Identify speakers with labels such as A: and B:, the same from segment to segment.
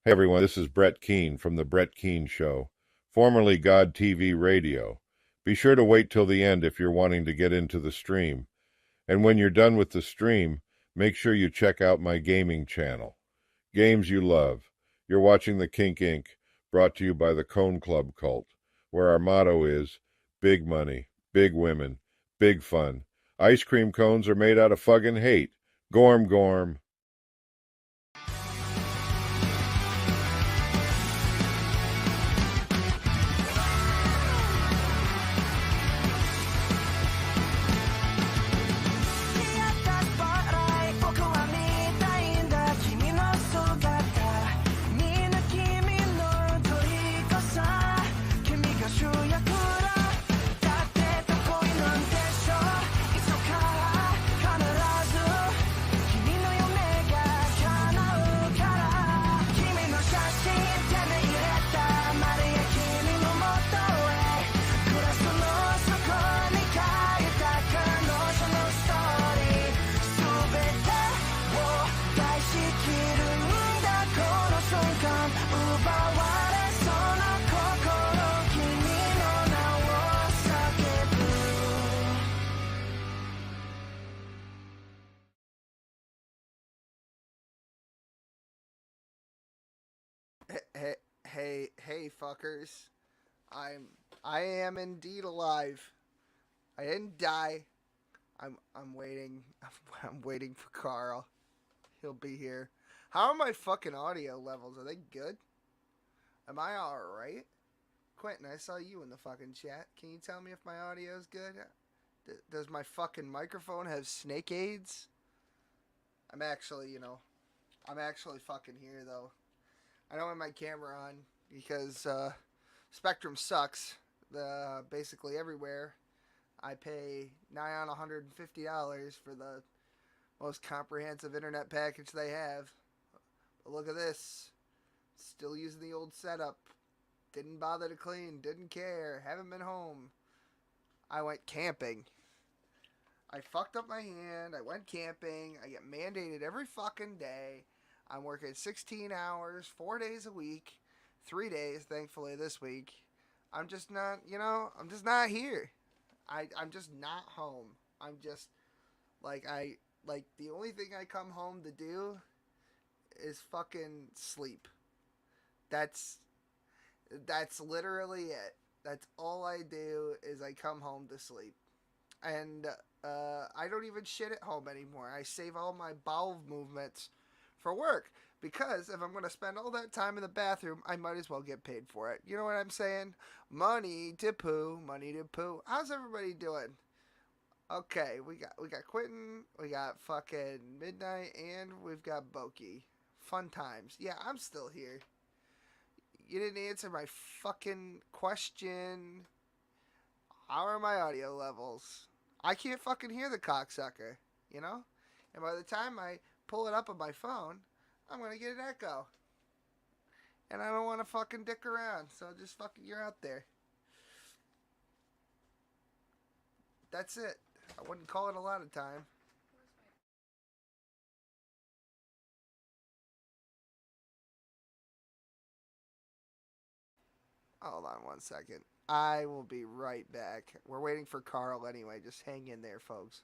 A: Hey everyone, this is Brett Keane from The Brett Keane Show, formerly God TV Radio. Be sure to wait till the end if you're wanting to get into the stream. And when you're done with the stream, make sure you check out my gaming channel. Games you love. You're watching The Kink Inc., brought to you by the Cone Club Cult, where our motto is big money, big women, big fun. Ice cream cones are made out of fuggin' hate. Gorm, gorm.
B: Hey, hey, fuckers! I'm, I am indeed alive. I didn't die. I'm waiting. I'm waiting for Carl. He'll be here. How are my fucking audio levels? Are they good? Am I all right? Quentin, I saw you in the fucking chat. Can you tell me if my audio is good? Does my fucking microphone have snake aids? I'm actually, I'm actually fucking here though. I don't have my camera on because Spectrum sucks. Basically everywhere. I pay nigh on $150 for the most comprehensive internet package they have. But look at this. Still using the old setup. Didn't bother to clean. Didn't care. Haven't been home. I went camping. I fucked up my hand. I went camping. I get mandated every fucking day. I'm working 16 hours, 4 days a week, 3 days, thankfully, this week. I'm just not, I'm just not here. I'm just not home. I'm just, the only thing I come home to do is fucking sleep. That's, that's literally it. That's all I do is I come home to sleep. And I don't even shit at home anymore. I save all my bowel movements for work because if I'm going to spend all that time in the bathroom, I might as well get paid for it. You know what I'm saying? Money to poo, money to poo. How's everybody doing? Okay, we got Quentin, we got fucking Midnight, and we've got Boki. Fun times. Yeah, I'm still here. You didn't answer my fucking question. How are my audio levels? I can't fucking hear the cocksucker, you know? And by the time I pull it up on my phone, I'm gonna get an echo. And I don't wanna fucking dick around, so just fucking you're out there. That's it. I wouldn't call it a lot of time. Hold on one second. I will be right back. We're waiting for Carl anyway. Just hang in there, folks.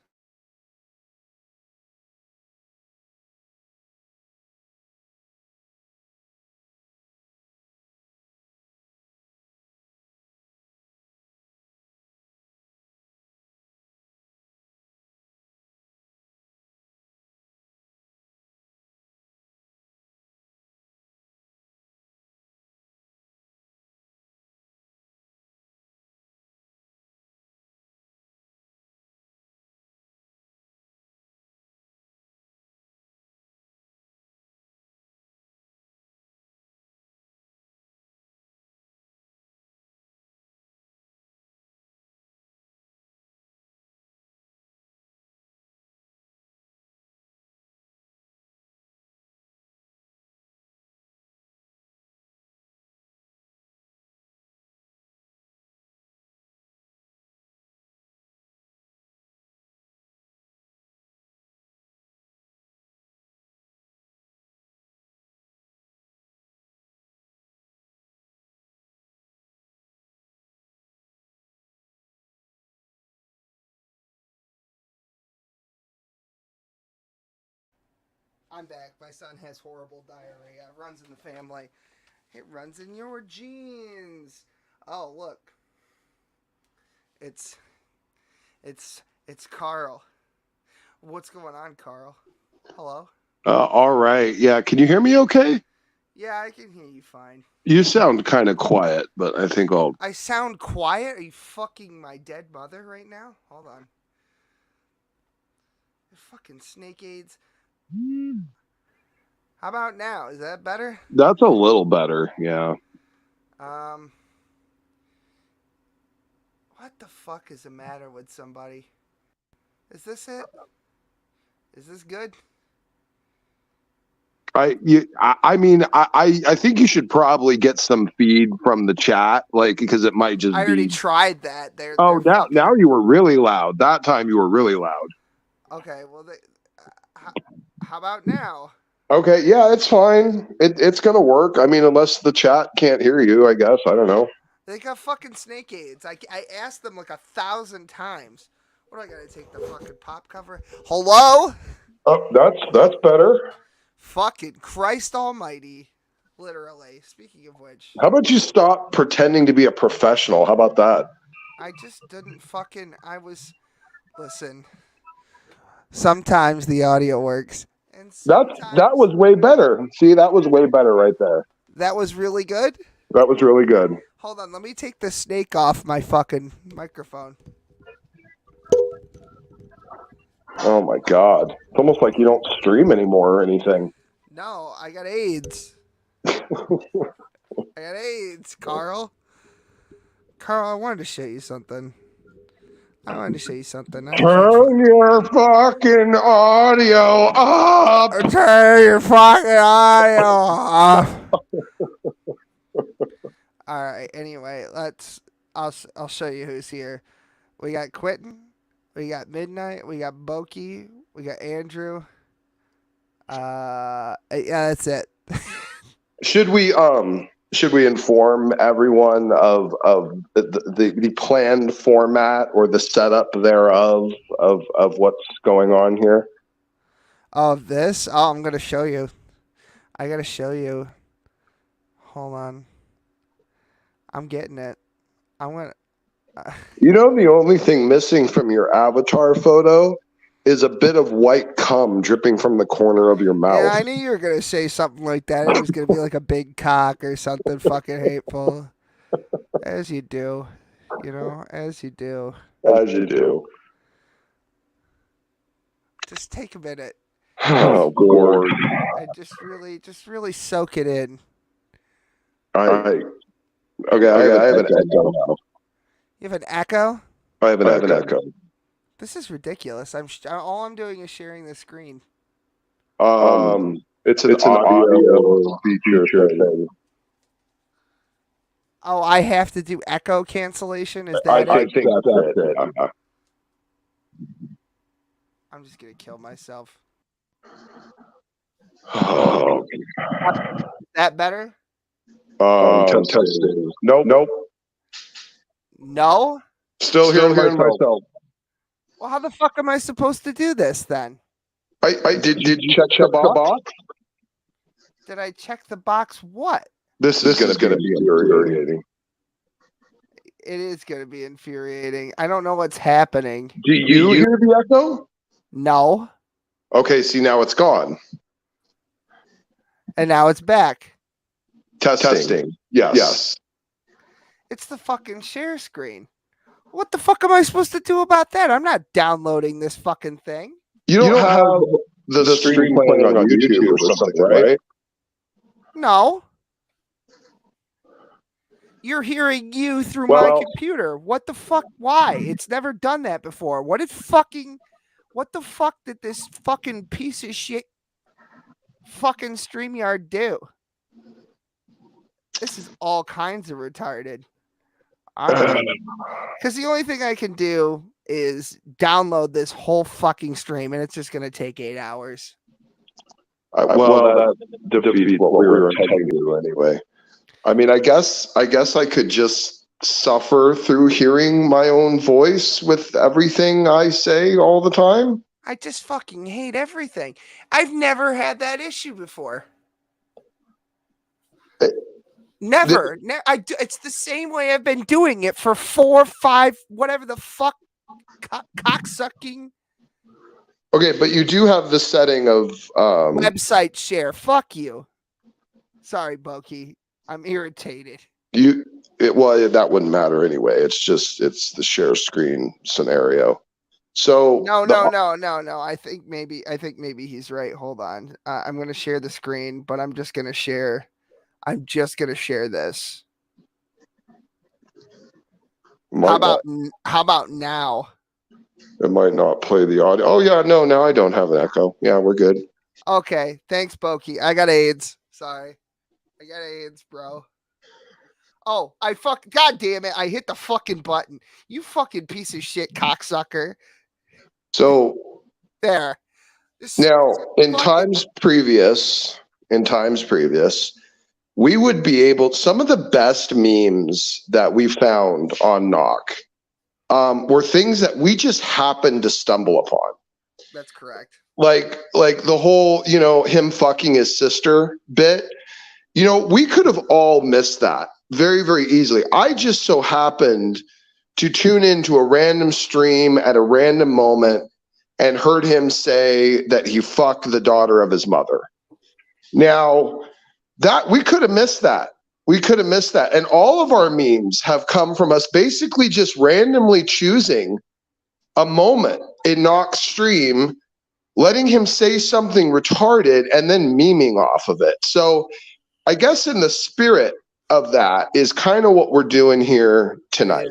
B: I'm back. My son has horrible diarrhea. It runs in the family. It runs in your genes. Oh, look. It's it's Karl. What's going on, Karl? Hello?
C: All right. Yeah. Can you hear me okay?
B: Yeah, I can hear you fine.
C: You sound kind of quiet, but I think I'll.
B: I sound quiet? Are you fucking my dead mother right now? Hold on. Fucking snake aids. How about now? Is that better?
C: That's a little better. Yeah.
B: What the fuck is the matter with somebody? Is this it? Is this good?
C: I think you should probably get some feed from the chat, like, because it might just
B: I already
C: be.
B: tried that. They're
C: now
B: fucking...
C: you were really loud. That time you were really loud.
B: Okay, well, how about now?
C: Okay, yeah, it's fine. It's gonna work. I mean, unless the chat can't hear you, I guess. I don't know.
B: They got fucking snake aids. I asked them like 1,000 times. What do I gotta take the fucking pop cover? Hello?
C: Oh, that's better.
B: Fucking Christ almighty. Literally. Speaking of which.
C: How about you stop pretending to be a professional? How about that?
B: I just didn't fucking... Listen. Sometimes the audio works. And
C: that was way better. See, that was way better right there.
B: That was really good?
C: That was really good.
B: Hold on, let me take the snake off my fucking microphone.
C: Oh my god. It's almost like you don't stream anymore or anything.
B: No, I got AIDS. I got AIDS, Karl. Karl, I wanted to show you something.
C: Turn your fucking audio up.
B: Turn your fucking audio off. All right. Anyway, I'll show you who's here. We got Quentin. We got Midnight. We got Boki. We got Andrew. Yeah, that's it.
C: Should we inform everyone of the planned format or the setup thereof of what's going on here?
B: Of this? Oh, I'm gonna show you. I gotta show you. Hold on. I'm getting it. I'm gonna.
C: You know, the only thing missing from your avatar photo is a bit of white cum dripping from the corner of your mouth.
B: Yeah, I knew you were gonna say something like that. It was gonna be like a big cock or something fucking hateful. As you do, you know, as you do.
C: As you do.
B: Just take a minute.
C: Oh, Lord.
B: And just really soak it in.
C: Okay, I have an echo now.
B: You have an echo?
C: I have an echo.
B: This is ridiculous. All I'm doing is sharing the screen.
C: It's an audio feature thing.
B: Oh, I have to do echo cancellation? Is that
C: I think that's it.
B: I'm just gonna kill myself.
C: Oh.
B: That better?
C: Testing. Nope.
B: No?
C: Still hearing myself.
B: Well, how the fuck am I supposed to do this then?
C: Did you check the box?
B: Did I check the box? What?
C: This is going to be infuriating.
B: It is going to be infuriating. I don't know what's happening.
C: Do you hear the echo?
B: No.
C: Okay, see, now it's gone.
B: And now it's back.
C: Testing. Yes.
B: It's the fucking share screen. What the fuck am I supposed to do about that? I'm not downloading this fucking thing.
C: You don't have the stream playing on YouTube or something, right?
B: No. You're hearing you through my computer. What the fuck? Why? It's never done that before. What the fuck did this fucking piece of shit fucking StreamYard do? This is all kinds of retarded. Because the only thing I can do is download this whole fucking stream, and it's just going to take 8 hours.
C: That defeats what we were intending to do anyway. I mean, I guess I could just suffer through hearing my own voice with everything I say all the time.
B: I just fucking hate everything. I've never had that issue before. Never. It's the same way I've been doing it for 4, 5, whatever the fuck, cocksucking.
C: Okay, but you do have the setting of
B: website share. Fuck you. Sorry, Boki. I'm irritated.
C: That wouldn't matter anyway. It's the share screen scenario. So
B: no. I think maybe he's right. Hold on. I'm gonna share the screen, but I'm just gonna share this. How about now?
C: It might not play the audio. Oh yeah, no, now I don't have an echo. Yeah, we're good.
B: Okay, thanks, Boki. I got AIDS. Sorry, I got AIDS, bro. Oh, God damn it! I hit the fucking button. You fucking piece of shit, cocksucker.
C: So
B: there.
C: Now, in times previous, we would be able. Some of the best memes that we found on Knock were things that we just happened to stumble upon.
B: That's correct.
C: Like the whole, him fucking his sister bit. We could have all missed that very, very easily. I just so happened to tune into a random stream at a random moment and heard him say that he fucked the daughter of his mother. Now, that we could have missed that. And all of our memes have come from us basically just randomly choosing a moment in Knock's stream, letting him say something retarded and then memeing off of it. So I guess in the spirit of that is kind of what we're doing here tonight.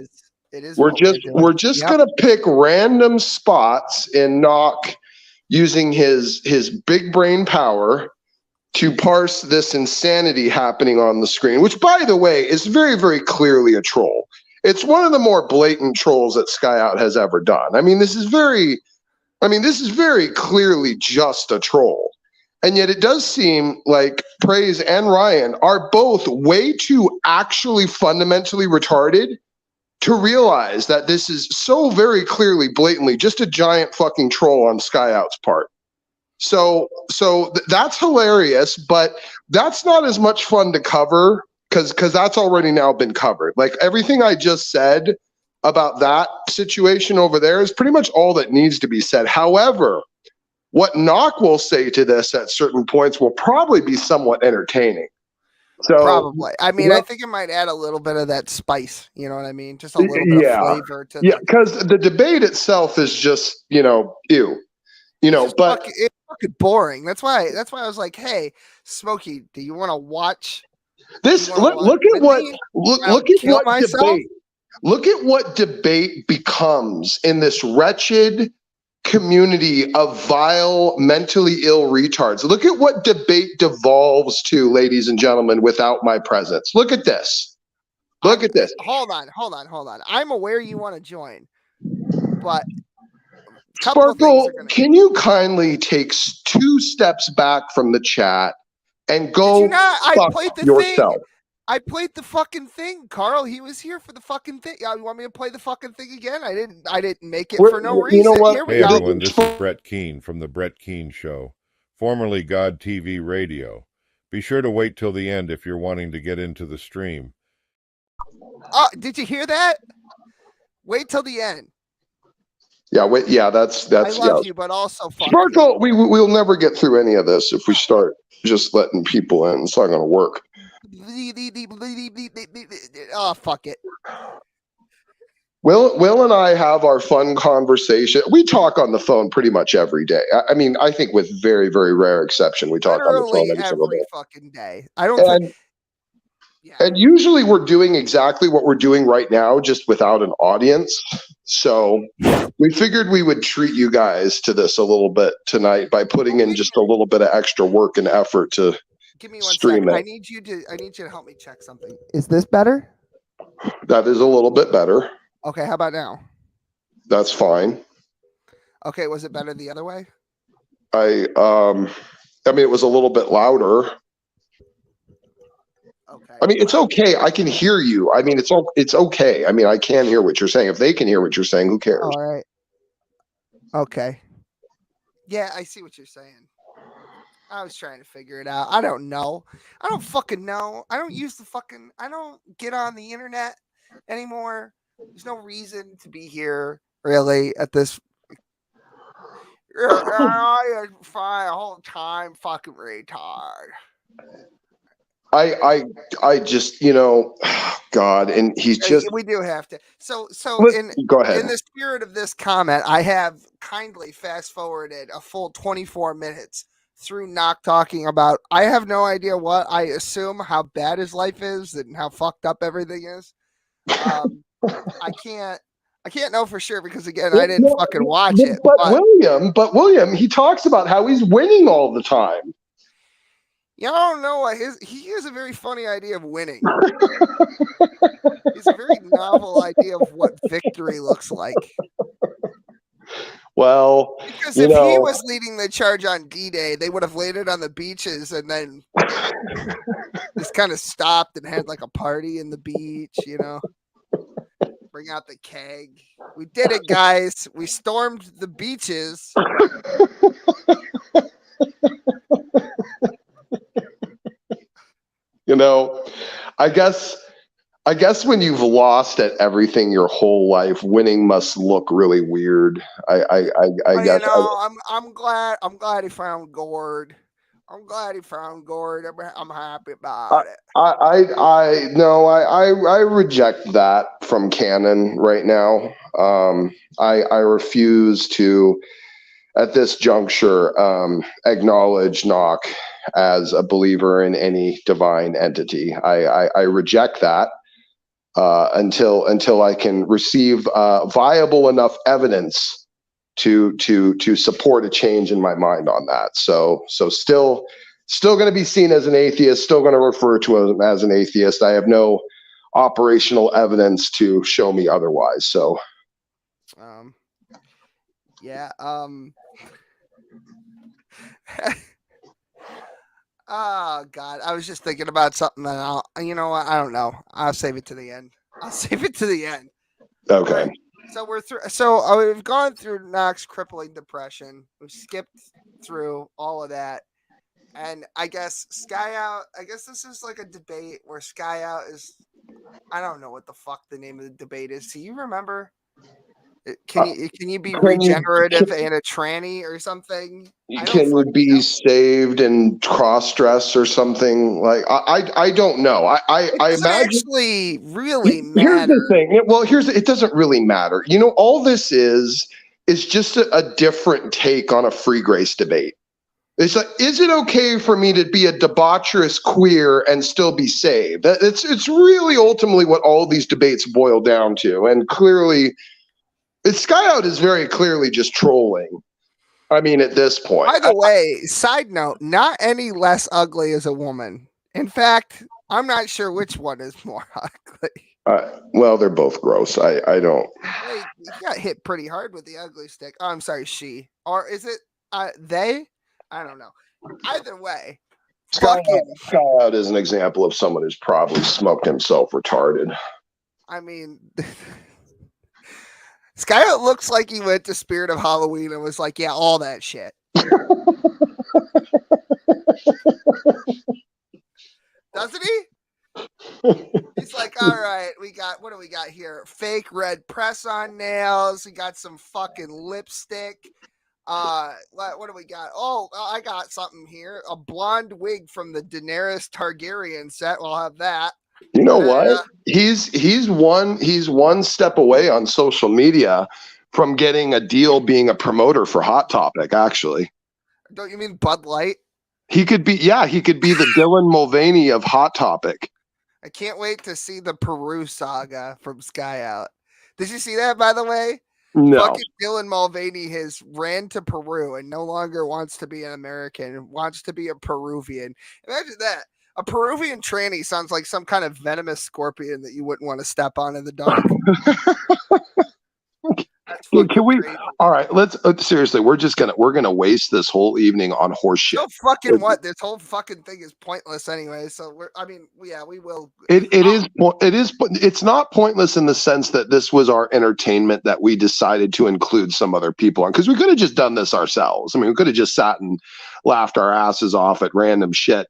B: It is.
C: We're just gonna pick random spots in Knock using his big brain power to parse this insanity happening on the screen, which, by the way, is very, very clearly a troll. It's one of the more blatant trolls that Skyout has ever done. This is very clearly just a troll. And yet it does seem like Praise and Ryan are both way too actually fundamentally retarded to realize that this is so very clearly, blatantly just a giant fucking troll on Skyout's part. So that's hilarious, but that's not as much fun to cover because that's already now been covered. Like everything I just said about that situation over there is pretty much all that needs to be said. However, what Knock will say to this at certain points will probably be somewhat entertaining. So
B: probably. I think it might add a little bit of that spice. You know what I mean? Just a little bit of flavor to
C: because the debate itself is just, ew. But
B: it's fucking boring. That's why I was like, hey, Smokey, do you want to watch
C: this? Look at what debate becomes in this wretched community of vile, mentally ill retards. Look at what debate devolves to, ladies and gentlemen, without my presence. Look at this. Hold
B: on. I'm aware you want to join, but
C: Sparkle, can you kindly take 2 steps back from the chat and go fuck yourself?
B: I played the fucking thing, Karl. He was here for the fucking thing. You want me to play the fucking thing again? I didn't make it for no reason.
C: You know what?
A: Hey everyone, this is Brett Keane from the Brett Keane Show, formerly God TV Radio. Be sure to wait till the end if you're wanting to get into the stream.
B: Did you hear that? Wait till the end.
C: Yeah, wait. Yeah, that's. I
B: love you, but also fuck
C: Sparkle.
B: you.
C: We'll never get through any of this if we start just letting people in. It's not going to work.
B: Oh, fuck it.
C: Will and I have our fun conversation. We talk on the phone pretty much every day. I think with very, very rare exception, we talk on the phone every single day.
B: Fucking day. I don't.
C: And usually we're doing exactly what we're doing right now, just without an audience. So we figured we would treat you guys to this a little bit tonight by putting in just a little bit of extra work and effort to
B: give me one
C: stream
B: second.
C: it.
B: I need you to help me check something. Is this better?
C: That is a little bit better.
B: Okay, how about now?
C: That's fine.
B: Okay, was it better the other way?
C: It was a little bit louder.
B: Okay.
C: It's okay. I can hear you. It's okay. I can hear what you're saying. If they can hear what you're saying, who cares?
B: All right. Okay. Yeah, I see what you're saying. I was trying to figure it out. I don't know. I don't fucking know. I don't use the fucking. I don't get on the internet anymore. There's no reason to be here really at this. I find a whole time fucking retard.
C: I just, God, and he's just.
B: We do have to. So
C: Go ahead.
B: in the spirit of this comment, I have kindly fast forwarded a full 24 minutes through Knock talking about. I have no idea what I assume how bad his life is and how fucked up everything is. I can't know for sure because again, I didn't fucking watch it.
C: But William, he talks about how he's winning all the time.
B: Yeah, I don't know. He has a very funny idea of winning. It's a very novel idea of what victory looks like.
C: Well,
B: because if he was leading the charge on D-Day, they would have landed on the beaches and then just kind of stopped and had like a party in the beach, Bring out the keg. We did it, guys. We stormed the beaches.
C: I guess when you've lost at everything your whole life, winning must look really weird. I guess.
B: I'm glad he found Gord. I'm glad he found Gord. I'm happy about it.
C: I reject that from canon right now. I refuse to, at this juncture, acknowledge Knock as a believer in any divine entity. I reject that until I can receive viable enough evidence to support a change in my mind on that. So still going to be seen as an atheist. Still going to refer to him as an atheist. I have no operational evidence to show me otherwise. So.
B: Yeah. Oh God, I was just thinking about something that you know what? I don't know. I'll save it to the end.
C: Okay.
B: Right. So we're through. So we've gone through Knock's crippling depression. We've skipped through all of that, and I guess Skyout. I guess this is like a debate where Skyout is. I don't know what the fuck the name of the debate is. Do you remember? Can you be regenerative and a tranny or something?
C: Can you be saved and cross-dress or something? Like I don't know. I imagine
B: actually really matter.
C: Here's the thing. Well, it doesn't really matter. All this is just a different take on a free grace debate. It's like, is it okay for me to be a debaucherous queer and still be saved? It's really ultimately what all these debates boil down to, and clearly. Skyout is very clearly just trolling. I mean, at this point.
B: By the way, side note, not any less ugly as a woman. In fact, I'm not sure which one is more ugly.
C: Well, they're both gross. I don't.
B: Wait, you got hit pretty hard with the ugly stick. Oh, I'm sorry, she. Or is it they? I don't know. Either way.
C: Skyout is an example of someone who's probably smoked himself retarded.
B: I mean... Skyout looks like he went to Spirit of Halloween and was like, yeah, all that shit. Doesn't he? He's like, all right, what do we got here? Fake red press-on nails. We got some fucking lipstick. What do we got? Oh, I got something here. A blonde wig from the Daenerys Targaryen set. We'll have that.
C: You know what? He's one step away on social media from getting a deal being a promoter for Hot Topic, actually.
B: Don't you mean Bud Light?
C: He could be the Dylan Mulvaney of Hot Topic.
B: I can't wait to see the Peru saga from Skyout. Did you see that, by the way?
C: No.
B: Fucking Dylan Mulvaney has ran to Peru and no longer wants to be an American, wants to be a Peruvian. Imagine that. A Peruvian tranny sounds like some kind of venomous scorpion that you wouldn't want to step on in the dark. That's
C: Can we? All right, let's seriously. We're gonna waste this whole evening on horse shit.
B: No fucking what? This whole fucking thing is pointless anyway. So we will.
C: It's not pointless in the sense that this was our entertainment that we decided to include some other people on, because we could have just done this ourselves. I mean, we could have just sat and laughed our asses off at random shit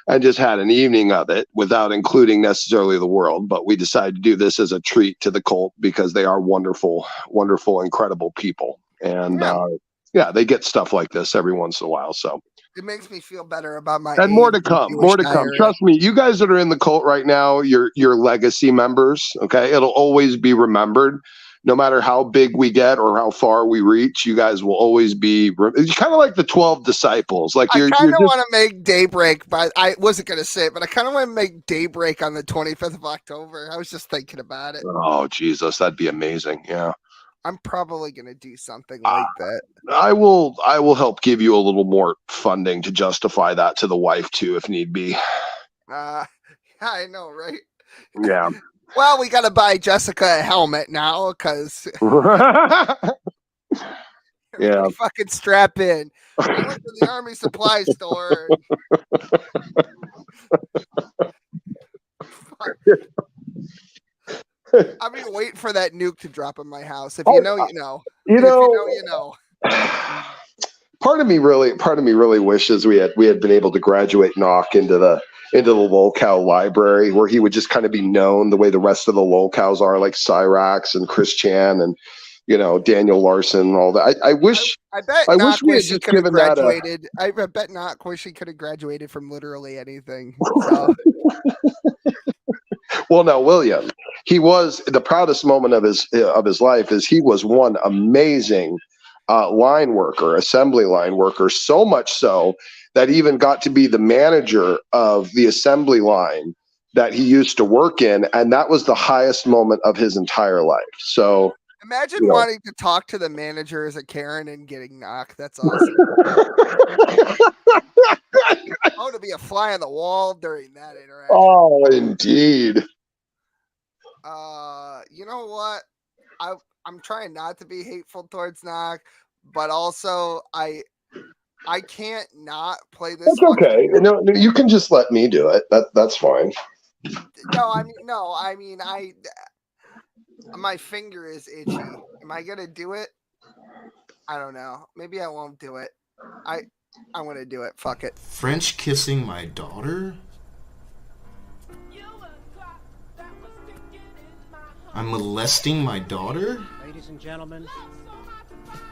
C: and just had an evening of it without including necessarily the world. But we decided to do this as a treat to the cult because they are wonderful, wonderful, incredible people. And they get stuff like this every once in a while. So
B: it makes me feel better about my.
C: And more to come. Trust me, you guys that are in the cult right now, you're legacy members. Okay. It'll always be remembered. No matter how big we get or how far we reach, you guys will always be. It's kind of like the 12 disciples. Like
B: I kind of want to make Daybreak, but I wasn't going to say it, but I kind of want to make Daybreak on the 25th of October. I was just thinking about it.
C: Oh, Jesus, that'd be amazing. Yeah.
B: I'm probably going to do something like that.
C: I will help give you a little more funding to justify that to the wife too, if need be.
B: Yeah, I know, right?
C: Yeah.
B: Well, we got to buy Jessica a helmet now because
C: yeah,
B: fucking strap in. I went to the Army supply store. I've been waiting for that nuke to drop in my house. If you know, you know.
C: You know,
B: you know.
C: Part of me really wishes we had been able to graduate Knock into the lolcow library, where he would just kind of be known the way the rest of the lolcows are, like Cyrax and Chris Chan and Daniel Larson and all that. I wish we had just given that.
B: I bet Knock wish he could have graduated from literally anything. So.
C: Well, now William, he was the proudest moment of his life is he was one amazing assembly line worker, so much so that he even got to be the manager of the assembly line that he used to work in, and that was the highest moment of his entire life. So
B: imagine wanting to talk to the manager as a Karen and getting knocked. That's awesome. I want to be a fly on the wall during that interaction.
C: Oh, indeed.
B: You know what? I'm trying not to be hateful towards Knock, but also I can't not play this.
C: That's okay. No, you can just let me do it. That's fine.
B: I mean, my finger is itchy. Am I gonna do it? I don't know. Maybe I won't do it. I'm gonna do it. Fuck it.
D: French kissing my daughter? I'm molesting my daughter?
E: Ladies and gentlemen,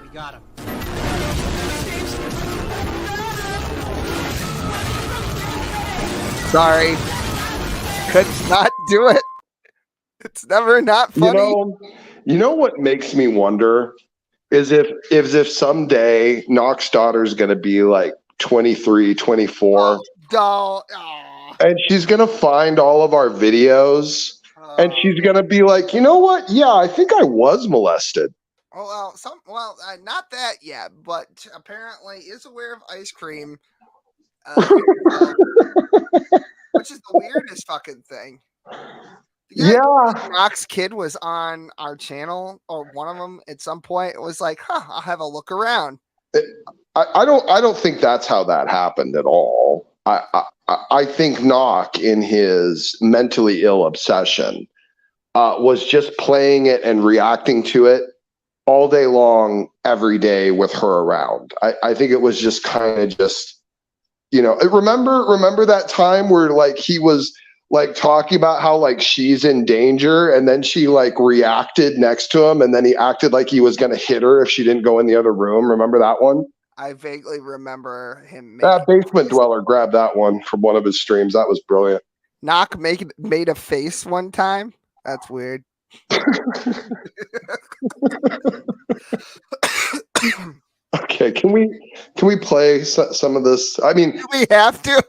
E: we got him.
B: Sorry. Could not do it. It's never not funny.
C: You know what makes me wonder is if someday Knock's daughter's going to be like 23, 24. And she's going to find all of our videos. And she's gonna be like, you know what? Yeah, I think I was molested.
B: Not that yet, but apparently is aware of ice cream, which is the weirdest fucking thing. Knock's kid was on our channel, or one of them at some point. It was like, I'll have a look around.
C: I don't think that's how that happened at all. I think Knock, in his mentally ill obsession, was just playing it and reacting to it all day long, every day with her around. I think it was just kind of just, remember that time where like he was like talking about how like she's in danger, and then she like reacted next to him, and then he acted like he was going to hit her if she didn't go in the other room. Remember that one?
B: I vaguely remember him.
C: Basement Dweller grabbed that one from one of his streams. That was brilliant.
B: Knock made a face one time. That's weird.
C: Okay, can we play some of this? I mean,
B: do we have to?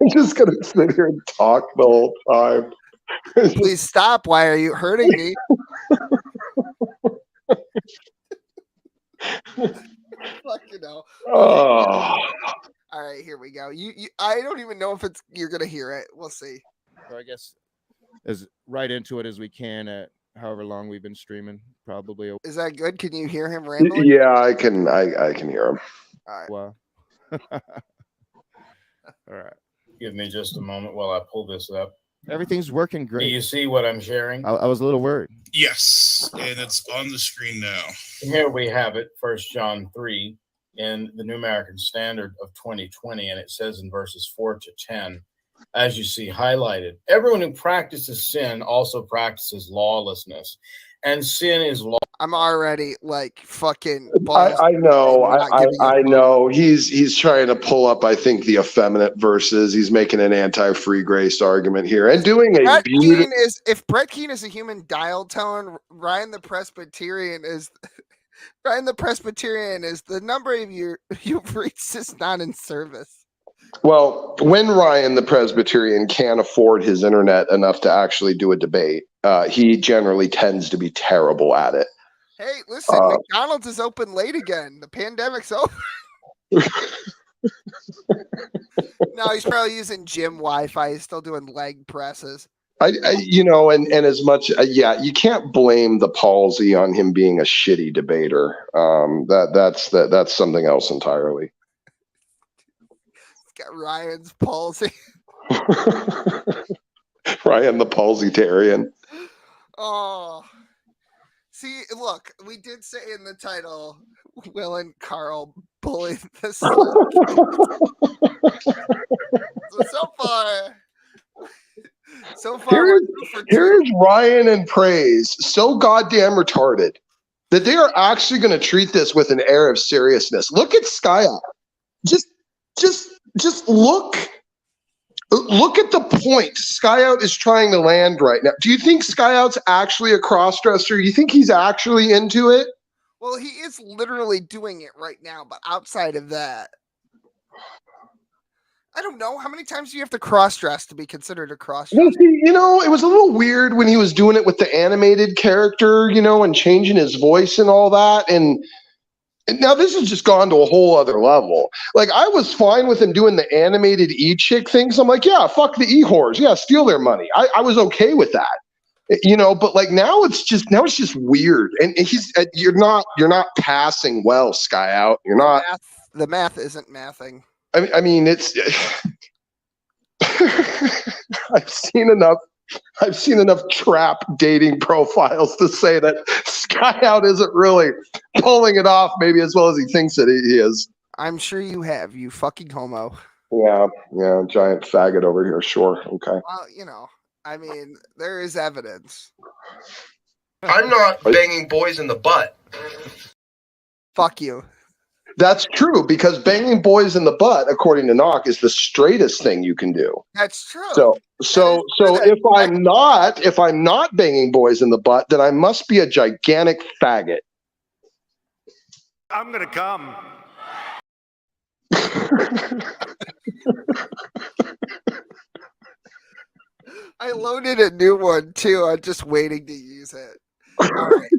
C: I'm just gonna sit here and talk the whole time.
B: Please stop. Why are you hurting me? Fuck,
C: Oh.
B: All right, here we go. I don't even know if you're gonna hear it. We'll see.
F: Or I guess as right into it as we can at however long we've been streaming. Probably
B: Is that good? Can you hear him rambling?
C: Yeah, I can hear him.
B: All right.
F: Wow. All right.
G: Give me just a moment while I pull this up.
F: Everything's working great.
G: Do you see what I'm sharing?
F: I was a little worried.
H: Yes, and it's on the screen now.
G: Here we have it, 1 John 3 in the New American Standard of 2020, and it says in verses 4 to 10, as you see highlighted, everyone who practices sin also practices lawlessness, and sin is law.
B: I'm already like fucking.
C: I know. I know. He's trying to pull up, I think, the effeminate verses. He's making an anti-free grace argument here and doing a beautiful.
B: If Brett Keane is a human dial tone, Ryan the Presbyterian is the number of you've reached is not in service.
C: Well, when Ryan the Presbyterian can't afford his internet enough to actually do a debate, he generally tends to be terrible at it.
B: Hey, listen, McDonald's is open late again. The pandemic's over. No, he's probably using gym Wi-Fi. He's still doing leg presses.
C: And as much, you can't blame the palsy on him being a shitty debater. That's something else entirely.
B: He's got Ryan's palsy.
C: Ryan the Palsy-tarian.
B: Oh. See, look, we did say in the title, Will and Karl Bully the Slug. So far,
C: here's Ryan and Praise, so goddamn retarded that they are actually going to treat this with an air of seriousness. Look at Skyout. Just look at the point Skyout is trying to land right now. Do you think Skyout's actually a crossdresser? Do you think he's actually into it?
B: Well, he is literally doing it right now, but outside of that, I don't know. How many times do you have to cross-dress to be considered a cross-dresser?
C: Well, see, it was a little weird when he was doing it with the animated character, and changing his voice and all that. And now this has just gone to a whole other level. Like, I was fine with him doing the animated e-chick things. I'm like, yeah, fuck the e-whores. Yeah, steal their money. I was okay with that. But like now it's just weird. And you're not passing well, Skyout. You're not.
B: The math isn't mathing.
C: I mean, it's. I've seen enough trap dating profiles to say that Skyout isn't really pulling it off maybe as well as he thinks that he is.
B: I'm sure you have, you fucking homo.
C: Yeah, giant faggot over here. Sure, okay.
B: Well, I mean, there is evidence.
I: I'm not banging boys in the butt.
B: Fuck you.
C: That's true, because banging boys in the butt, according to Knock, is the straightest thing you can do.
B: That's true.
C: So if I'm not banging boys in the butt, then I must be a gigantic faggot.
H: I'm gonna come.
B: I loaded a new one too. I'm just waiting to use it. All right.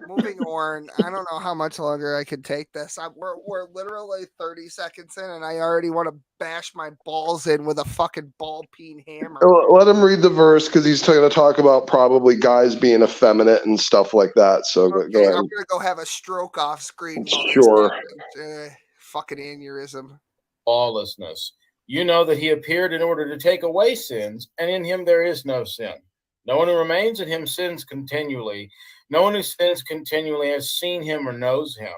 B: Moving on. I don't know how much longer I can take this. We're literally 30 seconds in, and I already want to bash my balls in with a fucking ball peen hammer.
C: Let him read the verse, because he's going to talk about probably guys being effeminate and stuff like that. So
B: okay,
C: go ahead.
B: I'm going to go have a stroke off screen.
C: Sure.
B: Fucking aneurysm.
G: Lawlessness. You know that he appeared in order to take away sins, and in him there is no sin. No one who remains in him sins continually. No one who sins continually has seen him or knows him.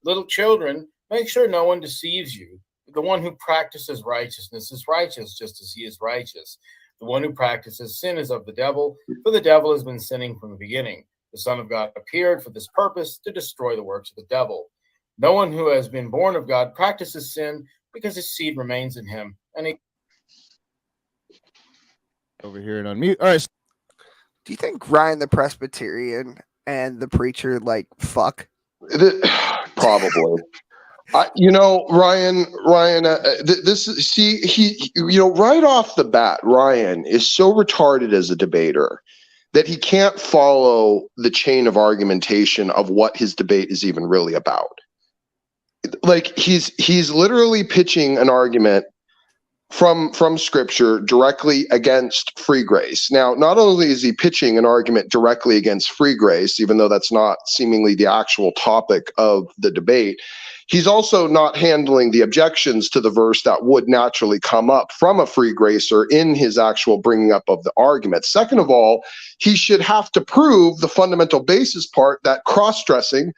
G: Little children, make sure no one deceives you. The one who practices righteousness is righteous, just as he is righteous. The one who practices sin is of the devil, for the devil has been sinning from the beginning. The Son of God appeared for this purpose, to destroy the works of the devil. No one who has been born of God practices sin, because his seed remains in him. And he
F: over here and on mute. All right.
B: Do you think Ryan the Presbyterian and the preacher fuck?
C: Probably. Ryan. Right off the bat, Ryan is so retarded as a debater that he can't follow the chain of argumentation of what his debate is even really about. Like he's literally pitching an argument from scripture directly against free grace. Now, not only is he pitching an argument directly against free grace, even though that's not seemingly the actual topic of the debate, he's also not handling the objections to the verse that would naturally come up from a free gracer in his actual bringing up of the argument. Second of all, he should have to prove the fundamental basis part that cross-dressing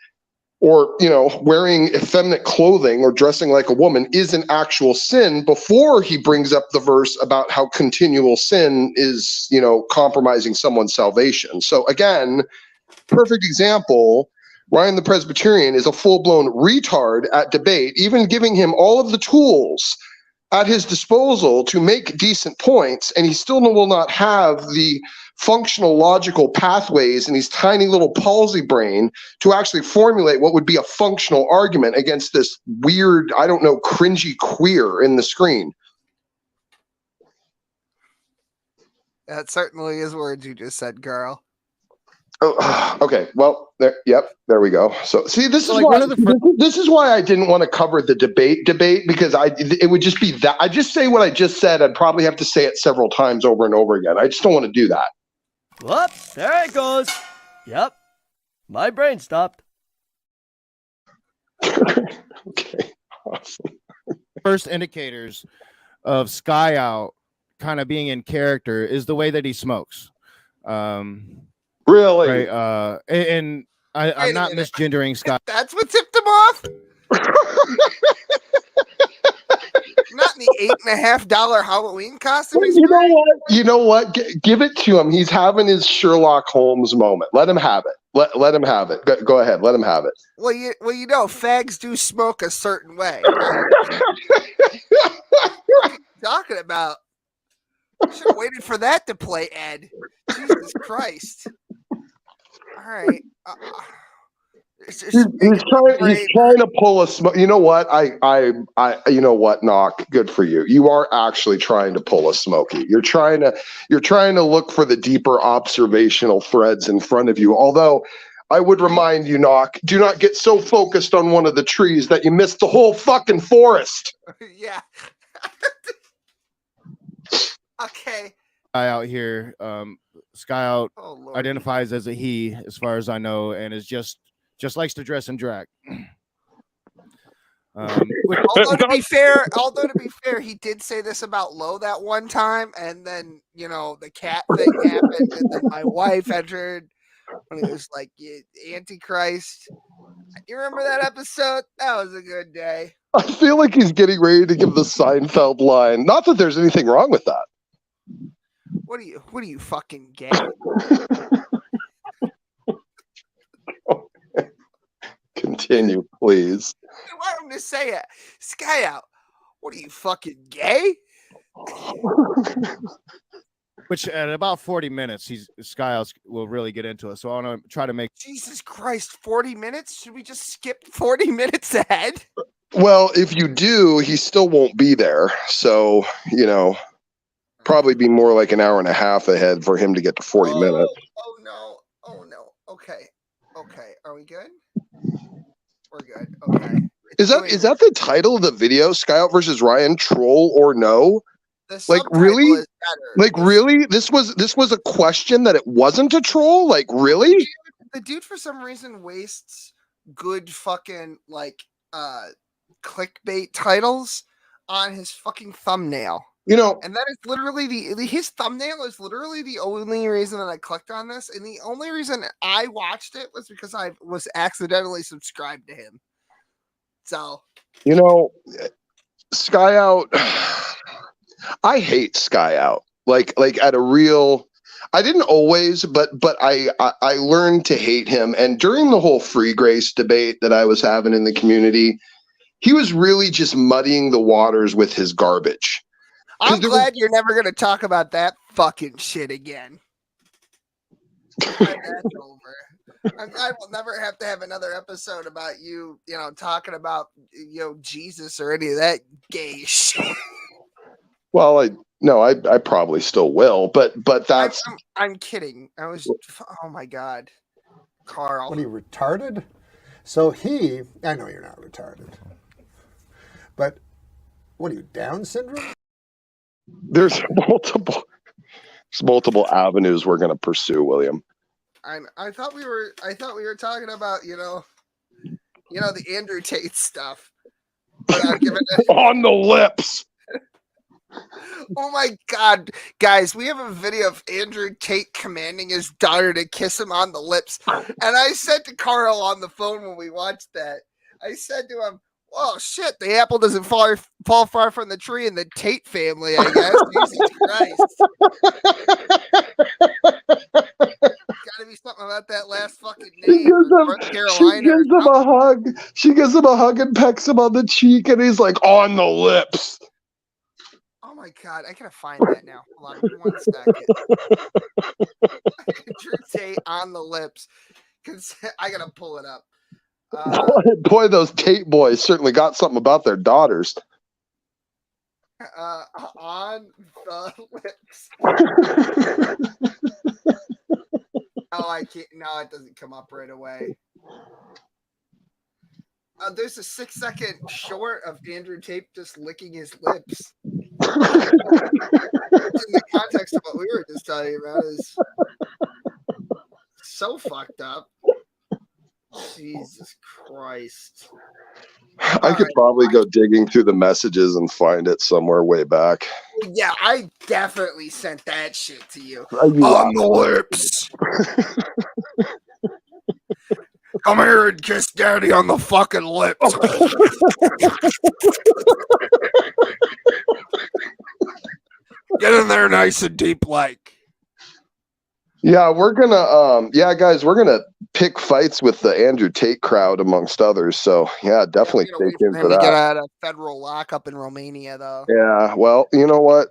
C: or, wearing effeminate clothing or dressing like a woman is an actual sin before he brings up the verse about how continual sin is, compromising someone's salvation. So again, perfect example, Ryan the Presbyterian is a full-blown retard at debate, even giving him all of the tools at his disposal to make decent points, and he still will not have the functional logical pathways in his tiny little palsy brain to actually formulate what would be a functional argument against this weird, I don't know, cringy queer in the screen.
B: That certainly is words you just said, Carl.
C: Oh, okay. Well, there we go. So, see, this is why I didn't want to cover the debate because it would just be that I just say what I just said. I'd probably have to say it several times over and over again. I just don't want to do that.
J: Whoop! There it goes. Yep, my brain stopped.
C: Okay, awesome.
F: First indicators of Skyout kind of being in character is the way that he smokes.
C: Really?
F: Right. And I'm not misgendering Skyout.
B: That's what tipped him off? Not in the $8.50 Halloween costume.
C: You know what? Give it to him. He's having his Sherlock Holmes moment. Let him have it. Let him have it. Go ahead. Let him have it.
B: Well, fags do smoke a certain way. What are you talking about? Should have waited for that to play, Ed. Jesus Christ. All right.
C: He's trying to pull a smoke. You know what? You know what, Knock? Good for you. You are actually trying to pull a Smokey. You're trying to look for the deeper observational threads in front of you. Although I would remind you, Knock, do not get so focused on one of the trees that you miss the whole fucking forest.
B: Yeah. Okay.
F: Out here, Skyout identifies as a he, as far as I know, and is just likes to dress in drag.
B: Although to be fair, he did say this about Lo that one time, and then the cat thing happened, and then my wife entered when he was like Antichrist. You remember that episode? That was a good day.
C: I feel like he's getting ready to give the Seinfeld line. Not that there's anything wrong with that.
B: What are you fucking gay?
C: Continue, please.
B: I want him to say it. Skyout, what are you fucking gay?
F: Which at about 40 minutes, Skyout will really get into it. So I want to try to make.
B: Jesus Christ, 40 minutes? Should we just skip 40 minutes ahead?
C: Well, if you do, he still won't be there. So, probably be more like an hour and a half ahead for him to get to 40 minutes.
B: Oh no. Okay. Are we good? We're good. Okay.
C: Is that the title of the video? Skyout versus Ryan, troll or no? Like really? Like really? This was a question that it wasn't a troll? Like really?
B: The dude for some reason wastes good fucking clickbait titles on his fucking thumbnail. And that is literally his thumbnail is literally the only reason that I clicked on this, and the only reason I watched it was because I was accidentally subscribed to him. So
C: Skyout, I hate Skyout. Like at a real, I didn't always, but I learned to hate him. And during the whole free grace debate that I was having in the community, he was really just muddying the waters with his garbage.
B: I'm glad you're never going to talk about that fucking shit again. That's over. I'm glad we'll never have to have another episode about you, talking about, Jesus or any of that gay shit.
C: Well, I probably still will, but that's.
B: I'm kidding. Oh my God, Carl.
K: What are you, retarded? So I know you're not retarded, but what are you, Down syndrome?
C: There's multiple avenues we're going to pursue, William.
B: I thought we were talking about the Andrew Tate stuff.
C: On the lips.
B: Oh my God, guys, we have a video of Andrew Tate commanding his daughter to kiss him on the lips. And I said to Karl on the phone when we watched that, I said to him, "Oh shit, the apple doesn't fall far from the tree in the Tate family, I guess." Jesus Christ. Gotta be something about that last fucking name.
C: She gives him a hug. She gives him a hug and pecks him on the cheek, and he's like, "On the lips."
B: Oh my God, I gotta find that now. Hold on, give me 1 second. Andrew Tate on the lips. I gotta pull it up.
C: Boy, those Tate boys certainly got something about their daughters.
B: On the lips. Oh, I can't. No, it doesn't come up right away. There's a 6-second short of Andrew Tate just licking his lips. In the context of what we were just talking about is so fucked up. Jesus Christ.
C: I could probably go digging through the messages and find it somewhere way back.
B: Yeah, I definitely sent that shit to you.
C: On
B: the lips. Come here and kiss daddy on the fucking lips. Get in there nice and deep like.
C: Yeah, we're gonna guys, we're gonna pick fights with the Andrew Tate crowd amongst others. So yeah, definitely stay tuned for that.
B: Get out of federal lockup in Romania though.
C: Yeah, well, you know what?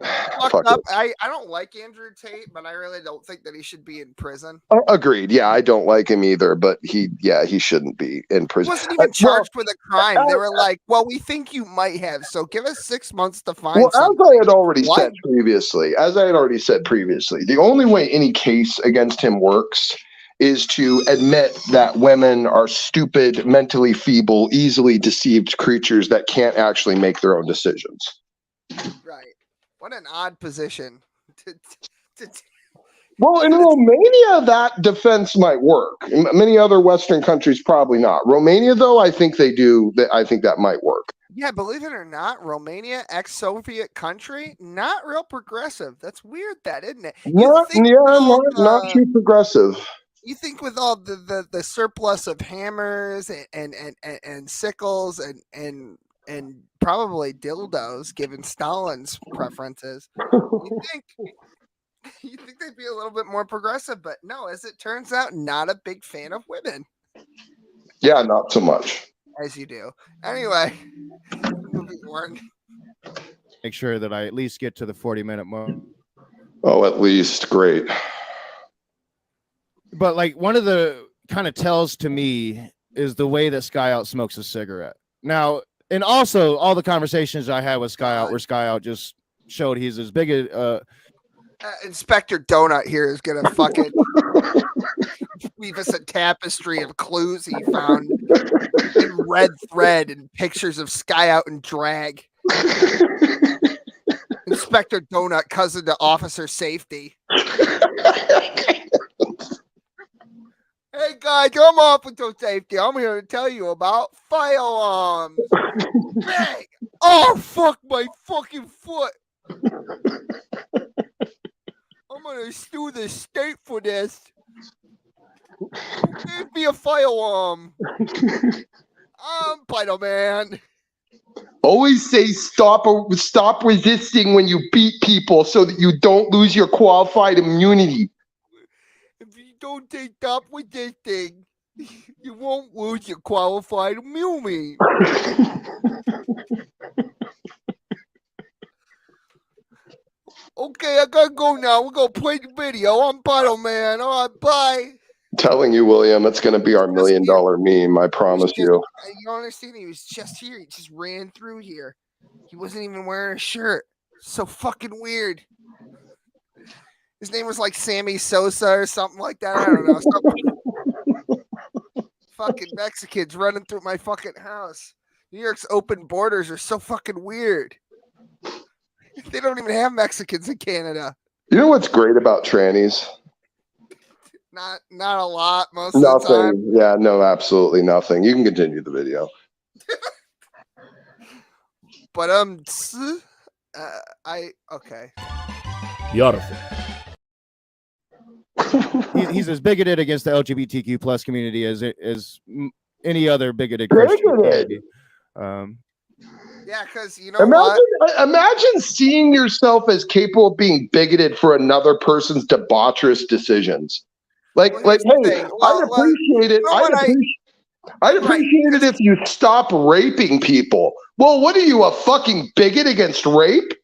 C: Fuck
B: up. I don't like Andrew Tate, but I really don't think that he should be in prison.
C: Agreed. Yeah, I don't like him either, but he shouldn't be in prison.
B: He wasn't even charged with a crime. They were like, "Well, we think you might have, so give us 6 months to find."
C: Well,
B: something.
C: as I had already said previously, the only way any case against him works is to admit that women are stupid, mentally feeble, easily deceived creatures that can't actually make their own decisions.
B: Right. What an odd position.
C: Well, in Romania, that defense might work. In many other Western countries, probably not. Romania, though, I think they do. I think that might work.
B: Yeah, believe it or not, Romania, ex-Soviet country, not real progressive. That's weird, isn't it?
C: Not too progressive.
B: You think with all the surplus of hammers and sickles and probably dildos, given Stalin's preferences, you think they'd be a little bit more progressive, but no, as it turns out, not a big fan of women.
C: Yeah, not so much.
B: As you do. Anyway, moving on.
F: Make sure that I at least get to the 40-minute mark.
C: Oh, at least. Great.
F: But like one of the kind of tells to me is the way that Skyout smokes a cigarette. Now, and also all the conversations I had with Skyout where Skyout just showed he's as big a
B: Inspector Donut here is gonna fucking leave us a tapestry of clues he found in red thread and pictures of Skyout and drag. Inspector Donut, cousin to Officer Safety. Hey guys, I'm Officer Safety. I'm here to tell you about firearms. Bang! Oh fuck my fucking foot. I'm gonna sue the state for this. Give me a firearm. I'm Spider-Man.
C: Always say stop resisting when you beat people so that you don't lose your qualified immunity.
B: If you don't stop resisting, you won't lose your qualified immunity. Okay, I gotta go now. We're gonna play the video. I'm Spider-Man. All right, bye.
C: I'm telling you, William, it's going to be our $1 million meme. I promise you.
B: You don't understand? He was just here. He just ran through here. He wasn't even wearing a shirt. So fucking weird. His name was like Sammy Sosa or something like that. I don't know. Fucking Mexicans running through my fucking house. New York's open borders are so fucking weird. They don't even have Mexicans in Canada.
C: You know what's great about trannies?
B: Not a lot most of the time.
C: Nothing. Yeah, no, absolutely nothing. You can continue the video.
B: But okay.
F: Beautiful. He's as bigoted against the LGBTQ plus community as any other bigoted Christian community.
B: Yeah, because you know what?
C: Imagine seeing yourself as capable of being bigoted for another person's debaucherous decisions. Hey, I'd appreciate it. I'd appreciate it if you stop raping people. Well, what are you, a fucking bigot against rape?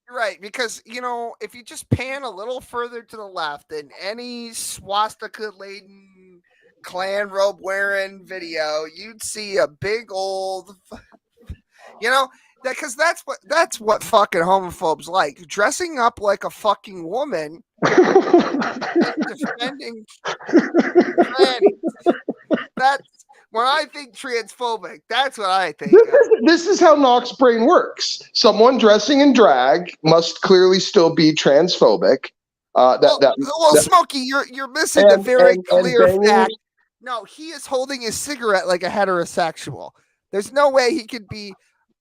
B: Right, because, if you just pan a little further to the left in any swastika-laden Klan robe wearing video, you'd see a big old, because that's what fucking homophobes like, dressing up like a fucking woman and defending trannies. That's when I think transphobic. That's what I think.
C: This is how Knox brain works. Someone dressing in drag must clearly still be transphobic.
B: Smokey, you're missing a very clear fact. No, he is holding his cigarette like a heterosexual. There's no way he could be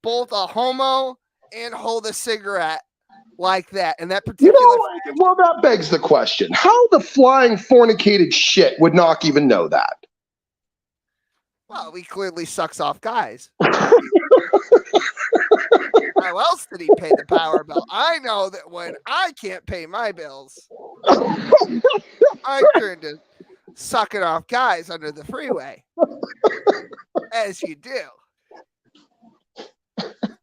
B: both a homo and hold a cigarette like that. And that particular.
C: Well, that begs the question: how the flying fornicated shit would Knock even know that?
B: Well, he clearly sucks off guys. How else did he pay the power bill? I know that when I can't pay my bills, I turn to sucking off guys under the freeway. As you do. What the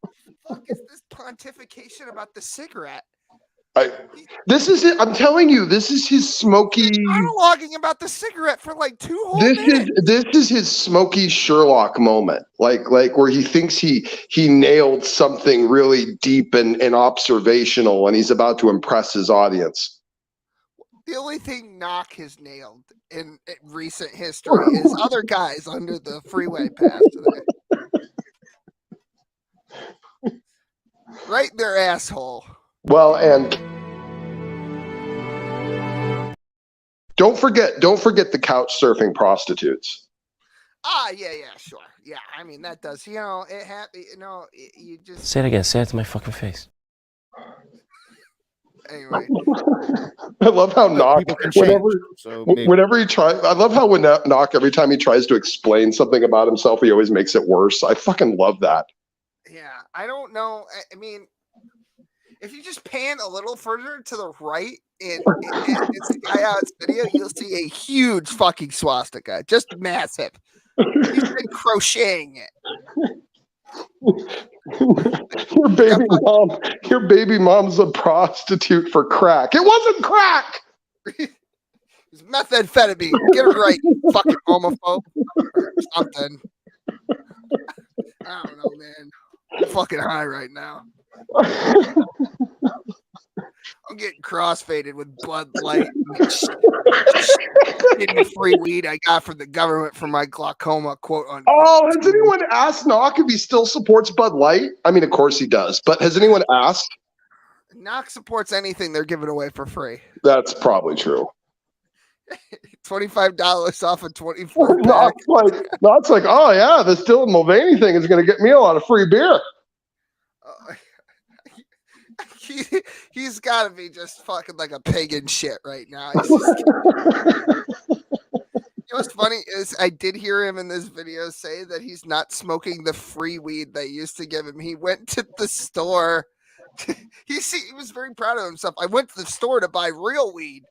B: fuck is this pontification about the cigarette?
C: This is it. I'm telling you, this is his smoky
B: monologuing about the cigarette for like 2 whole minutes.
C: This is his smoky Sherlock moment, like where he thinks he nailed something really deep and observational, and he's about to impress his audience.
B: The only thing Knock has nailed in recent history is other guys under the freeway pass today. Right in their asshole.
C: Well, and don't forget the couch surfing prostitutes.
B: Yeah, sure. Yeah, I mean that does. You just
L: say it again. Say it to my fucking face.
B: Anyway,
C: I love how Knock whenever he tries. I love how when Knock every time he tries to explain something about himself, he always makes it worse. I fucking love that.
B: Yeah, I don't know. I mean, if you just pan a little further to the right in Skyout's video, you'll see a huge fucking swastika, just massive. He's been crocheting it.
C: Your baby mom's a prostitute for crack. It wasn't crack.
B: It's methamphetamine. Get it right, you fucking homophobe or something. I don't know, man. I'm fucking high right now. I'm getting crossfaded with Bud Light. Getting free weed I got from the government for my glaucoma, quote unquote.
C: Oh, has anyone asked Knock if he still supports Bud Light? I mean, of course he does, but has anyone asked?
B: Knock supports anything they're giving away for free.
C: That's probably true.
B: $25 off a 24
C: pack. Knock's like, oh yeah, this Dylan Mulvaney thing is going to get me a lot of free beer.
B: He's got to be just fucking like a pagan shit right now. What's funny is I did hear him in this video say that he's not smoking the free weed they used to give him. He went to the store. He was very proud of himself. I went to the store to buy real weed.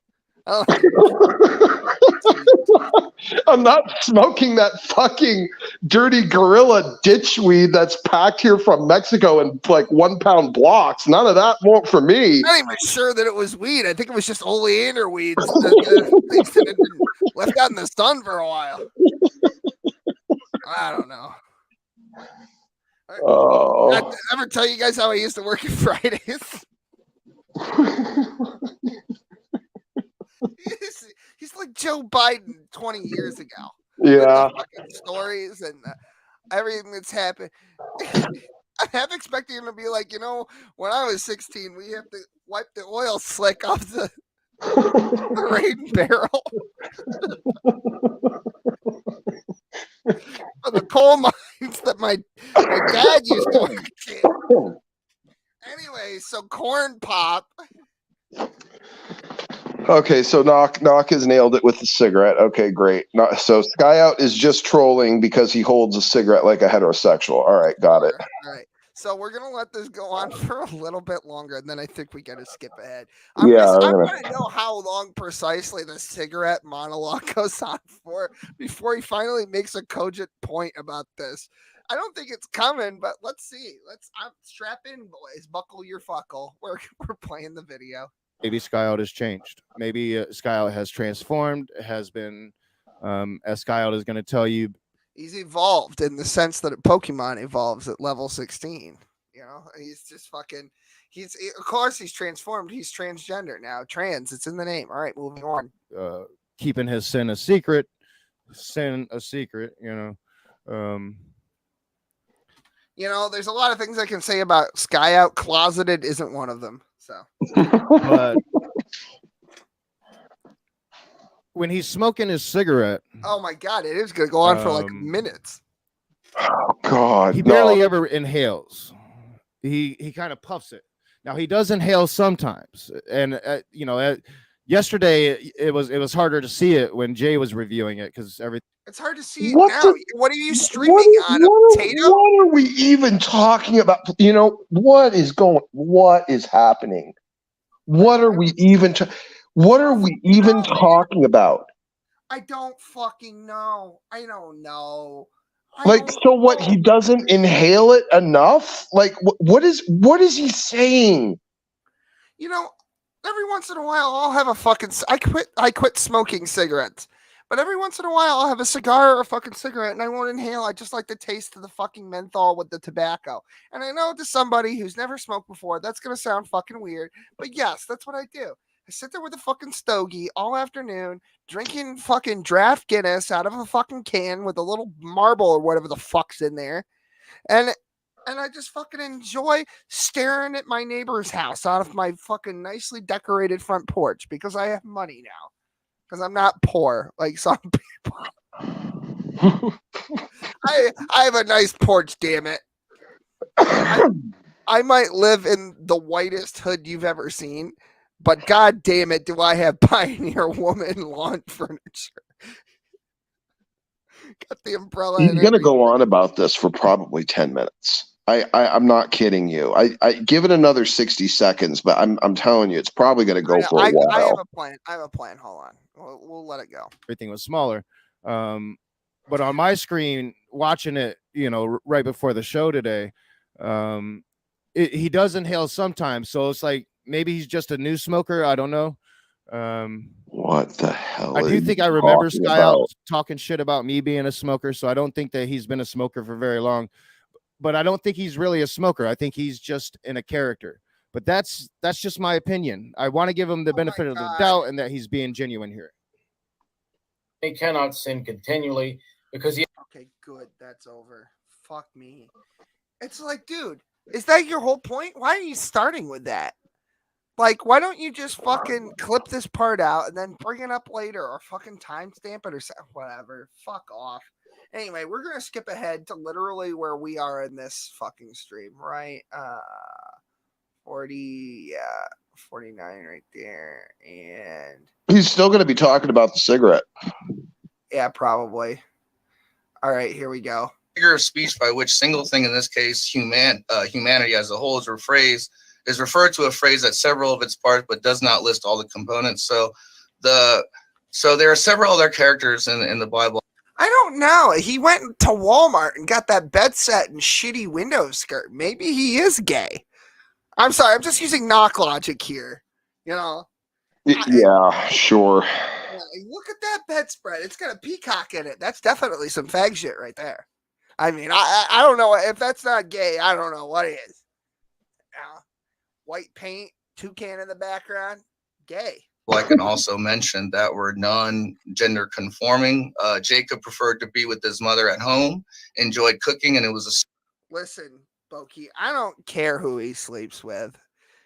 C: I'm not smoking that fucking dirty gorilla ditch weed that's packed here from Mexico in like 1 pound blocks. None of that won't for me.
B: I'm not even sure that it was weed. I think it was just oleander weeds that left out in the sun for a while. I don't know.
C: Oh.
B: Did I ever tell you guys how I used to work at Fridays? He's like Joe Biden 20 years ago.
C: Yeah.
B: Fucking stories and everything that's happened. I'm half expecting him to be like, when I was 16, we have to wipe the oil slick off the Raiden barrel. For the coal mines that my dad used to work in. Anyway, so corn pop.
C: Okay, so Knock has nailed it with the cigarette. Okay, great. So Skyout is just trolling because he holds a cigarette like a heterosexual. All right, got it.
B: All right. So we're gonna let this go on for a little bit longer, and then I think we gotta skip ahead. I want to know how long precisely the cigarette monologue goes on for before he finally makes a cogent point about this. I don't think it's coming, but let's see. Strap in, boys. Buckle your fuckle. We're playing the video.
F: Maybe Skyout has changed. Maybe Skyout has transformed. Has been, as Skyout is going to tell you.
B: He's evolved in the sense that Pokemon evolves at level 16. He's just fucking. Of course, he's transformed. He's transgender now. Trans. It's in the name. All right, moving on.
F: Keeping his sin a secret. There's
B: a lot of things I can say about Skyout. Closeted isn't one of them. So,
F: but when he's smoking his cigarette,
B: oh my god, it is gonna go on for like minutes.
C: Oh god,
F: he barely ever inhales. He kind of puffs it. Now he does inhale sometimes, and yesterday it was harder to see it when Jay was reviewing it because everything.
B: It's hard to see it now. What are you streaming on? A potato?
C: What are we even talking about? What is happening? What are we even talking about?
B: I don't fucking know. I don't know.
C: What? He doesn't inhale it enough? What is he saying?
B: Every once in a while I'll have a fucking. I quit smoking cigarettes. But every once in a while, I'll have a cigar or a fucking cigarette, and I won't inhale. I just like the taste of the fucking menthol with the tobacco. And I know to somebody who's never smoked before, that's going to sound fucking weird. But yes, that's what I do. I sit there with a fucking stogie all afternoon, drinking fucking draft Guinness out of a fucking can with a little marble or whatever the fuck's in there. And I just fucking enjoy staring at my neighbor's house out of my fucking nicely decorated front porch because I have money now. Because I'm not poor like some people. I have a nice porch, damn it. I might live in the whitest hood you've ever seen, but god damn it, do I have Pioneer Woman lawn furniture. Got the umbrella.
C: He's going to go on about this for probably 10 minutes. I'm not kidding you. I give it another 60 seconds, but I'm telling you, it's probably going to go for a while.
B: I have a plan. Hold on. We'll let it go.
F: Everything was smaller. But on my screen, watching it, right before the show today, he does inhale sometimes. So it's like maybe he's just a new smoker. I don't know.
C: What the hell?
F: I do think I remember Skyout talking shit about me being a smoker. So I don't think that he's been a smoker for very long. But I don't think he's really a smoker. I think he's just in a character. But that's just my opinion. I want to give him the benefit of the doubt and that he's being genuine here.
G: He cannot sin continually because he.
B: Okay, good. That's over. Fuck me. It's like, dude, is that your whole point? Why are you starting with that? Why don't you just fucking clip this part out and then bring it up later or fucking timestamp it or whatever? Fuck off. Anyway, we're going to skip ahead to literally where we are in this fucking stream, right? 49 right there. And
C: he's still going to be talking about the cigarette.
B: Yeah, probably. All right, here we go.
I: Figure of speech by which single thing, in this case, humanity as a whole, is referred to a phrase that several of its parts, but does not list all the components. So there are several other characters in the Bible.
B: I don't know. He went to Walmart and got that bed set and shitty window skirt. Maybe he is gay. I'm sorry. I'm just using knock logic here.
C: Yeah, sure.
B: Look at that bedspread. It's got a peacock in it. That's definitely some fag shit right there. I mean, I don't know. If that's not gay, I don't know what is. White paint, toucan in the background, gay.
I: I can also mention that were non-gender conforming. Jacob preferred to be with his mother at home, enjoyed cooking, and it was
B: Listen, Loki, I don't care who he sleeps with,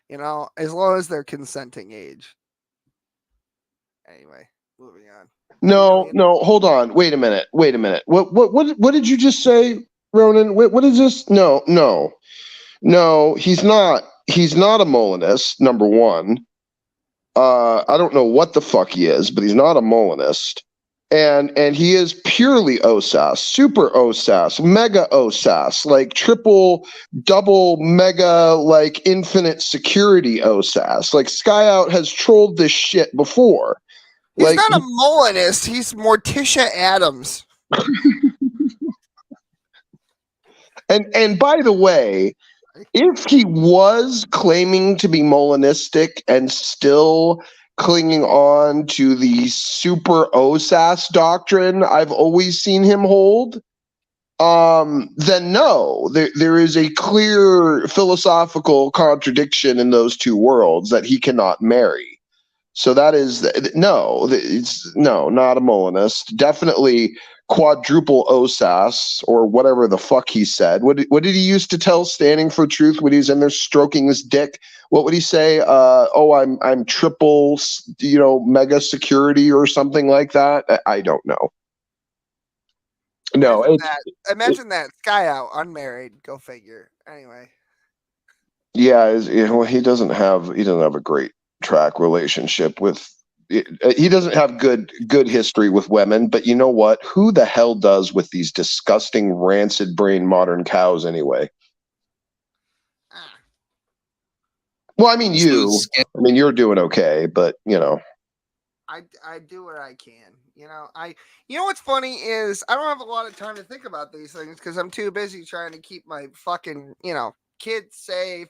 B: you know, as long as they're consenting age. Anyway, moving on.
C: No, hold on. Wait a minute. What did you just say, Ronan? What is this? No, he's not. He's not a Molinist, number one. I don't know what the fuck he is, but he's not a Molinist. And he is purely OSAS, super OSAS, mega OSAS, like triple, double, mega, like infinite security OSAS. Like Skyout has trolled this shit before.
B: He's not a Molinist. He's Morticia Adams.
C: And by the way, if he was claiming to be Molinistic and still clinging on to the super OSAS doctrine I've always seen him hold, then no, there is a clear philosophical contradiction in those two worlds that he cannot marry. So that is no, it's no, not a Molinist. Definitely quadruple OSAS or whatever the fuck he said. What did he used to tell Standing for Truth when he was in there stroking his dick? What would he say? I'm triple, mega security or something like that. I don't know. No,
B: imagine that Skyout unmarried. Go figure. Anyway.
C: Yeah, well, he doesn't have a great track relationship with. He doesn't have good history with women, but you know what? Who the hell does with these disgusting, rancid brain modern cows anyway? Well, I mean, you're doing okay, but you know.
B: I do what I can. You know what's funny is I don't have a lot of time to think about these things because I'm too busy trying to keep my fucking, kids safe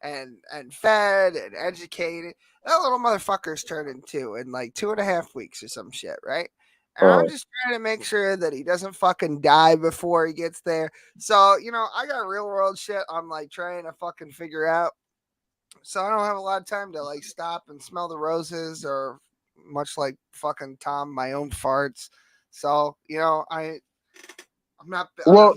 B: and fed and educated. That little motherfucker's turning 2 in like 2.5 weeks or some shit, right? And I'm just trying to make sure that he doesn't fucking die before he gets there. So, I got real world shit I'm like trying to fucking figure out. So I don't have a lot of time to like stop and smell the roses or much like fucking Tom, my own farts. So, I'm not.
C: Well,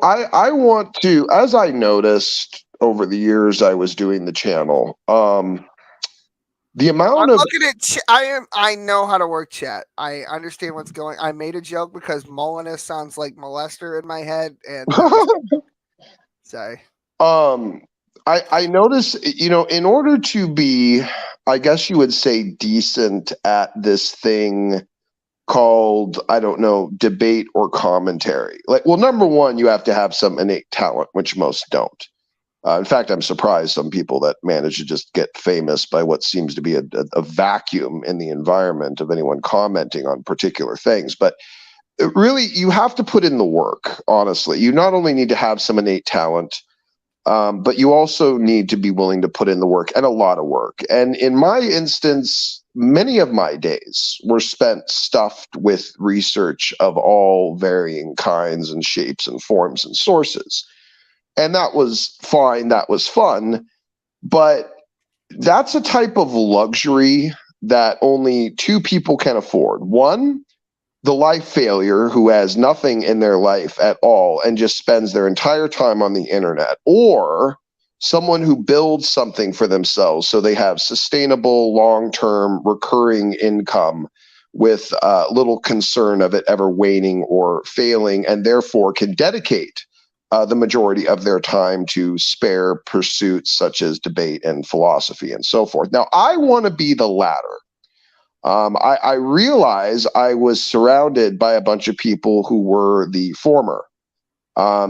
C: I want to, as I noticed over the years I was doing the channel, the amount of
B: looking at I know how to work chat. I understand what's going. I made a joke because Molinist sounds like molester in my head, and sorry.
C: I notice, in order to be, I guess you would say, decent at this thing called, I don't know, debate or commentary. Like, well, number one, you have to have some innate talent, which most don't. In fact, I'm surprised some people that manage to just get famous by what seems to be a vacuum in the environment of anyone commenting on particular things. But really, you have to put in the work, honestly. You not only need to have some innate talent, but you also need to be willing to put in the work, and a lot of work. And in my instance, many of my days were spent stuffed with research of all varying kinds and shapes and forms and sources. And that was fine. That was fun. But that's a type of luxury that only two people can afford. One, the life failure who has nothing in their life at all and just spends their entire time on the internet, or someone who builds something for themselves so they have sustainable, long-term, recurring income with little concern of it ever waning or failing, and therefore can dedicate the majority of their time to spare pursuits such as debate and philosophy and so forth. Now, I want to be the latter. I realize I was surrounded by a bunch of people who were the former.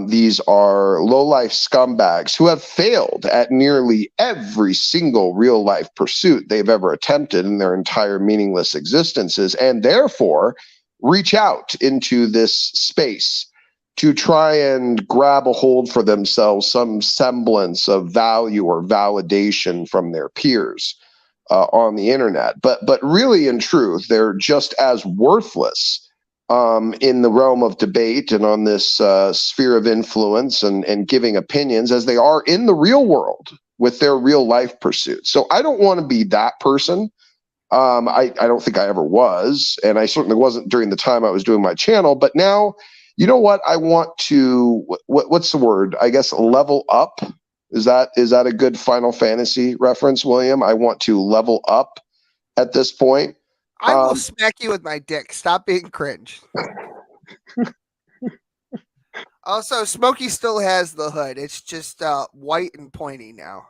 C: These are low-life scumbags who have failed at nearly every single real-life pursuit they've ever attempted in their entire meaningless existences, and therefore reach out into this space to try and grab a hold for themselves some semblance of value or validation from their peers on the internet. But really, in truth, they're just as worthless in the realm of debate and on this sphere of influence and giving opinions as they are in the real world with their real life pursuits. So I don't want to be that person. I don't think I ever was, and I certainly wasn't during the time I was doing my channel. But now, You know what? I want to. What's the word? I guess level up. Is that a good Final Fantasy reference, William? I want to level up at this point.
B: I will smack you with my dick. Stop being cringe. Also, Smokey still has the hood. It's just white and pointy now.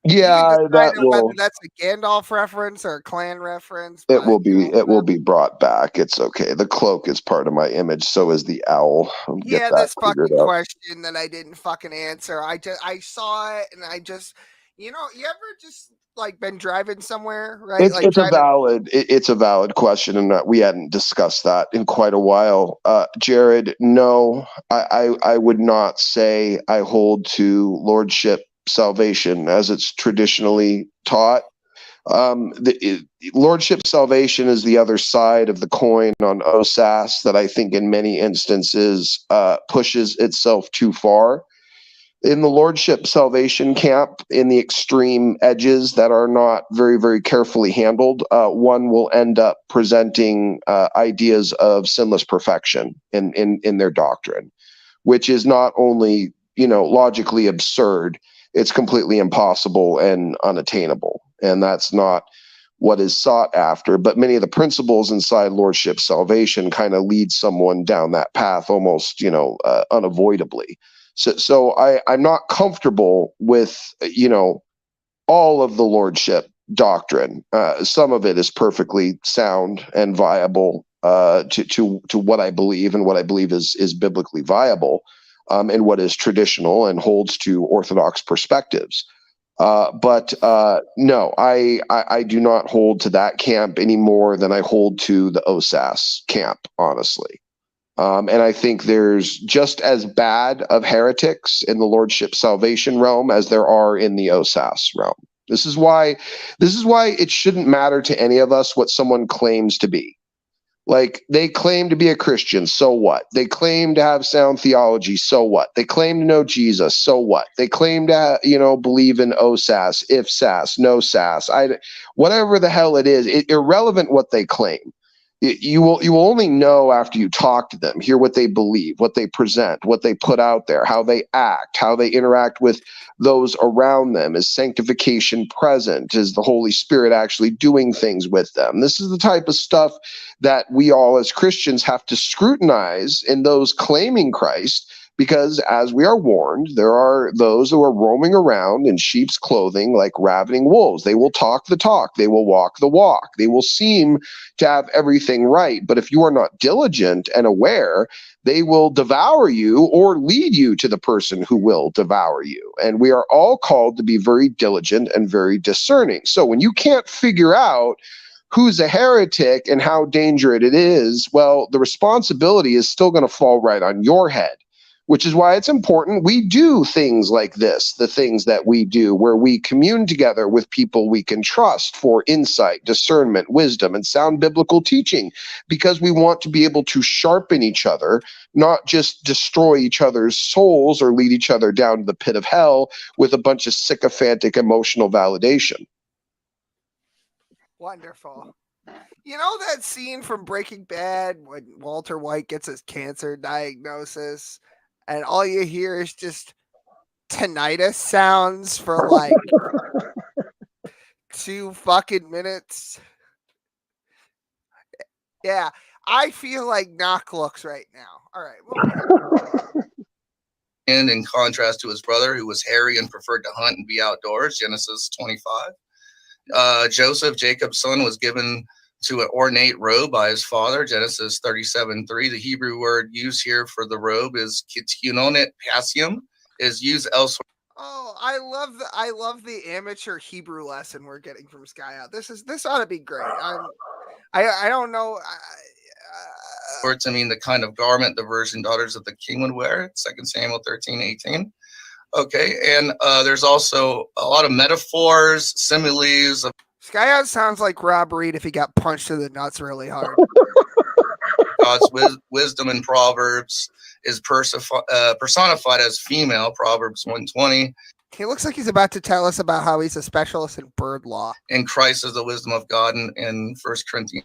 C: Yeah, that will.
B: Whether that's a Gandalf reference or a clan reference.
C: It will be. It will be brought back. It's okay. The cloak is part of my image. So is the owl.
B: Yeah, this fucking question that I didn't fucking answer. I saw it and I just, you ever just like been driving somewhere, right?
C: It's a valid question, and we hadn't discussed that in quite a while. Jared, no, I would not say I hold to lordship salvation as it's traditionally taught. Lordship salvation is the other side of the coin on OSAS that I think in many instances pushes itself too far. In the lordship salvation camp, in the extreme edges that are not very, very carefully handled, one will end up presenting ideas of sinless perfection in their doctrine, which is not only, logically absurd, it's completely impossible and unattainable. And that's not what is sought after. But many of the principles inside lordship salvation kind of lead someone down that path almost, unavoidably. So I'm not comfortable with, all of the lordship doctrine. Some of it is perfectly sound and viable to what I believe, and what I believe is biblically viable, and what is traditional and holds to orthodox perspectives. But no, I do not hold to that camp any more than I hold to the OSAS camp, honestly. And I think there's just as bad of heretics in the lordship salvation realm as there are in the OSAS realm. This is why it shouldn't matter to any of us what someone claims to be. Like, they claim to be a Christian, so what? They claim to have sound theology, so what? They claim to know Jesus, so what? They claim to, believe in OSAS, if SAS, no SAS, whatever the hell it is, irrelevant what they claim. You will only know after you talk to them, hear what they believe, what they present, what they put out there, how they act, how they interact with those around them. Is sanctification present? Is the Holy Spirit actually doing things with them? This is the type of stuff that we all as Christians have to scrutinize in those claiming Christ, because as we are warned, there are those who are roaming around in sheep's clothing like ravening wolves. They will talk the talk. They will walk the walk. They will seem to have everything right. But if you are not diligent and aware, they will devour you or lead you to the person who will devour you. And we are all called to be very diligent and very discerning. So when you can't figure out who's a heretic and how dangerous it is, well, the responsibility is still going to fall right on your head. Which is why it's important we do things like this, the things that we do, where we commune together with people we can trust for insight, discernment, wisdom, and sound biblical teaching, because we want to be able to sharpen each other, not just destroy each other's souls or lead each other down to the pit of hell with a bunch of sycophantic emotional validation.
B: Wonderful. You know that scene from Breaking Bad when Walter White gets his cancer diagnosis? And all you hear is just tinnitus sounds for like 2 fucking minutes. Yeah, I feel like knock looks right now. All right.
I: And in contrast to his brother, who was hairy and preferred to hunt and be outdoors, Genesis 25. Jacob's son, was given to an ornate robe by his father, Genesis 37:3. The Hebrew word used here for the robe is kityonet pasium, is used elsewhere.
B: Oh, I love the amateur Hebrew lesson we're getting from Skyout. This ought to be great. I don't know.
I: Or to mean the kind of garment the virgin daughters of the king would wear, 2 Samuel 13:18. Okay, and there's also a lot of metaphors, similes.
B: Skyout sounds like Rob Reed if he got punched in the nuts really hard.
I: God's wisdom in Proverbs is personified as female, Proverbs 1:20.
B: He looks like he's about to tell us about how he's a specialist in bird law.
I: And Christ is the wisdom of God in 1 Corinthians.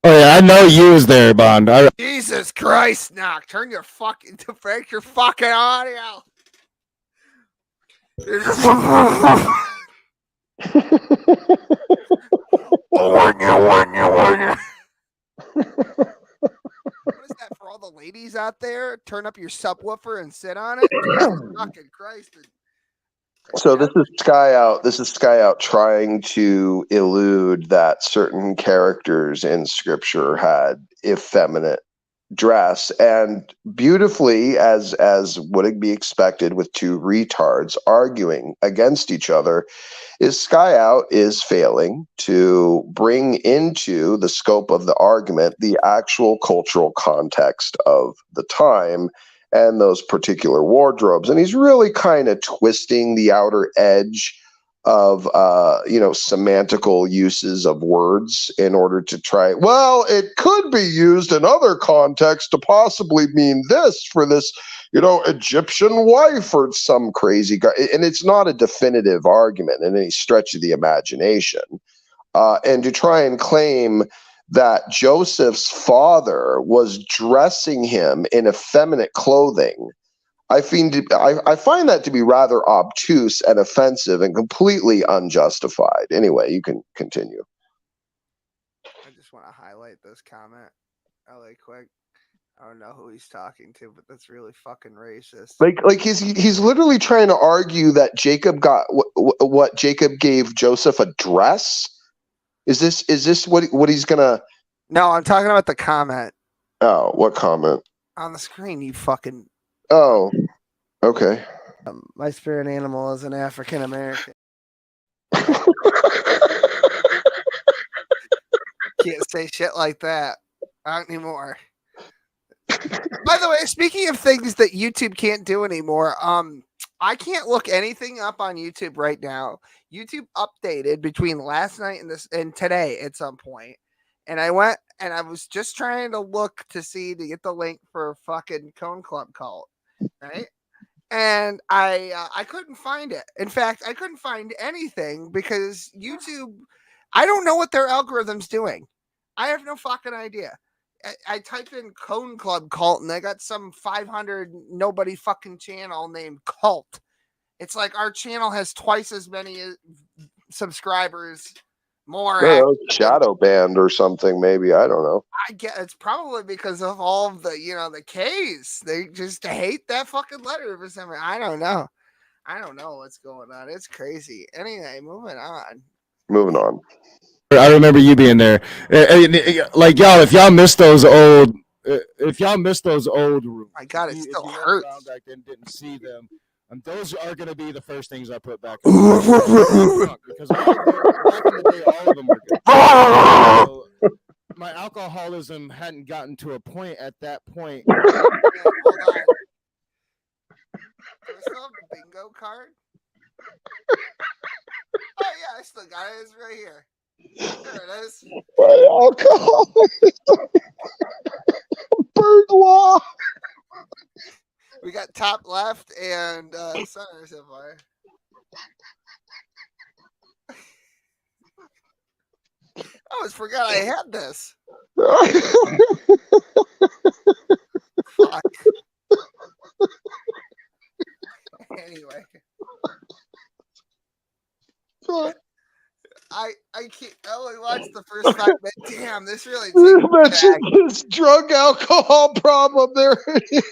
F: Oh yeah, I know you was there, Bond.
B: Jesus Christ, Knock! Turn your fucking break your fucking audio. What is that for all the ladies out there? Turn up your subwoofer and sit on it. Jesus fucking Christ!
C: So this is Skyout. This is Skyout trying to elude that certain characters in scripture had effeminate dress, and beautifully, as would be expected with two retards arguing against each other, is Skyout is failing to bring into the scope of the argument the actual cultural context of the time and those particular wardrobes. And he's really kind of twisting the outer edge of semantical uses of words in order to try, well, it could be used in other contexts to possibly mean this for this Egyptian wife or some crazy guy. And it's not a definitive argument in any stretch of the imagination. And to try and claim that Joseph's father was dressing him in effeminate clothing, I find that to be rather obtuse and offensive and completely unjustified. Anyway, you can continue.
B: I just want to highlight this comment really quick. I don't know who he's talking to, but that's really fucking racist.
C: Like he's literally trying to argue that Jacob got what Jacob gave Joseph a dress. Is this what he's gonna?
B: No, I'm talking about the comment.
C: Oh, what comment?
B: On the screen, you fucking.
C: Oh, okay.
B: My spirit animal is an African American. Can't say shit like that. Not anymore. By the way, speaking of things that YouTube can't do anymore, I can't look anything up on YouTube right now. YouTube updated between last night and today at some point. And I went and I was just trying to look to get the link for fucking Cone Club Cult, right? And I couldn't find it. In fact, I couldn't find anything because YouTube, I don't know what their algorithm's doing. I have no fucking idea. I typed in Cone Club Cult and I got some 500 nobody fucking channel named Cult. It's like our channel has twice as many subscribers, more.
C: Shadow banned or something, maybe. I don't know.
B: I guess it's probably because of all of the, the K's. They just hate that fucking letter for some reason. I don't know. I don't know what's going on. It's crazy. Anyway, moving on.
F: I remember you being there. Like y'all, if y'all missed those old, rooms,
B: my God, it still hurts.
F: Back then, didn't see them. And those are going to be the first things I put back. Because back in the day, all of them were good. So my alcoholism hadn't gotten to a point at that point.
B: Hold on. Do I still have the bingo card? Oh yeah, I still got it. It's right here. There it is.
C: My alcoholism. Bird law.
B: We got top left and center so far. I almost forgot I had this. Fuck. Anyway. I can't. I only watched the first 5 minutes. Damn, this really takes me back.
C: This drug alcohol problem. There it is.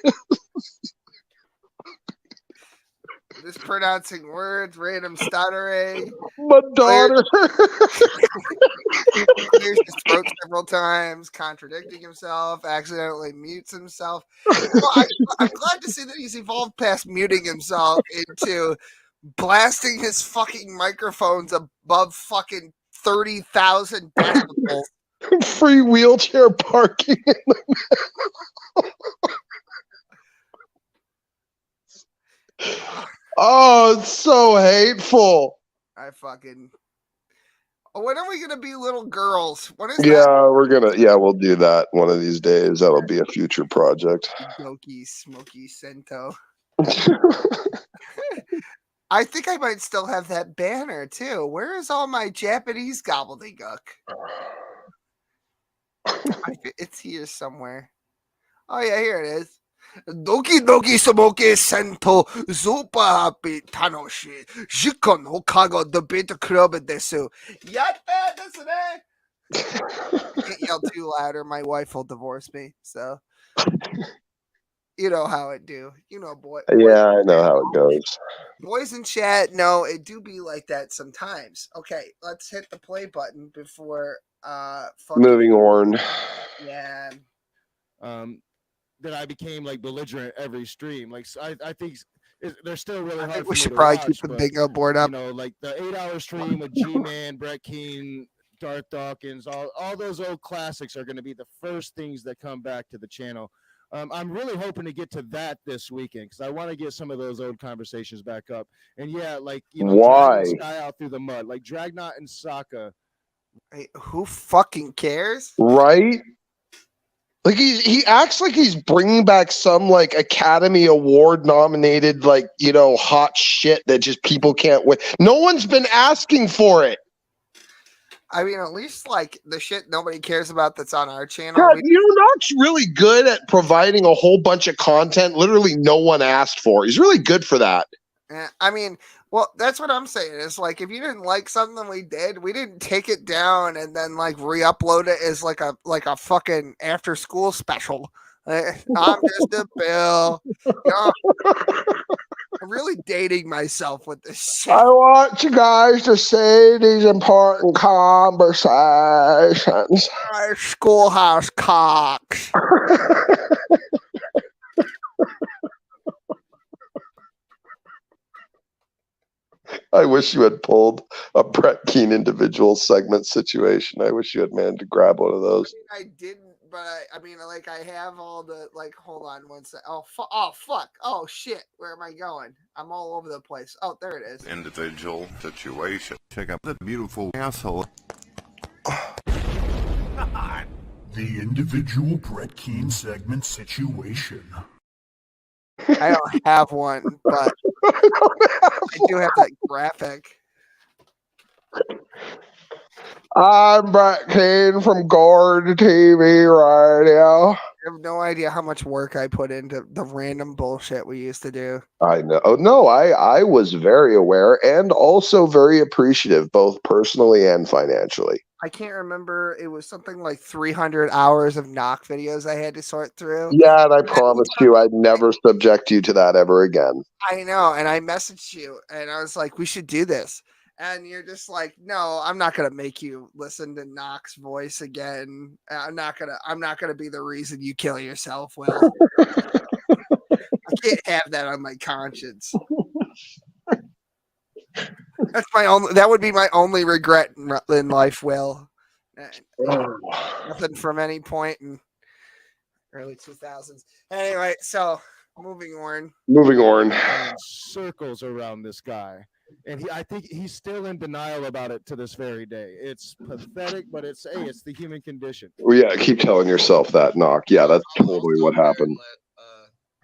B: Mispronouncing words, random stuttering.
C: My daughter.
B: Clears his throat several times, contradicting himself, accidentally mutes himself. Well, I'm glad to see that he's evolved past muting himself into blasting his fucking microphones above fucking 30,000 decibels.
C: Free wheelchair parking in the middle. Oh, it's so hateful.
B: I fucking. When are we gonna be little girls? What is that?
C: Yeah, we'll do that one of these days. That'll be a future project.
B: Doki Smoky Sento. I think I might still have that banner too. Where is all my Japanese gobbledygook? It's here somewhere. Oh yeah, here it is. Doki doki samoke sento super happy tanoshi jiko no kago debate club desu. Yatta desu ne. I can't yell too loud or my wife will divorce me. So you know how it do. You know, boy.
C: Yeah, I know how it goes.
B: Boys in chat, no, it do be like that sometimes. Okay, let's hit the play button before
C: Moving on.
B: Yeah.
F: That I became like belligerent every stream. Like I think they're still really hard.
B: I think
F: for
B: we
F: me
B: should
F: to
B: probably
F: watch,
B: keep the
F: but,
B: bingo board up.
F: You know, like the 8-hour stream with G-Man, Brett Keane, Darth Dawkins, all those old classics are going to be the first things that come back to the channel. I'm really hoping to get to that this weekend because I want to get some of those old conversations back up. And yeah, like, you know,
C: why
F: dragging Sky out through the mud, like Dragnot and Sokka.
B: Hey, who fucking cares?
C: Right? Like he acts like he's bringing back some like Academy Award nominated like, you know, hot shit that just people can't wait. No one's been asking for it.
B: I mean, at least like the shit nobody cares about that's on our channel.
C: God, you're not really good at providing a whole bunch of content literally no one asked for. He's really good for that.
B: I mean, well, that's what I'm saying. It's like if you didn't like something we did, we didn't take it down and then like re-upload it as like a fucking after school special. I'm just a Bill. You know, I'm really dating myself with this shit.
C: I want you guys to say these important conversations.
B: Schoolhouse cocks.
C: I wish you had pulled a Brett Keane individual segment situation. I wish you had managed to grab one of those.
B: I didn't, but I mean, like, I have all the, like, hold on one sec. Oh, fuck. Oh, shit. Where am I going? I'm all over the place. Oh, there it is.
A: Individual situation. Check out that beautiful asshole.
M: The individual Brett Keane segment situation.
B: I don't have one, but I do have that graphic.
C: I'm Brett Keane from Guard TV Radio.
B: I have no idea how much work I put into the random bullshit we used to do.
C: I know. Oh, no, I was very aware and also very appreciative, both personally and financially.
B: I can't remember. It was something like 300 hours of knock videos I had to sort through.
C: Yeah, and I promised you I'd never subject you to that ever again.
B: I know. And I messaged you and I was like, we should do this. And you're just like, no, I'm not gonna make you listen to Knox's voice again. I'm not gonna be the reason you kill yourself. Well, I can't have that on my conscience. That would be my only regret in life, Will. Nothing from any point in early 2000s. Anyway, so moving on.
F: Circles around this guy. And I think he's still in denial about it to this very day. It's pathetic, but it's the human condition.
C: Well, yeah, keep telling yourself that, Knock. Yeah, that's totally what happened.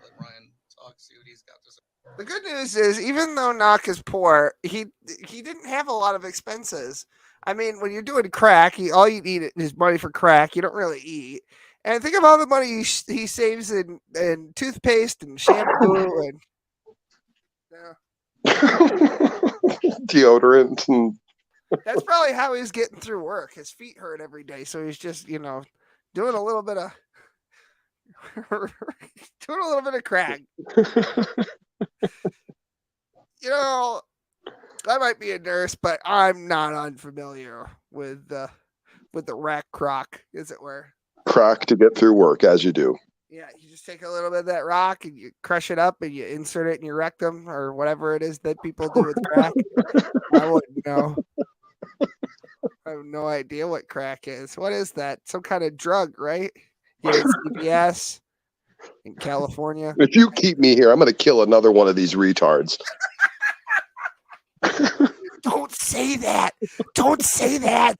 I: Let Ryan talk, see what he's got to say.
B: The good news is, even though Knock is poor, he didn't have a lot of expenses. I mean, when you're doing crack, all you need is money for crack. You don't really eat. And think of all the money he saves in toothpaste and shampoo and
C: deodorant. And
B: that's probably how he's getting through work. His feet hurt every day, so he's just, doing a little bit of crack. I might be a nurse, but I'm not unfamiliar with the rack crock, as it were.
C: Crack to get through work, as you do.
B: Yeah, you just take a little bit of that rock and you crush it up and you insert it in your rectum or whatever it is that people do with crack. I wouldn't know. I have no idea what crack is. What is that? Some kind of drug, right? Here at CVS in California.
C: If you keep me here, I'm going to kill another one of these retards.
B: Don't say that. Don't say that.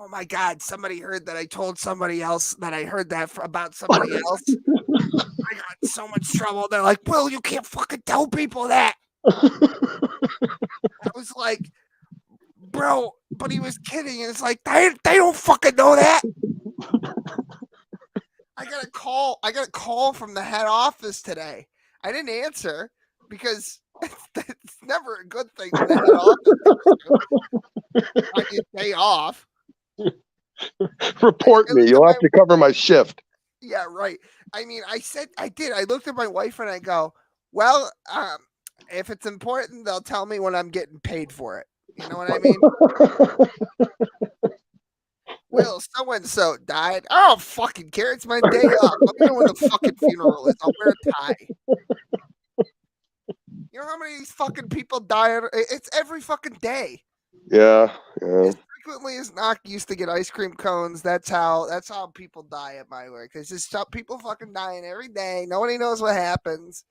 B: Oh my God, somebody heard that I told somebody else that I heard that about somebody else. I got in so much trouble. They're like, Will, you can't fucking tell people that. I was like, bro, but he was kidding. And it's like, they don't fucking know that. I got a call from the head office today. I didn't answer because it's never a good thing when the head office on your day off.
C: Report me. You'll have to cover my shift.
B: Yeah, right. I mean, I did. I looked at my wife and I go, well, if it's important, they'll tell me when I'm getting paid for it. You know what I mean? Will so-and-so died. I don't fucking care. It's my day off. Let me know when the fucking funeral is. I'll wear a tie. You know how many of these fucking people die? It's every fucking day.
C: Yeah.
B: As frequently as Knock used to get ice cream cones, that's how people die at my work. There's just people fucking dying every day. Nobody knows what happens.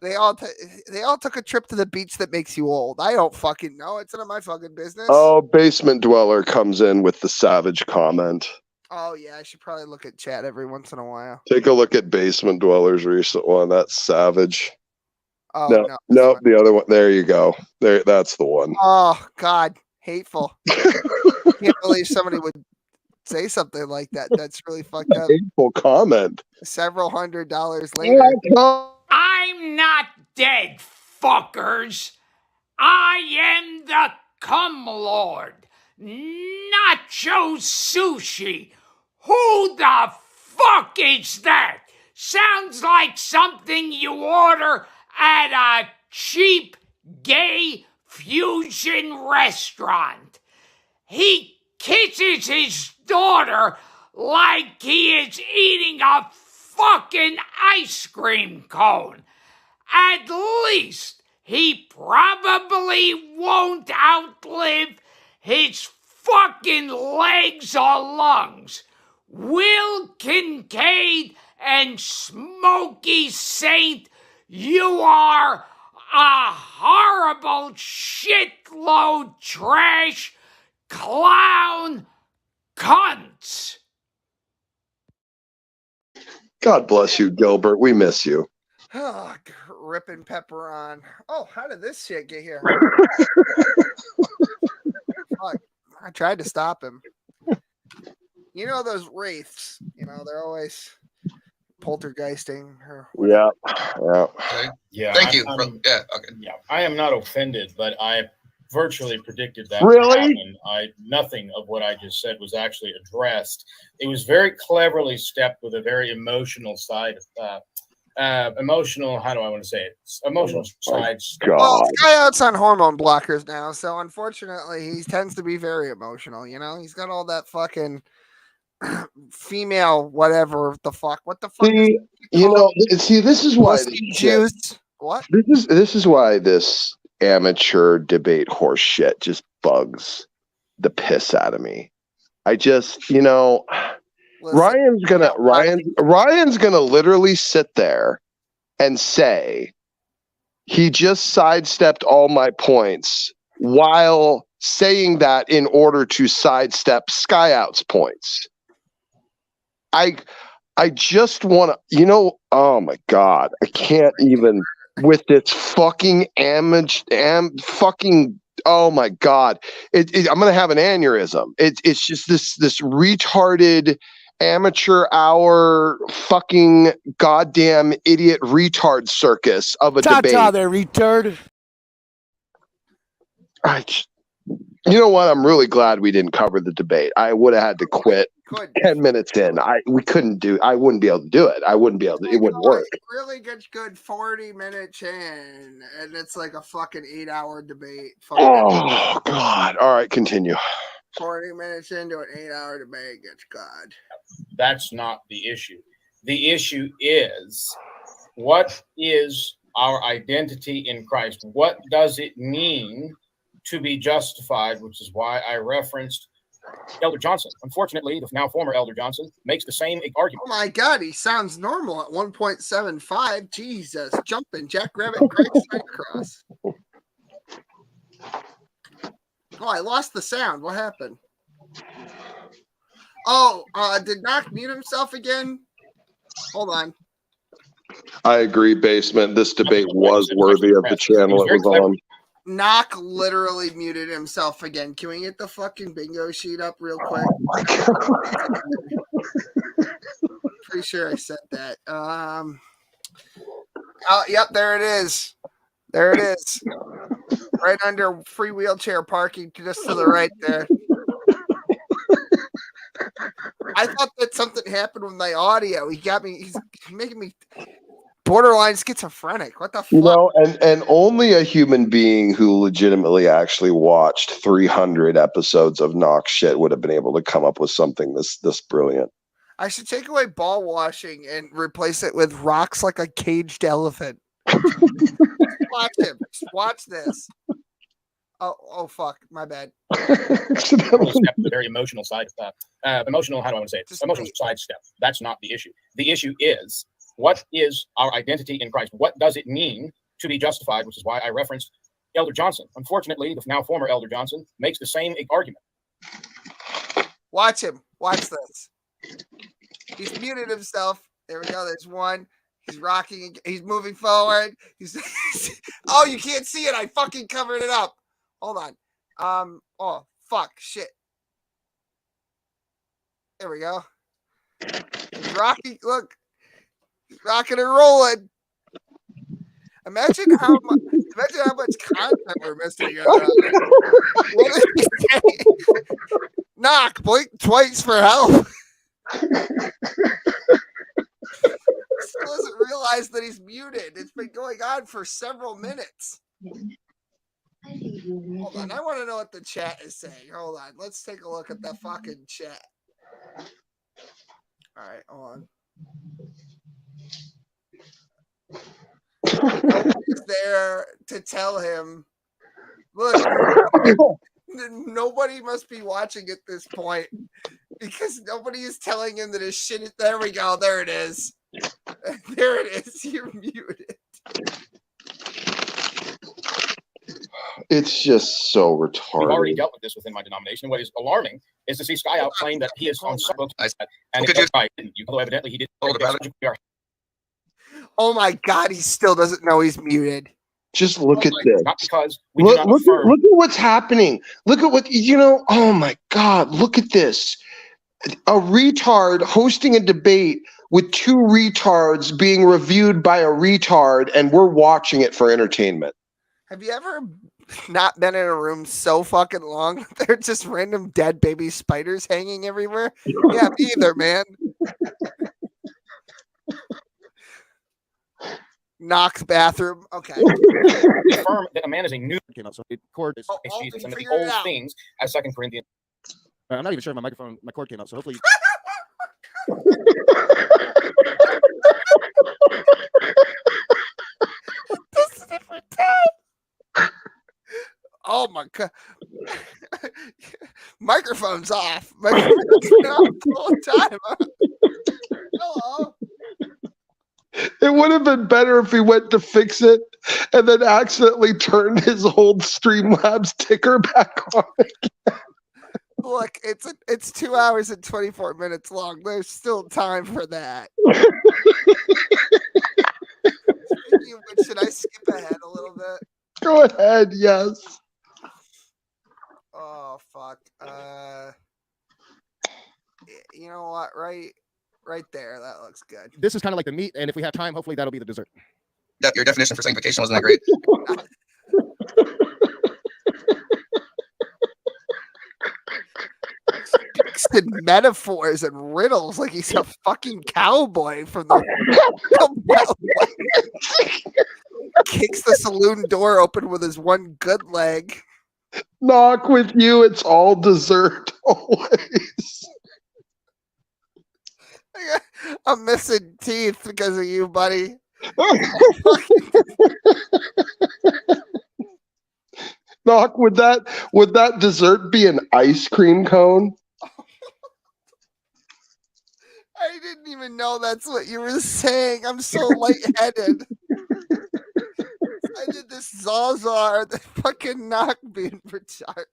B: They all took a trip to the beach that makes you old. I don't fucking know. It's none of my fucking business.
C: Oh, Basement Dweller comes in with the savage comment.
B: Oh yeah, I should probably look at chat every once in a while.
C: Take a look at Basement Dweller's recent one. That's savage.
B: Oh
C: no, the other one. There you go. There, that's the one.
B: Oh God, hateful. Can't believe somebody would say something like that. That's really fucked up.
C: Hateful comment.
B: Several $100s later.
N: I'm not dead, fuckers. I am the Cum Lord. Nacho Sushi. Who the fuck is that? Sounds like something you order at a cheap gay fusion restaurant. He kisses his daughter like he is eating a fucking ice cream cone. At least he probably won't outlive his fucking legs or lungs. Will Kincaid and Smokey Saint, you are a horrible shitload trash clown cunts.
C: God bless you, Gilbert. We miss you.
B: Oh, ripping pepper on. Oh, how did this shit get here? Fuck. I tried to stop him. You know those wraiths, they're always poltergeisting or whatever.
I: Yeah. Thank you.
G: Okay. Yeah, I am not offended, but I virtually predicted that.
C: Really?
G: Nothing of what I just said was actually addressed. It was very cleverly stepped with a very emotional side. Emotional. How do I want to say it? Emotional side.
B: Well, Skyout's on hormone blockers now, so unfortunately, he tends to be very emotional. He's got all that fucking female whatever the fuck. What the fuck?
C: This is why
B: juice. What?
C: This is why this amateur debate horse shit just bugs the piss out of me. I just, Ryan's gonna literally sit there and say he just sidestepped all my points while saying that in order to sidestep Skyout's points. I just want to, oh my God, I can't even with this fucking fucking, oh my God, I'm gonna have an aneurysm. It's just this retarded amateur hour fucking goddamn idiot retard circus of a debate.
J: Ta-ta there, retard.
C: You know what? I'm really glad we didn't cover the debate. I would have had to quit 10 minutes in. I wouldn't be able to do it. It wouldn't work.
B: It really gets good 40 minutes in, and it's like a fucking 8-hour debate.
C: Oh, God. All right, continue.
B: 40 minutes into an 8-hour debate gets God.
G: That's not the issue. The issue is, what is our identity in Christ? What does it mean to be justified, which is why I referenced Elder Johnson. Unfortunately, the now former Elder Johnson makes the same argument.
B: Oh my God, he sounds normal at 1.75. Jesus, jumping Jackrabbit Craig Cycross. Oh, I lost the sound. What happened? Oh, did Knock mute himself again? Hold on.
C: I agree, Basement. This debate was worthy of the channel it was on.
B: Knock literally muted himself again. Can we get the fucking bingo sheet up real quick? Pretty sure I said that. Oh, yep, there it is. There it is. Right under free wheelchair parking, just to the right there. I thought that something happened with my audio. He's making me borderline schizophrenic. What the fuck?
C: You know, and only a human being who legitimately actually watched 300 episodes of Knox shit would have been able to come up with something this brilliant.
B: I should take away ball washing and replace it with rocks like a caged elephant. Watch him. Just watch this. Oh, fuck. My bad.
G: The very emotional side of that. Emotional, how do I want to say it? Emotional sidestep. That's not the issue. The issue is, what is our identity in Christ? What does it mean to be justified? Which is why I referenced Elder Johnson. Unfortunately, the now former Elder Johnson makes the same argument.
B: Watch him. Watch this. He's muted himself. There we go. There's one. He's rocking. He's moving forward. Oh, you can't see it. I fucking covered it up. Hold on. Oh, fuck. Shit. There we go. He's rocking. Look. He's rocking and rolling. Imagine how much content we're missing. What did he say? Knock, blink twice for help. Still doesn't realize that he's muted. It's been going on for several minutes. Hold on, I want to know what the chat is saying. Hold on, let's take a look at the fucking chat. All right, hold on. Nobody's there to tell him. Look, nobody must be watching at this point because nobody is telling him that his shit is. There we go. There it is. There it is. You're muted.
C: It's just so retarded.
G: We've already dealt with this within my denomination. What is alarming is to see Skyout claim that he is on some books. And it's right. Although evidently he did.
B: Oh my God, he still doesn't know he's muted.
C: Just look at this.
G: Not because we
C: look
G: do not
C: at what's happening. Look at what, oh my God, look at this. A retard hosting a debate with two retards being reviewed by a retard, and we're watching it for entertainment.
B: Have you ever not been in a room so fucking long that there are just random dead baby spiders hanging everywhere? Yeah, me either, man. Knox bathroom. Okay.
G: Confirm that a man is a new so the cord is Jesus and the old things as 2 Corinthians.
F: I'm not even sure if my cord came out, so hopefully.
B: This is a different time. Oh my God. Microphone's off. Microphone's off the whole time. Hello.
C: It would have been better if he went to fix it and then accidentally turned his old Streamlabs ticker back on again.
B: Look, it's 2 hours and 24 minutes long. There's still time for that. Speaking of which, should I skip ahead a little bit?
C: Go ahead, yes.
B: Oh fuck. You know what? Right there. That looks good.
F: This is kind of like the meat, and if we have time, hopefully that'll be the dessert.
I: Yeah, your definition for sanctification wasn't that great.
B: And metaphors and riddles like he's a fucking cowboy from the kicks the saloon door open with his one good leg.
C: Knock with you, it's all dessert always.
B: I'm missing teeth because of you, buddy.
C: Knock, would that dessert be an ice cream cone?
B: I didn't even know that's what you were saying. I'm so lightheaded. I did this Zazar, the fucking Knock being retarded.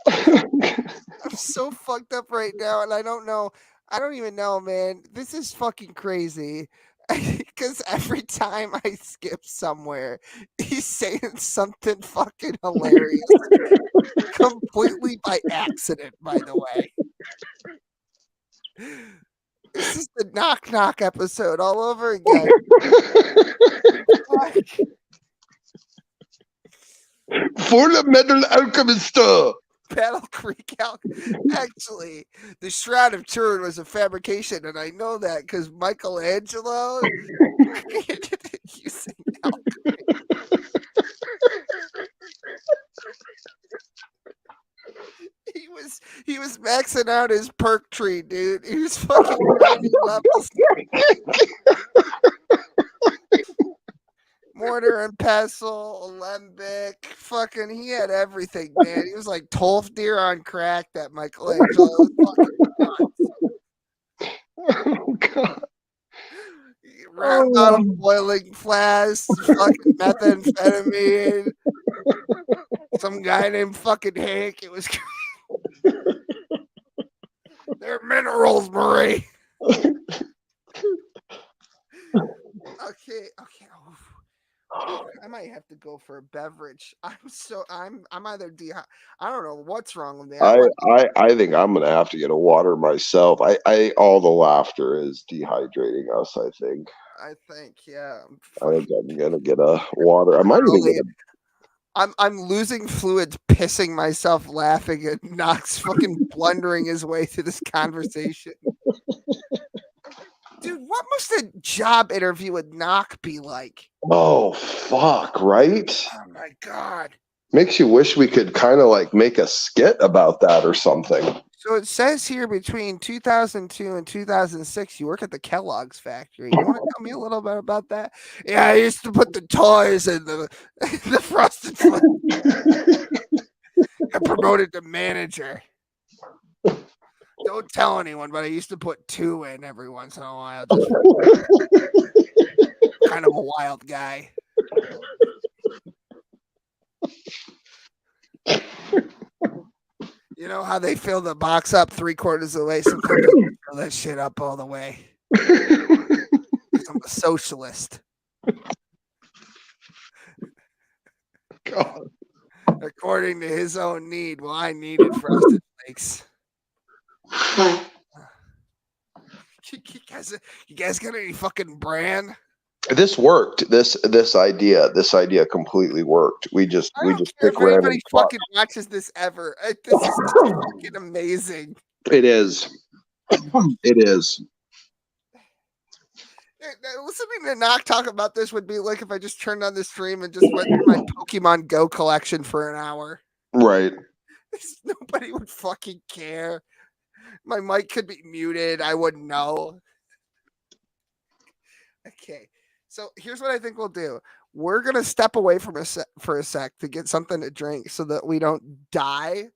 B: I'm so fucked up right now, and I don't even know, man. This is fucking crazy. Because every time I skip somewhere, he's saying something fucking hilarious. Completely by accident, by the way. This is the knock knock episode all over again.
C: Full of Metal Alchemist.
B: Battle Creek actually, the Shroud of Turin was a fabrication, and I know that because Michelangelo using alchemy. He was maxing out his perk tree, dude. He was fucking grinding levels. Mortar and pestle, alembic, fucking, he had everything, man. He was like Tolfdir on crack, that Michelangelo.
C: Oh, God.
B: Round bottom boiling flask, fucking methamphetamine. Some guy named fucking Hank. It was. They're minerals, Marie. Okay. I might have to go for a beverage. I'm either I don't know what's wrong with me.
C: I think I'm gonna have to get a water myself. I all the laughter is dehydrating us. I think,
B: yeah.
C: I think I'm gonna get a water. I might even get
B: I'm losing fluids, pissing myself laughing, and Knox fucking blundering his way through this conversation. Dude, what must a job interview with Knock be like?
C: Oh, fuck, right?
B: Oh my God.
C: Makes you wish we could kind of like make a skit about that or something.
B: So it says here between 2002 and 2006, you work at the Kellogg's factory. You want to tell me a little bit about that? Yeah, I used to put the toys in the frosted flakes. I promoted to manager. Don't tell anyone, but I used to put 2 in every once in a while. Kind of a wild guy. You know how they fill the box up 3/4 of the way? Sometimes I fill that shit up all the way. I'm a socialist.
C: God.
B: According to his own need. Well, I needed frosted flakes. You guys got any fucking brand?
C: This worked. This idea completely worked. We just pick
B: If
C: random
B: anybody
C: spots.
B: fucking watches this ever, this is fucking amazing.
C: It is. It is.
B: Listening to Knock talk about this would be like if I just turned on the stream and just went through my Pokemon Go collection for an hour.
C: Right.
B: Nobody would fucking care. My mic could be muted. I wouldn't know. Okay. So here's what I think we'll do. We're going to step away for a sec to get something to drink so that we don't die.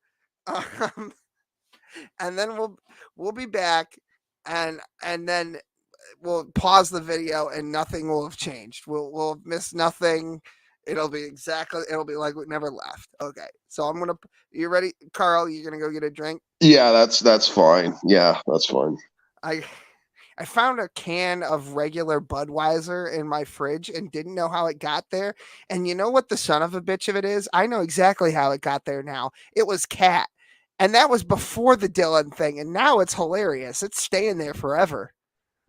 B: And then we'll be back and then we'll pause the video and nothing will have changed. We'll miss nothing. It'll be like we never left. Okay. So you ready, Carl? You're going to go get a drink?
C: Yeah, that's fine. Yeah, that's fine.
B: I found a can of regular Budweiser in my fridge and didn't know how it got there. And you know what the son of a bitch of it is? I know exactly how it got there now. It was Cat. And that was before the Dylan thing. And now it's hilarious. It's staying there forever.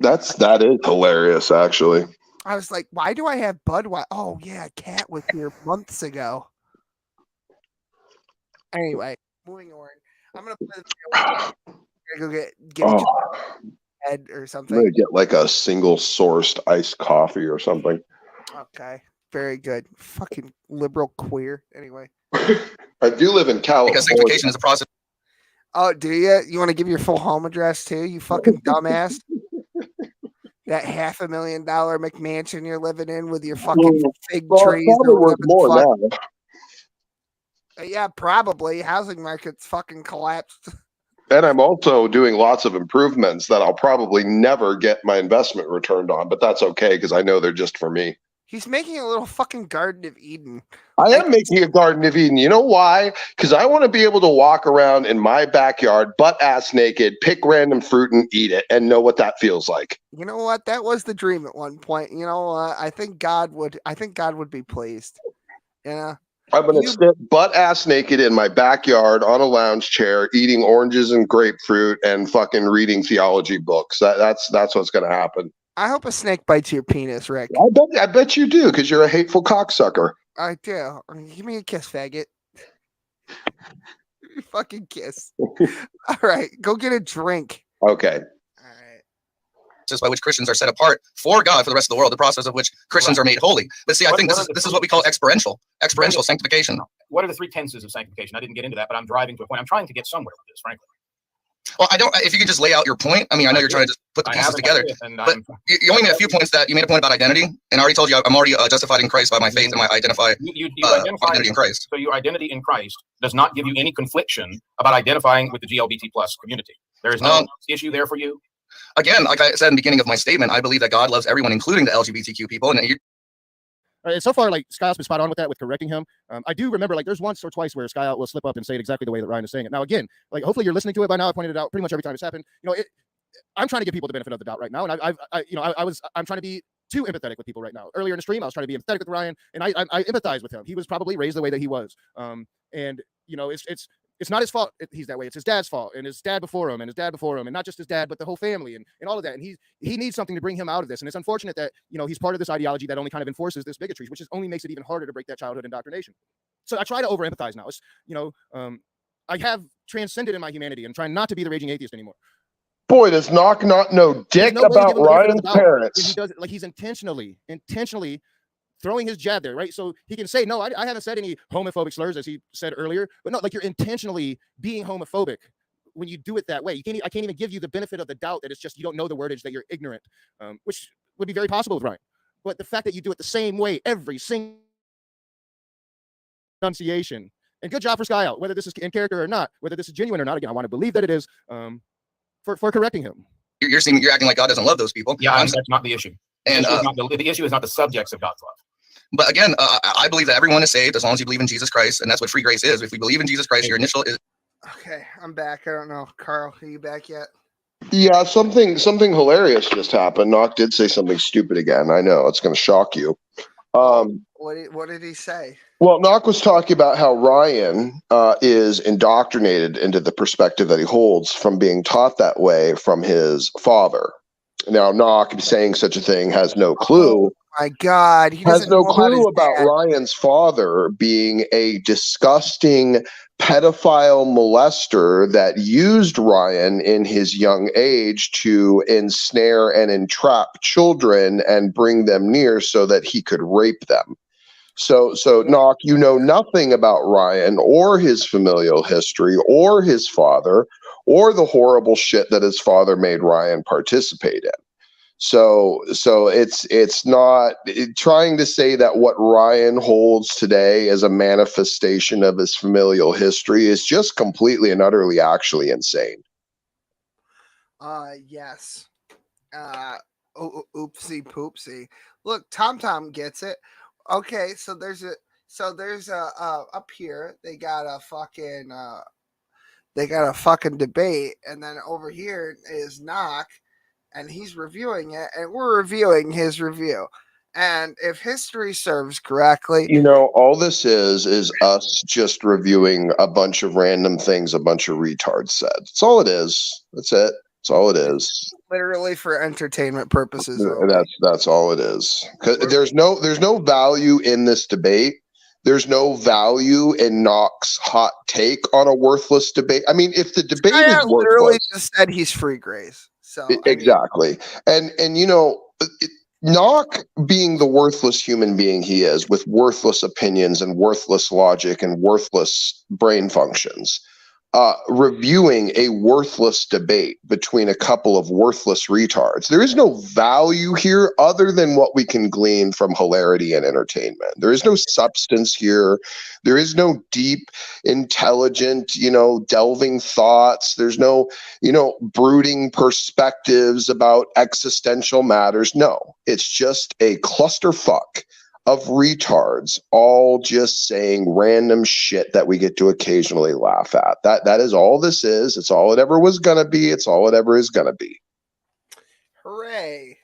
C: That is hilarious, actually.
B: I was like, why do I have Budweiser? Oh, yeah, Cat was here months ago. Anyway, moving on. I'm going to play the video. Go get head or something.
C: I'm gonna get like a single sourced iced coffee or something.
B: Okay, very good. Fucking liberal queer. Anyway,
C: I do live in California.
I: Because sanctification is a process.
B: Oh, do you? You want to give your full home address too? You fucking dumbass. That $500,000 McMansion you're living in with your fucking fig trees.
C: Worth more now.
B: Yeah, probably. Housing market's fucking collapsed.
C: And I'm also doing lots of improvements that I'll probably never get my investment returned on, but that's okay because I know they're just for me.
B: He's making a little fucking Garden of Eden.
C: I am making a Garden of Eden. You know why? Because I want to be able to walk around in my backyard, butt ass naked, pick random fruit and eat it, and know what that feels like.
B: You know what? That was the dream at one point. You know, I think God would be pleased. Yeah.
C: I'm gonna sit butt ass naked in my backyard on a lounge chair, eating oranges and grapefruit, and fucking reading theology books. That's what's gonna happen.
B: I hope a snake bites your penis, Rick.
C: I bet you do, because you're a hateful cocksucker.
B: I do. Give me a kiss, faggot. Fucking kiss. All right, go get a drink.
C: Okay.
I: Just by which Christians are set apart for God for the rest of the world, the process of which Christians are made holy. But see, I think this is what we call experiential sanctification.
G: What are the 3 tenses of sanctification? I didn't get into that, but I'm driving to a point. I'm trying to get somewhere with this, frankly.
I: Well, if you could just lay out your point. I mean, I know you're trying to just put the pieces together, but you only made a few points that you made a point about identity, and I already told you I'm already justified in Christ by my faith and my identify identity in Christ.
G: So your identity in Christ does not give you any confliction about identifying with the GLBT plus community. There is no issue there for you.
I: Again, like I said in the beginning of my statement, I believe that God loves everyone, including the LGBTQ people,
F: and so far, like, Skyout's been spot on with that, with correcting him. I do remember, like, there's once or twice where Skyout will slip up and say it exactly the way that Ryan is saying it. Now, again, like, hopefully you're listening to it by now. I pointed it out pretty much every time it's happened. You know, I'm trying to give people the benefit of the doubt right now, and I'm trying to be too empathetic with people right now. Earlier in the stream, I was trying to be empathetic with Ryan, and I empathize with him. He was probably raised the way that he was, and you know, it's not his fault he's that way. It's his dad's fault, and his dad before him, and his dad before him, and not just his dad, but the whole family, and all of that. And he needs something to bring him out of this. And it's unfortunate that, you know, he's part of this ideology that only kind of enforces this bigotry, which only makes it even harder to break that childhood indoctrination. So I try to over empathize now. It's, you know, I have transcended in my humanity and trying not to be the raging atheist anymore.
C: Boy, does Knock not know dick about Ryan's parents.
F: He does, like, he's intentionally throwing his jab there, right? So he can say, no, I haven't said any homophobic slurs, as he said earlier, but no, like, you're intentionally being homophobic when you do it that way. I can't even give you the benefit of the doubt that it's just you don't know the wordage, that you're ignorant, which would be very possible with Ryan. But the fact that you do it the same way every single pronunciation, and good job for Skyout, whether this is in character or not, whether this is genuine or not. Again, I want to believe that it is, for correcting him.
I: You're acting like God doesn't love those people.
G: Yeah, that's not the issue. And the issue is not the subjects of God's love.
I: But again, I believe that everyone is saved as long as you believe in Jesus Christ, and that's what free grace is. If we believe in Jesus Christ, your initial is.
B: Okay, I'm back. I don't know, Carl, are you back yet?
C: Yeah, something hilarious just happened. Knock did say something stupid again. I know it's going to shock you.
B: What did he say?
C: Well, Knock was talking about how Ryan is indoctrinated into the perspective that he holds from being taught that way from his father. Now, Knock saying such a thing has no clue.
B: Oh my God, he
C: has no clue
B: about
C: Ryan's father being a disgusting pedophile molester that used Ryan in his young age to ensnare and entrap children and bring them near so that he could rape them. So Knock, you know nothing about Ryan or his familial history or his father or the horrible shit that his father made Ryan participate in. So it's not trying to say that what Ryan holds today as a manifestation of his familial history is just completely and utterly actually insane.
B: Yes. Oopsie poopsie. Look, Tom gets it. Okay, so there's up here they got a fucking debate, and then over here is Knock, and he's reviewing it, and we're reviewing his review. And if history serves correctly,
C: you know, all this is us just reviewing a bunch of random things a bunch of retards said. That's all it is. That's it. That's all it is.
B: Literally for entertainment purposes.
C: That's all it is. Because there's no value in this debate. There's no value in Knock's hot take on a worthless debate. I mean, if the debate is worthless,
B: literally just said he's free grace. So
C: exactly. And you know, Knock being the worthless human being he is, with worthless opinions and worthless logic and worthless brain functions, reviewing a worthless debate between a couple of worthless retards. There is no value here other than what we can glean from hilarity and entertainment. There is no substance here. There is no deep, intelligent, delving thoughts. There's no, brooding perspectives about existential matters. No, it's just a clusterfuck of retards all just saying random shit that we get to occasionally laugh at. That is all this is. It's all it ever was gonna be. It's all it ever is gonna be.
B: Hooray.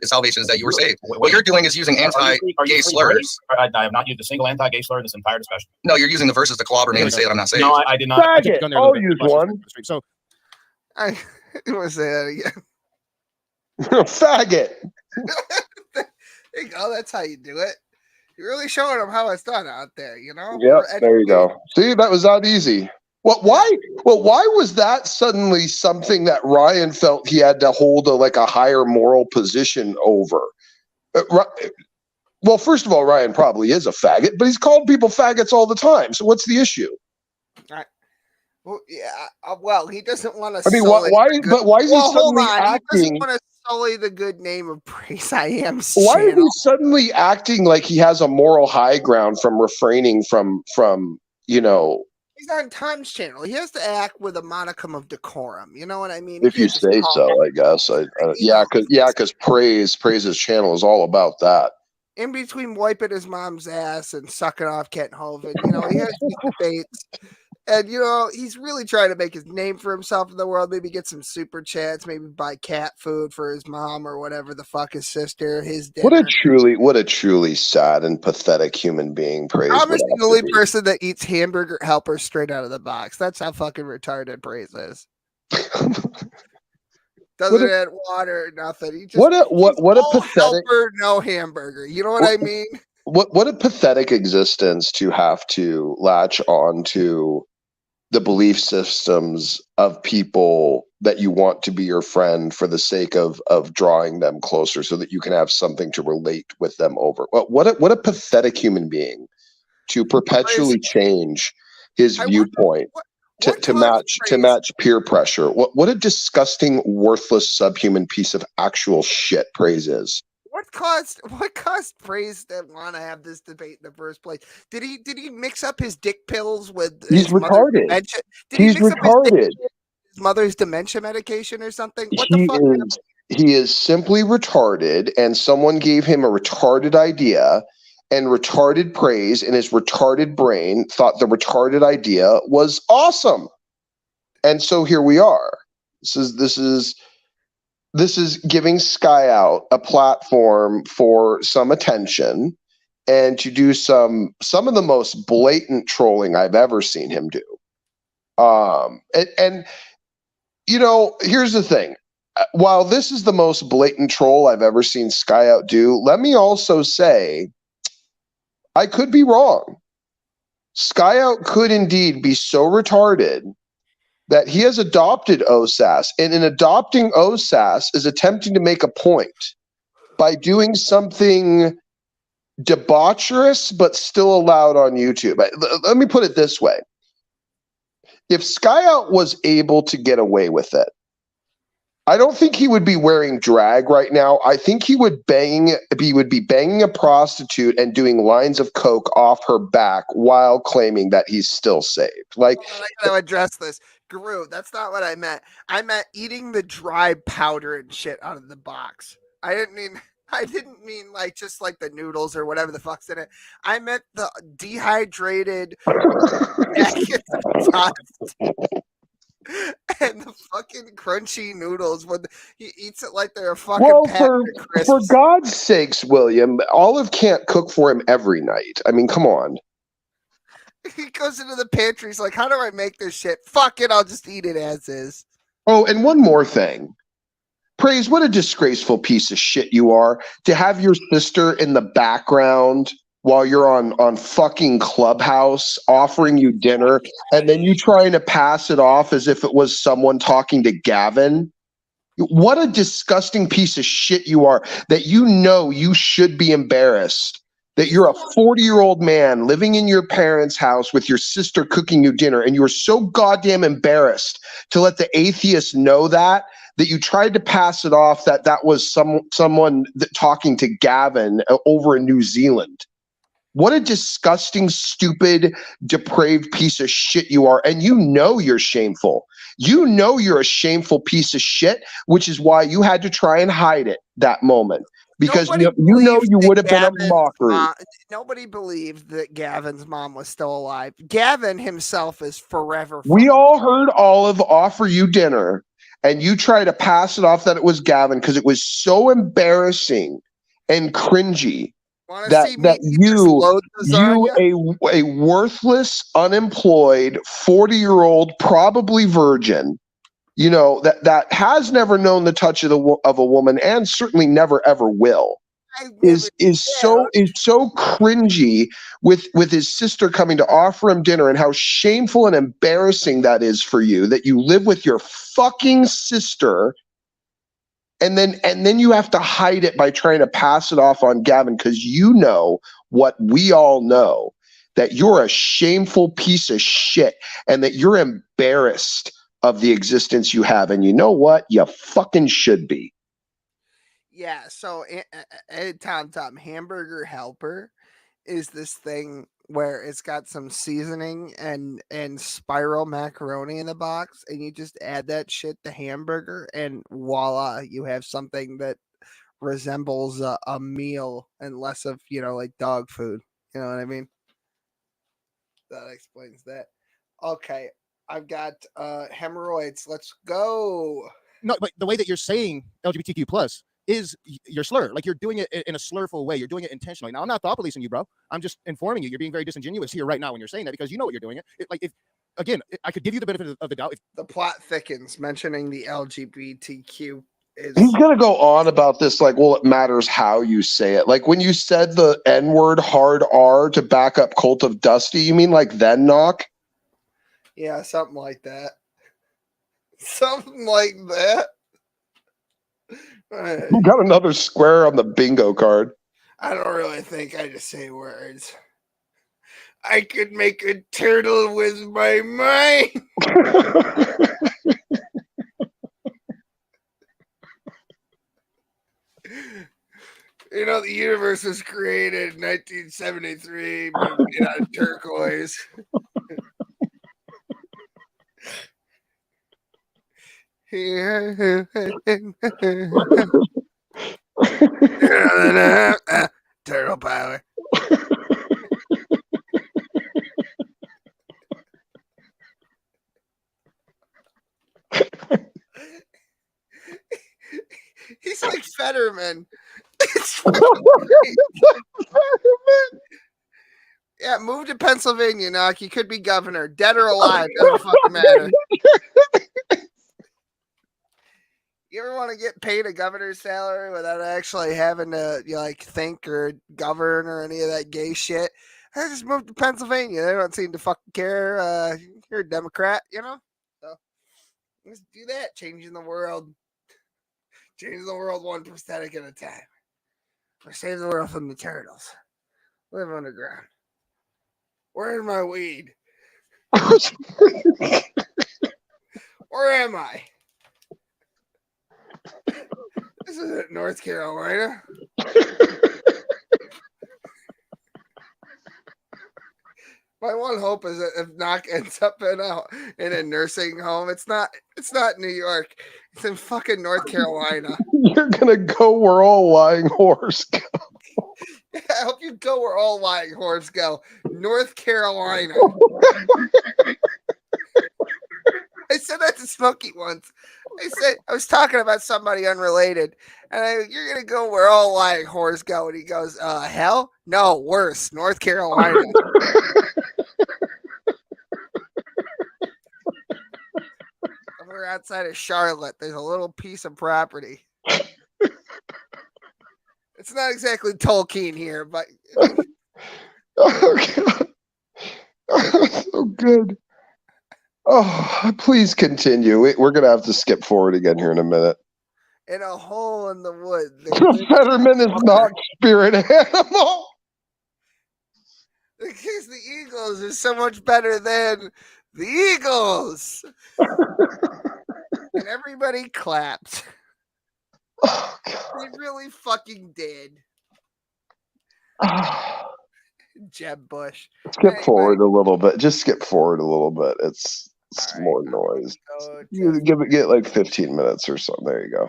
I: Salvation is that you were saved. What you're doing is using anti-gay slurs.
G: I have not used a single anti-gay slur in this entire discussion.
I: No, you're using the verses to clobber me and say that I'm not saved.
G: No, I did not.
C: Faggot. I'll use one.
F: So
B: I want to say that again.
C: Faggot.
B: There you go. That's how you do it. You're really showing them how it's done out there, you know?
C: Yep, there you go. See, that was not easy. Well, why was that suddenly something that Ryan felt he had to hold a higher moral position over? Well, first of all, Ryan probably is a faggot, but he's called people faggots all the time. So what's the issue?
B: Well, yeah. Well, he doesn't want to.
C: I mean, why is he suddenly acting?
B: He doesn't want to sully the good name of Praise I Am's
C: Why
B: channel.
C: is he suddenly acting like he has a moral high ground from refraining from He's
B: on Tom's channel. He has to act with a modicum of decorum. You know what I mean?
C: If you say so, I guess. Because Praise's channel is all about that.
B: In between wiping his mom's ass and sucking off Kent Hovind, he has these debates. And, he's really trying to make his name for himself in the world. Maybe get some super chats, maybe buy cat food for his mom or whatever the fuck his sister, his dinner.
C: What a truly sad and pathetic human being Praise.
B: I'm the only person that eats hamburger helpers straight out of the box. That's how fucking retarded Praise is. Doesn't add water, nothing. He just
C: what a pathetic
B: helper, no hamburger. You know what I mean?
C: What a pathetic existence to have to latch on to the belief systems of people that you want to be your friend for the sake of drawing them closer so that you can have something to relate with them over. What a pathetic human being to perpetually change his viewpoint to match peer pressure. What a disgusting, worthless, subhuman piece of actual shit Praise is.
B: What caused Praise to want to have this debate in the first place? Did he mix up his dick pills with
C: He's retarded. He's retarded.
B: His mother's dementia medication or something? What
C: he
B: the fuck?
C: He is simply retarded, and someone gave him a retarded idea, and retarded Praise in his retarded brain thought the retarded idea was awesome. And so here we are. This is giving Skyout a platform for some attention and to do some of the most blatant trolling I've ever seen him do. Here's the thing. While this is the most blatant troll I've ever seen Skyout do, let me also say I could be wrong. Skyout could indeed be so retarded that he has adopted OSAS, and in adopting OSAS is attempting to make a point by doing something debaucherous but still allowed on YouTube. Let me put it this way. If Skyout was able to get away with it, I don't think he would be wearing drag right now. I think he would be banging a prostitute and doing lines of coke off her back while claiming that he's still saved. Like,
B: I gotta address this. Guru, that's not what I meant. I meant eating the dry powder and shit out of the box. I didn't mean like just like the noodles or whatever the fuck's in it. I meant the dehydrated packets of pasta and the fucking crunchy noodles when he eats it like they're a fucking packet of crisps.
C: For God's sakes, William, Olive can't cook for him every night. I mean, come on.
B: He goes into the pantry. He's like, how do I make this shit? Fuck it. I'll just eat it as is.
C: Oh, and one more thing. Praise, what a disgraceful piece of shit you are to have your sister in the background while you're on fucking Clubhouse offering you dinner, and then you trying to pass it off as if it was someone talking to Gavin. What a disgusting piece of shit you are that you should be embarrassed. That you're a 40-year-old man living in your parents' house with your sister cooking you dinner, and you were so goddamn embarrassed to let the atheists know that you tried to pass it off that was someone talking to Gavin over in New Zealand. What a disgusting, stupid, depraved piece of shit you are, and you're shameful. You know you're a shameful piece of shit, which is why you had to try and hide it. that moment because
B: Nobody
C: you would have been a
B: Gavin's
C: mockery.
B: Nobody believed that Gavin's mom was still alive. Gavin himself is forever.
C: We all heard Olive offer you dinner, and you try to pass it off that it was Gavin because it was so embarrassing and cringy that you a worthless, unemployed 40-year-old, probably virgin, that has never known the touch of a woman and certainly never ever will, is so cringy with his sister coming to offer him dinner, and how shameful and embarrassing that is for you that you live with your fucking sister, and then you have to hide it by trying to pass it off on Gavin because you know what we all know, that you're a shameful piece of shit and that you're embarrassed of the existence you have. And you know what? You fucking should be.
B: Yeah, so Tom Hamburger Helper is this thing where it's got some seasoning and spiral macaroni in the box, and you just add that shit to hamburger, and voila, you have something that resembles a meal and less of, like dog food. You know what I mean? That explains that. Okay, I've got hemorrhoids. Let's go.
F: No, but the way that you're saying LGBTQ plus is your slur. Like, you're doing it in a slurful way. You're doing it intentionally. Now, I'm not thought policing you, bro. I'm just informing you. You're being very disingenuous here right now when you're saying that, because you know what you're doing. I could give you the benefit of the doubt.
B: The plot thickens, mentioning the LGBTQ is.
C: He's gonna go on about this like, well, it matters how you say it. Like when you said the N-word hard R to back up Cult of Dusty, you mean like then knock?
B: Yeah, something like that. Something like that.
C: You got another square on the bingo card.
B: I don't really think I just say words. I could make a turtle with my mind. The universe was created in 1973 out of turquoise. Turtle power. He's like Fetterman. Yeah, move to Pennsylvania, Knock. You could be governor, dead or alive. Doesn't fucking matter. You ever want to get paid a governor's salary without actually having to think or govern or any of that gay shit? I just moved to Pennsylvania. They don't seem to fucking care. You're a Democrat, So let's do that. Changing the world one prosthetic at a time. Or save the world from the turtles. Live underground. Where's my weed? Where am I? This isn't North Carolina. My one hope is that if Knock ends up in a nursing home, it's not New York. It's in fucking North Carolina.
C: You're gonna go where all lying whores go.
B: I hope you go where all lying whores go. North Carolina. I said that to Smokey once. I was talking about somebody unrelated, and you're gonna go where all lying whores go, and he goes, hell? No, worse, North Carolina. Somewhere outside of Charlotte, there's a little piece of property. It's not exactly Tolkien here, but
C: oh God. Oh, so good. Oh, please continue. We're gonna have to skip forward again here in a minute.
B: In a hole in the wood.
C: Fetterman is not spirit animal.
B: Because the Eagles are so much better than the Eagles. And everybody clapped.
C: Oh, God.
B: They really fucking did. Jeb Bush.
C: Skip forward a little bit. Just skip forward a little bit. It's more noise. You get like 15 minutes or something. There you go.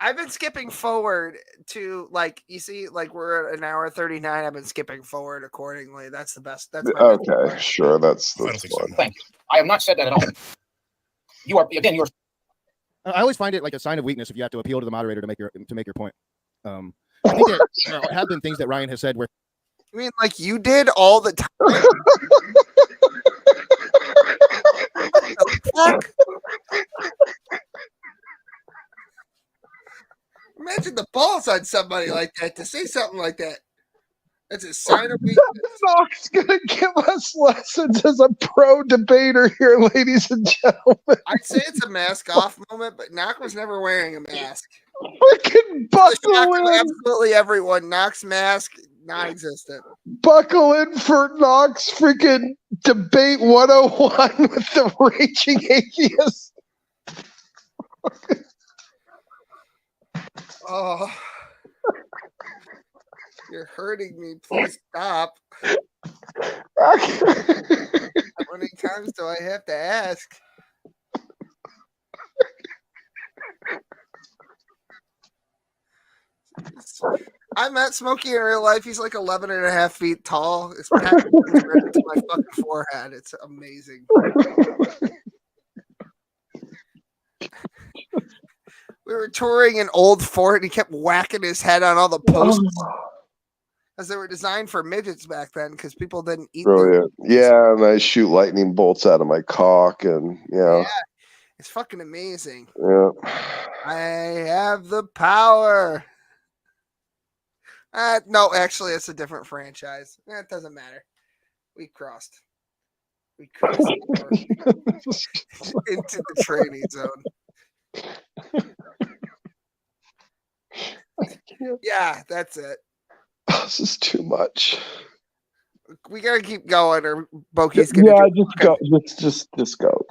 B: I've been skipping forward to like you see, like we're at an hour 39. I've been skipping forward accordingly. That's the best. That's my best
C: Okay,
B: part.
C: sure. That's
H: I don't think so.
C: fine.
G: Thank you. I have not said that at all. You are again. You are.
F: I always find it like a sign of weakness if you have to appeal to the moderator to make your point. I think that there have been things that Ryan has said where.
B: I mean, like you did all the time. What the fuck? Imagine the balls on somebody like that to say something like that. That's a sign of weakness.
C: Knock's gonna give us lessons as a pro debater here, ladies and gentlemen.
B: I'd say it's a mask off moment, but Knock was never wearing a mask.
C: Freaking buckle in.
B: Absolutely everyone. Knock's mask, non-existent.
C: Buckle in for Knox freaking debate 101 with the raging atheist.
B: Oh, you're hurting me. Please stop. How many times do I have to ask? I met Smokey in real life. He's like 11 and a half feet tall. It's packed right to my fucking forehead. It's amazing. We were touring an old fort, and he kept whacking his head on all the posts because they were designed for midgets back then because people didn't eat them.
C: Brilliant. Yeah, and I shoot lightning bolts out of my cock, and yeah.
B: It's fucking amazing.
C: Yeah.
B: I have the power. No, actually, it's a different franchise. It doesn't matter. We crossed into the training zone. Yeah, that's it.
C: This is too much.
B: We gotta keep going, or Boki's gonna.
C: Yeah, just go.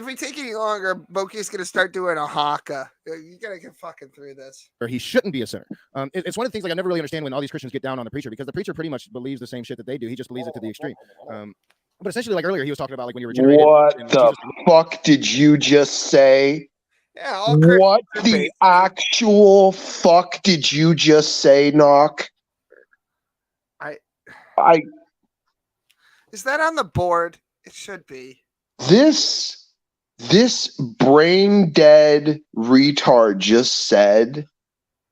B: If we take any longer, Boki's gonna start doing a haka. You gotta get fucking through this.
F: Or he shouldn't be a sinner. It's one of the things like I never really understand when all these Christians get down on the preacher because the preacher pretty much believes the same shit that they do. He just believes it to the extreme. But essentially, like earlier, he was talking about like when you were regenerated.
C: What the fuck did you just say?
B: Yeah,
C: what the actual fuck did you just say, Knock?
B: Is that on the board? It should be.
C: This brain dead retard just said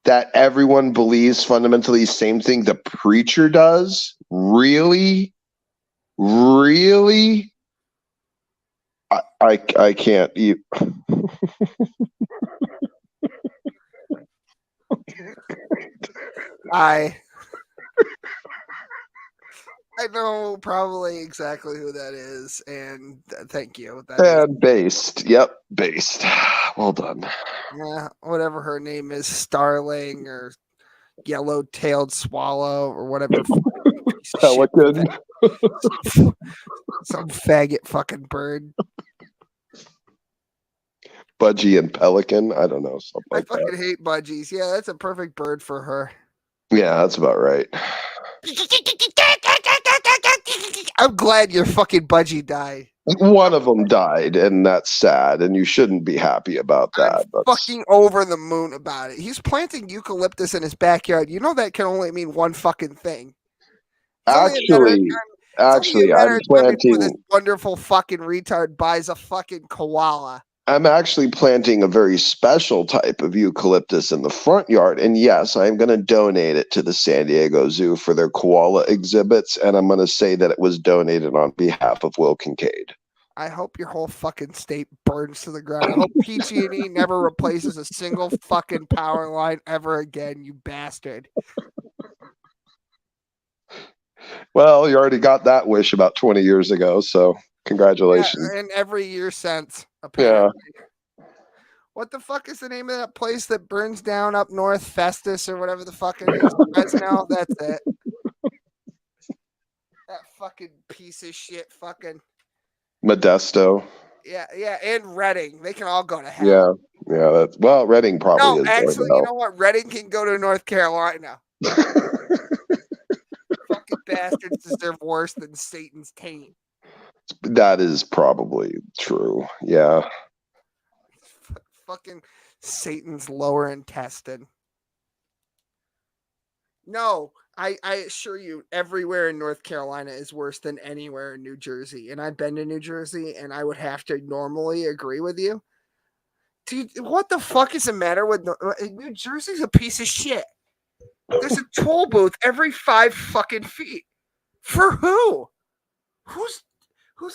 C: that everyone believes fundamentally the same thing the preacher does? Really? Really? I can't eat.
B: I know probably exactly who that is, and thank you.
C: Based. Yep, based. Well done.
B: Yeah, whatever her name is, Starling or Yellow-tailed Swallow or whatever.
C: Pelican.
B: Some faggot fucking bird.
C: Budgie and Pelican. I don't know. Something like
B: I fucking hate budgies. Yeah, that's a perfect bird for her.
C: Yeah, that's about right.
B: I'm glad your fucking budgie died.
C: One of them died, and that's sad, and you shouldn't be happy about that.
B: I'm fucking over the moon about it. He's planting eucalyptus in his backyard. You know that can only mean one fucking thing.
C: Actually, I'm planting.
B: This wonderful fucking retard buys a fucking koala.
C: I'm actually planting a very special type of eucalyptus in the front yard. And yes, I'm going to donate it to the San Diego Zoo for their koala exhibits. And I'm going to say that it was donated on behalf of Will Kincaid.
B: I hope your whole fucking state burns to the ground. I hope PG&E never replaces a single fucking power line ever again, you bastard.
C: Well, you already got that wish about 20 years ago. So congratulations.
B: Yeah, and every year since. Apparently. Yeah. What the fuck is the name of that place that burns down up north? Festus or whatever the fuck it is. Fresno, that's it. That fucking piece of shit fucking
C: Modesto.
B: Yeah, and Redding. They can all go to hell.
C: Yeah, that's Redding probably is.
B: No, actually, you know what? Redding can go to North Carolina. Fucking bastards deserve worse than Satan's taint.
C: That is probably true. Yeah.
B: Fucking Satan's lower intestine. No, I assure you, everywhere in North Carolina is worse than anywhere in New Jersey. And I've been to New Jersey, and I would have to normally agree with you. Dude, what the fuck is the matter with New Jersey's a piece of shit. There's a toll booth every 5 fucking feet. For who? Who's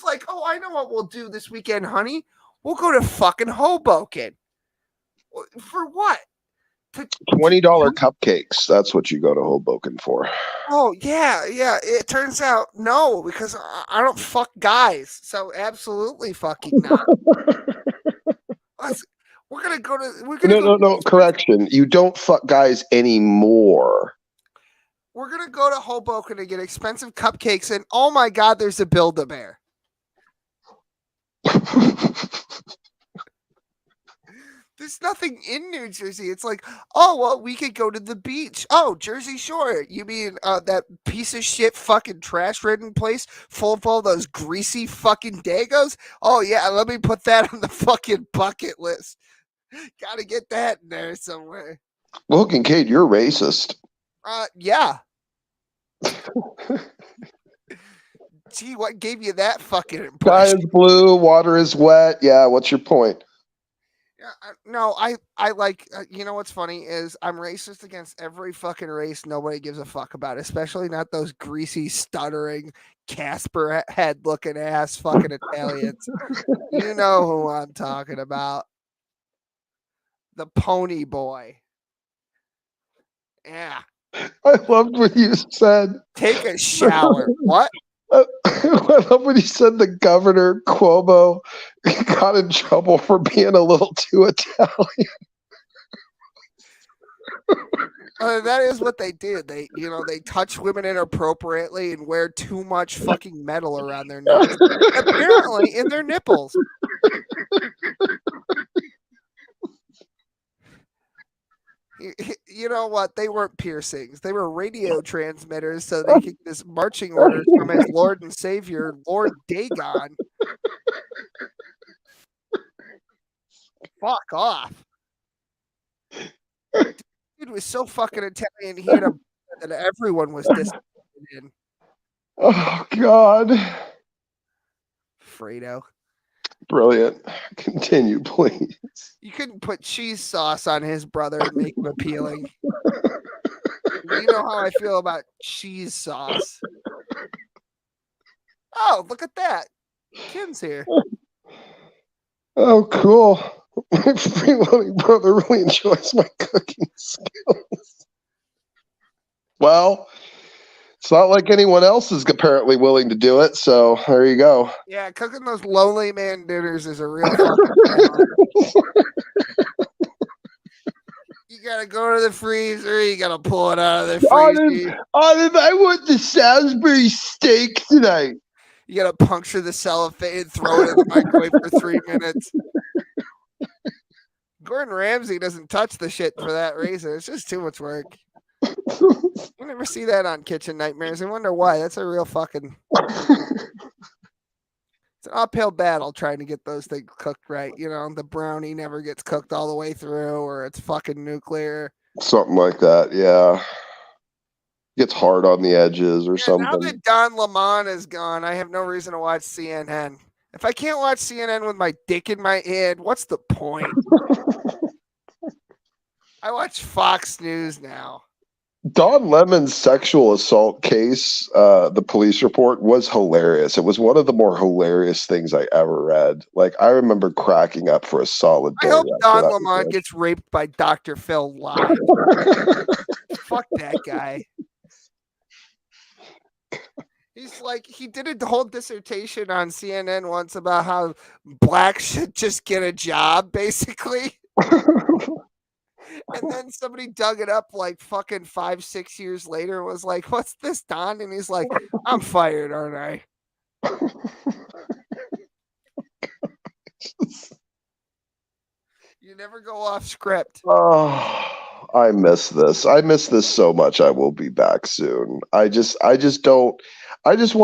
B: like, oh, I know what we'll do this weekend, honey. We'll go to fucking Hoboken. For what?
C: $20 cupcakes. That's what you go to Hoboken for.
B: Oh, yeah. It turns out, no, because I don't fuck guys. So absolutely fucking not. We're going to go to...
C: No, correction. You don't fuck guys anymore.
B: We're going to go to Hoboken and get expensive cupcakes, and oh my God, there's a Build-A-Bear. There's nothing in New Jersey. It's like, oh, well, we could go to the beach. Oh, Jersey Shore. You mean that piece of shit fucking trash-ridden place full of all those greasy fucking Dagos? Oh, yeah, let me put that on the fucking bucket list. Gotta get that in there somewhere.
C: Look, and Kate, you're racist.
B: Yeah. Gee, what gave you that fucking impression?
C: Sky is blue, water is wet. Yeah, what's your point?
B: Yeah, no, I like, you know what's funny is I'm racist against every fucking race nobody gives a fuck about, especially not those greasy, stuttering, Casper head looking ass fucking Italians. You know who I'm talking about. The pony boy. Yeah.
C: I loved what you said.
B: Take a shower. What?
C: I love when you said the governor Cuomo got in trouble for being a little too Italian.
B: That is what they did. They touch women inappropriately and wear too much fucking metal around their necks. Apparently in their nipples. You know what? They weren't piercings. They were radio transmitters, so they could get this marching orders from his Lord and Savior, Lord Dagon. Fuck off. Dude was so fucking Italian, he had a that everyone was disappointed in.
C: Oh, God.
B: Fredo.
C: Brilliant. Continue, please.
B: You couldn't put cheese sauce on his brother and make him appealing. You know how I feel about cheese sauce. Oh, look at that. Kim's here.
C: Oh, cool. My freeloading brother really enjoys my cooking skills. Well, it's not like anyone else is apparently willing to do it, so there you go.
B: Yeah, cooking those lonely man dinners is a real fucking challenge. You gotta go to the freezer, you gotta pull it out of the freezer.
C: Olive, I want the Salisbury steak tonight.
B: You gotta puncture the cellophane and throw it in the microwave for 3 minutes. Gordon Ramsay doesn't touch the shit for that reason. It's just too much work. You never see that on Kitchen Nightmares. I wonder why. That's a real fucking... It's an uphill battle trying to get those things cooked right. You know, the brownie never gets cooked all the way through, or it's fucking nuclear.
C: Something like that, yeah. Gets hard on the edges or something.
B: Now that Don Lemon is gone, I have no reason to watch CNN. If I can't watch CNN with my dick in my head, what's the point? I watch Fox News now.
C: Don Lemon's sexual assault case, the police report, was hilarious. It was one of the more hilarious things I ever read. Like, I remember cracking up for a solid day.
B: I hope Don Lemon gets raped by Dr. Phil live. Fuck that guy. He's like, he did a whole dissertation on CNN once about how blacks should just get a job, basically. And then somebody dug it up like fucking 5-6 years later and was like, what's this, Don? And he's like, I'm fired, aren't I? You never go off script.
C: Oh, I miss this. I miss this so much. I will be back soon. I just want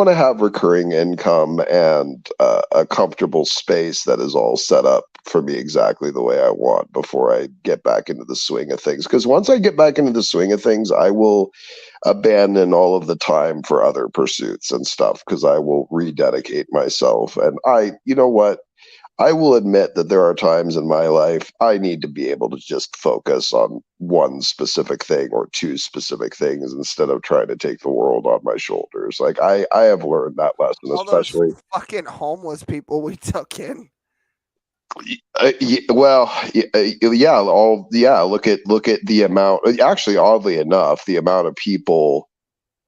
C: to have recurring income and a comfortable space that is all set up for me exactly the way I want before I get back into the swing of things. Because once I get back into the swing of things, I will abandon all of the time for other pursuits and stuff, because I will rededicate myself. And you know what? I will admit that there are times in my life I need to be able to just focus on one specific thing or two specific things instead of trying to take the world on my shoulders. Like I have learned that lesson,
B: All those
C: especially.
B: fucking homeless people we took in.
C: Look at the amount. Actually, oddly enough, the amount of people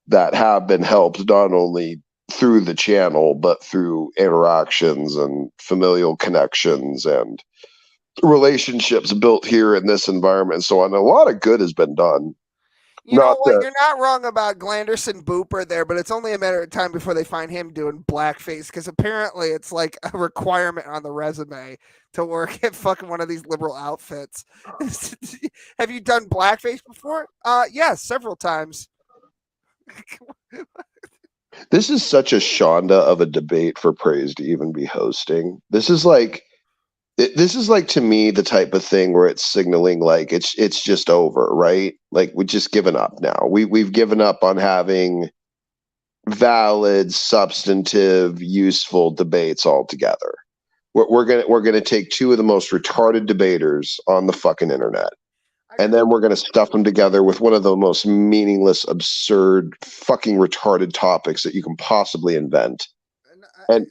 C: that have been helped not only through the channel but through interactions and familial connections and relationships built here in this environment and so on. A lot of good has been done.
B: You know what? You're not wrong about Glanderson Booper there, but it's only a matter of time before they find him doing blackface, because apparently it's like a requirement on the resume to work at fucking one of these liberal outfits. Have you done blackface before? Yes, several times.
C: This is such a Shonda of a debate for Praise to even be hosting. This is like to me the type of thing where it's signaling like it's just over, right? Like we've just given up now. We've given up on having valid, substantive, useful debates altogether. We're gonna take two of the most retarded debaters on the fucking internet, and then we're gonna stuff them together with one of the most meaningless, absurd, fucking retarded topics that you can possibly invent. And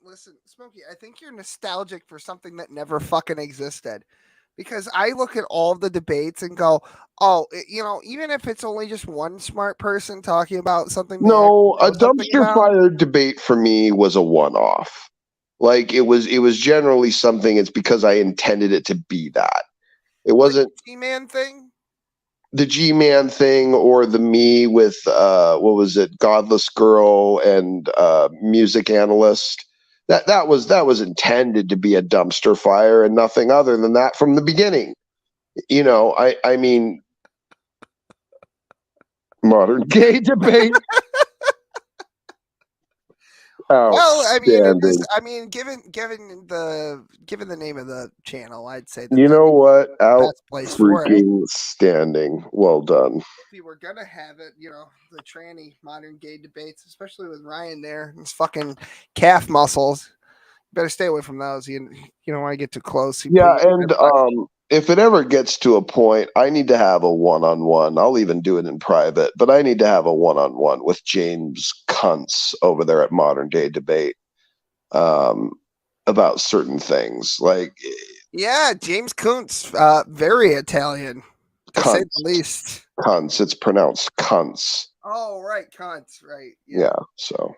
B: Listen, Smokey, I think you're nostalgic for something that never fucking existed. Because I look at all the debates and go, oh, even if it's only just one smart person talking about something.
C: No, a dumpster fire debate for me was a one-off. Like it was generally something. It's because I intended it to be that. It wasn't
B: the G-Man thing.
C: The G-Man thing, or the me with what was it, Godless Girl and Music Analyst. That was intended to be a dumpster fire and nothing other than that from the beginning. I mean, modern gay debate.
B: Well, I mean, given the name of the channel, I'd say that
C: you know what?
B: Freaking
C: standing. Well done.
B: If you were gonna have it, the tranny modern gay debates, especially with Ryan there, his fucking calf muscles. Better stay away from those. You don't want to get too close.
C: If it ever gets to a point, I need to have a one-on-one. I'll even do it in private, but I need to have a one-on-one with James Kuntz over there at Modern Day Debate about certain things. Like,
B: yeah, James Kuntz, very Italian, to say the least.
C: Kuntz, it's pronounced Kuntz.
B: Oh, right, Kuntz, right.
C: Yeah, so.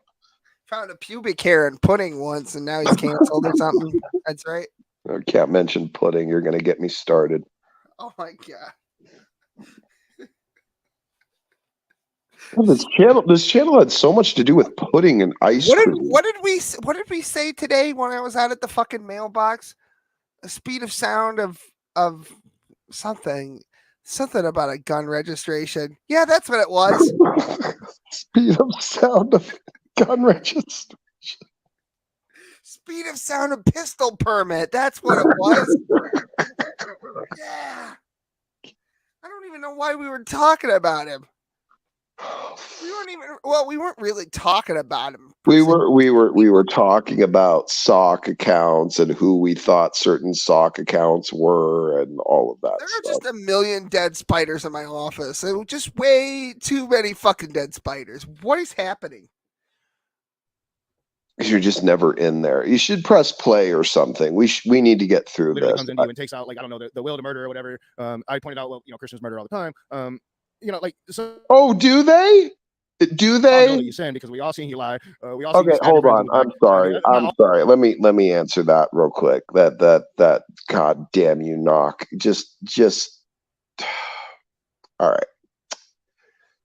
B: Found a pubic hair in pudding once, and now he's canceled or something. That's right.
C: I can't mention pudding. You're going to get me started.
B: Oh my god!
C: This channel had so much to do with pudding and ice cream.
B: What did we say today when I was out at the fucking mailbox? A speed of sound of something about a gun registration. Yeah, that's what it was.
C: Speed of sound of gun registration.
B: Speed of sound of pistol permit. That's what it was. Yeah. I don't even know why we were talking about him. We weren't really talking about him.
C: We were talking about sock accounts and who we thought certain sock accounts were and all of that.
B: There are just a million dead spiders in my office. There were just way too many fucking dead spiders. What is happening?
C: Because you're just never in there. You should press play or something. We need to get through this.
F: Comes into you and takes out, like, I don't know, the will to murder or whatever. I pointed out, well, Christians murder all the time. So.
C: Oh, do they? Do they?
F: I know what you're saying, because we all seen he lie. We all
C: okay, hold on. I'm sorry. Let me answer that real quick. That God damn you, knock. Just. All right.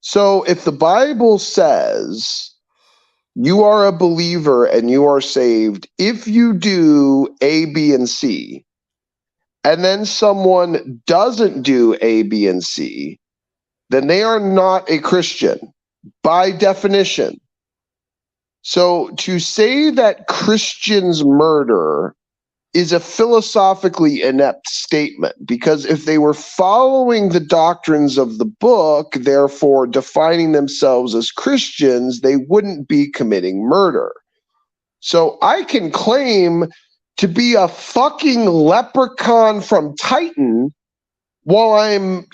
C: So if the Bible says you are a believer and you are saved if you do A, B, and C, and then someone doesn't do A, B, and C, then they are not a Christian by definition. So to say that Christians murder is a philosophically inept statement, because if they were following the doctrines of the book, therefore defining themselves as Christians, they wouldn't be committing murder. So I can claim to be a fucking leprechaun from Titan while I'm,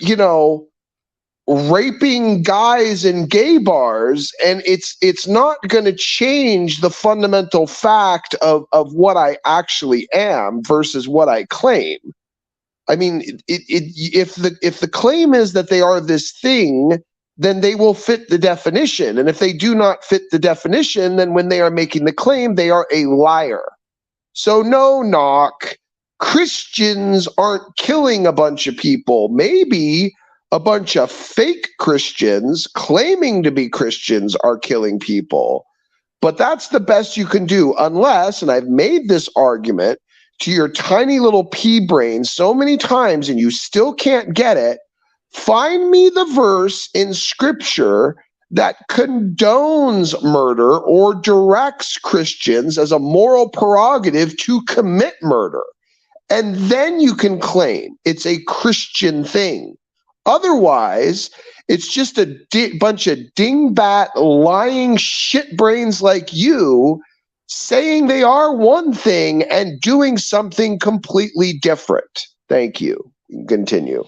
C: raping guys in gay bars, and it's not going to change the fundamental fact of what I actually am versus what I claim. I mean, if the claim is that they are this thing, then they will fit the definition, and if they do not fit the definition, then when they are making the claim, they are a liar. So no, knock. Christians aren't killing a bunch of people. Maybe a bunch of fake Christians claiming to be Christians are killing people. But that's the best you can do, unless, and I've made this argument to your tiny little pea brain so many times and you still can't get it, find me the verse in scripture that condones murder or directs Christians as a moral prerogative to commit murder. And then you can claim it's a Christian thing. Otherwise, it's just a bunch of dingbat lying shit brains like you saying they are one thing and doing something completely different. Thank you. Continue.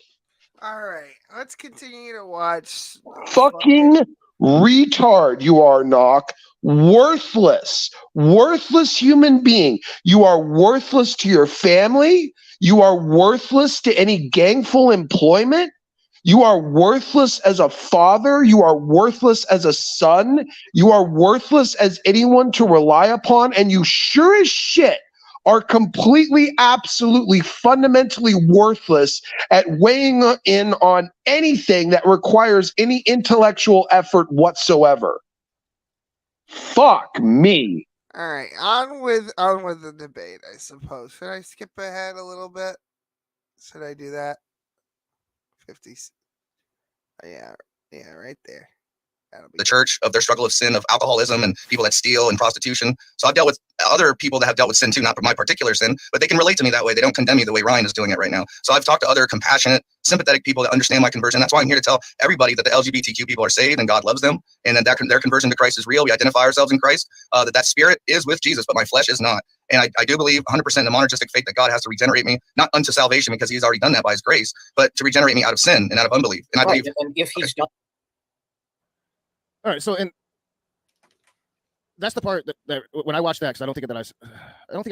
B: All right, let's continue to watch.
C: Fucking retard you are, Knock. Worthless human being. You are worthless to your family. You are worthless to any gainful employment. You are worthless as a father. You are worthless as a son. You are worthless as anyone to rely upon. And you sure as shit are completely, absolutely, fundamentally worthless at weighing in on anything that requires any intellectual effort whatsoever. Fuck me.
B: All right, on with the debate, I suppose. Should I skip ahead a little bit? Should I do that? 50s. Yeah, right there.
I: The church, of their struggle of sin, of alcoholism, and people that steal and prostitution. So I've dealt with other people that have dealt with sin too, not my particular sin, but they can relate to me that way. They don't condemn me the way Ryan is doing it right now. So I've talked to other compassionate, sympathetic people that understand my conversion. That's why I'm here to tell everybody that the LGBTQ people are saved and God loves them, and that their conversion to Christ is real. We identify ourselves in Christ, that spirit is with Jesus, but my flesh is not. And I do believe 100% in the monergistic faith that God has to regenerate me, not unto salvation, because he's already done that by his grace, but to regenerate me out of sin and out of unbelief. And I believe.
E: And if he's done.
F: All right, and that's the part that when I watched that, because I don't think I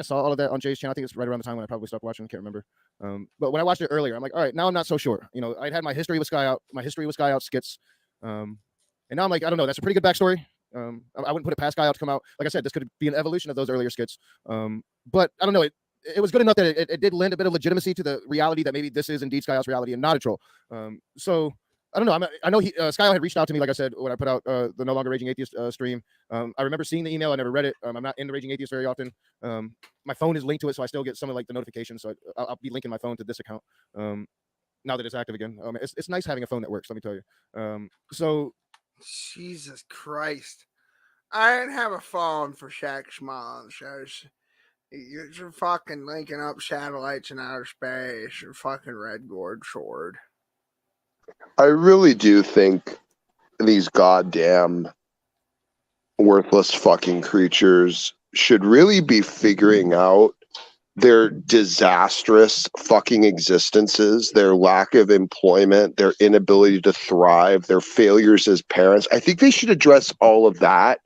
F: saw all of that on Jay's channel. I think it's right around the time when I probably stopped watching. I can't remember. But when I watched it earlier, I'm like, all right, now I'm not so sure. I'd had my history with Skyout skits, and now I'm like, I don't know. That's a pretty good backstory. I wouldn't put it past Skyout to come out. Like I said, this could be an evolution of those earlier skits. But I don't know. It was good enough that it did lend a bit of legitimacy to the reality that maybe this is indeed Skyout's reality and not a troll. So. I don't know. I know Skyout had reached out to me, like I said, when I put out the No Longer Raging Atheist stream. I remember seeing the email. I never read it. I'm not in the Raging Atheist very often. My phone is linked to it, so I still get some of the notifications. So I'll be linking my phone to this account now that it's active again. It's nice having a phone that works. Let me tell you. So,
B: Jesus Christ, I didn't have a phone for Shaq Schmall shows. You're fucking linking up satellites in outer space. You're fucking Red Gourd Sword.
C: I really do think these goddamn worthless fucking creatures should really be figuring out their disastrous fucking existences, their lack of employment, their inability to thrive, their failures as parents. I think they should address all of that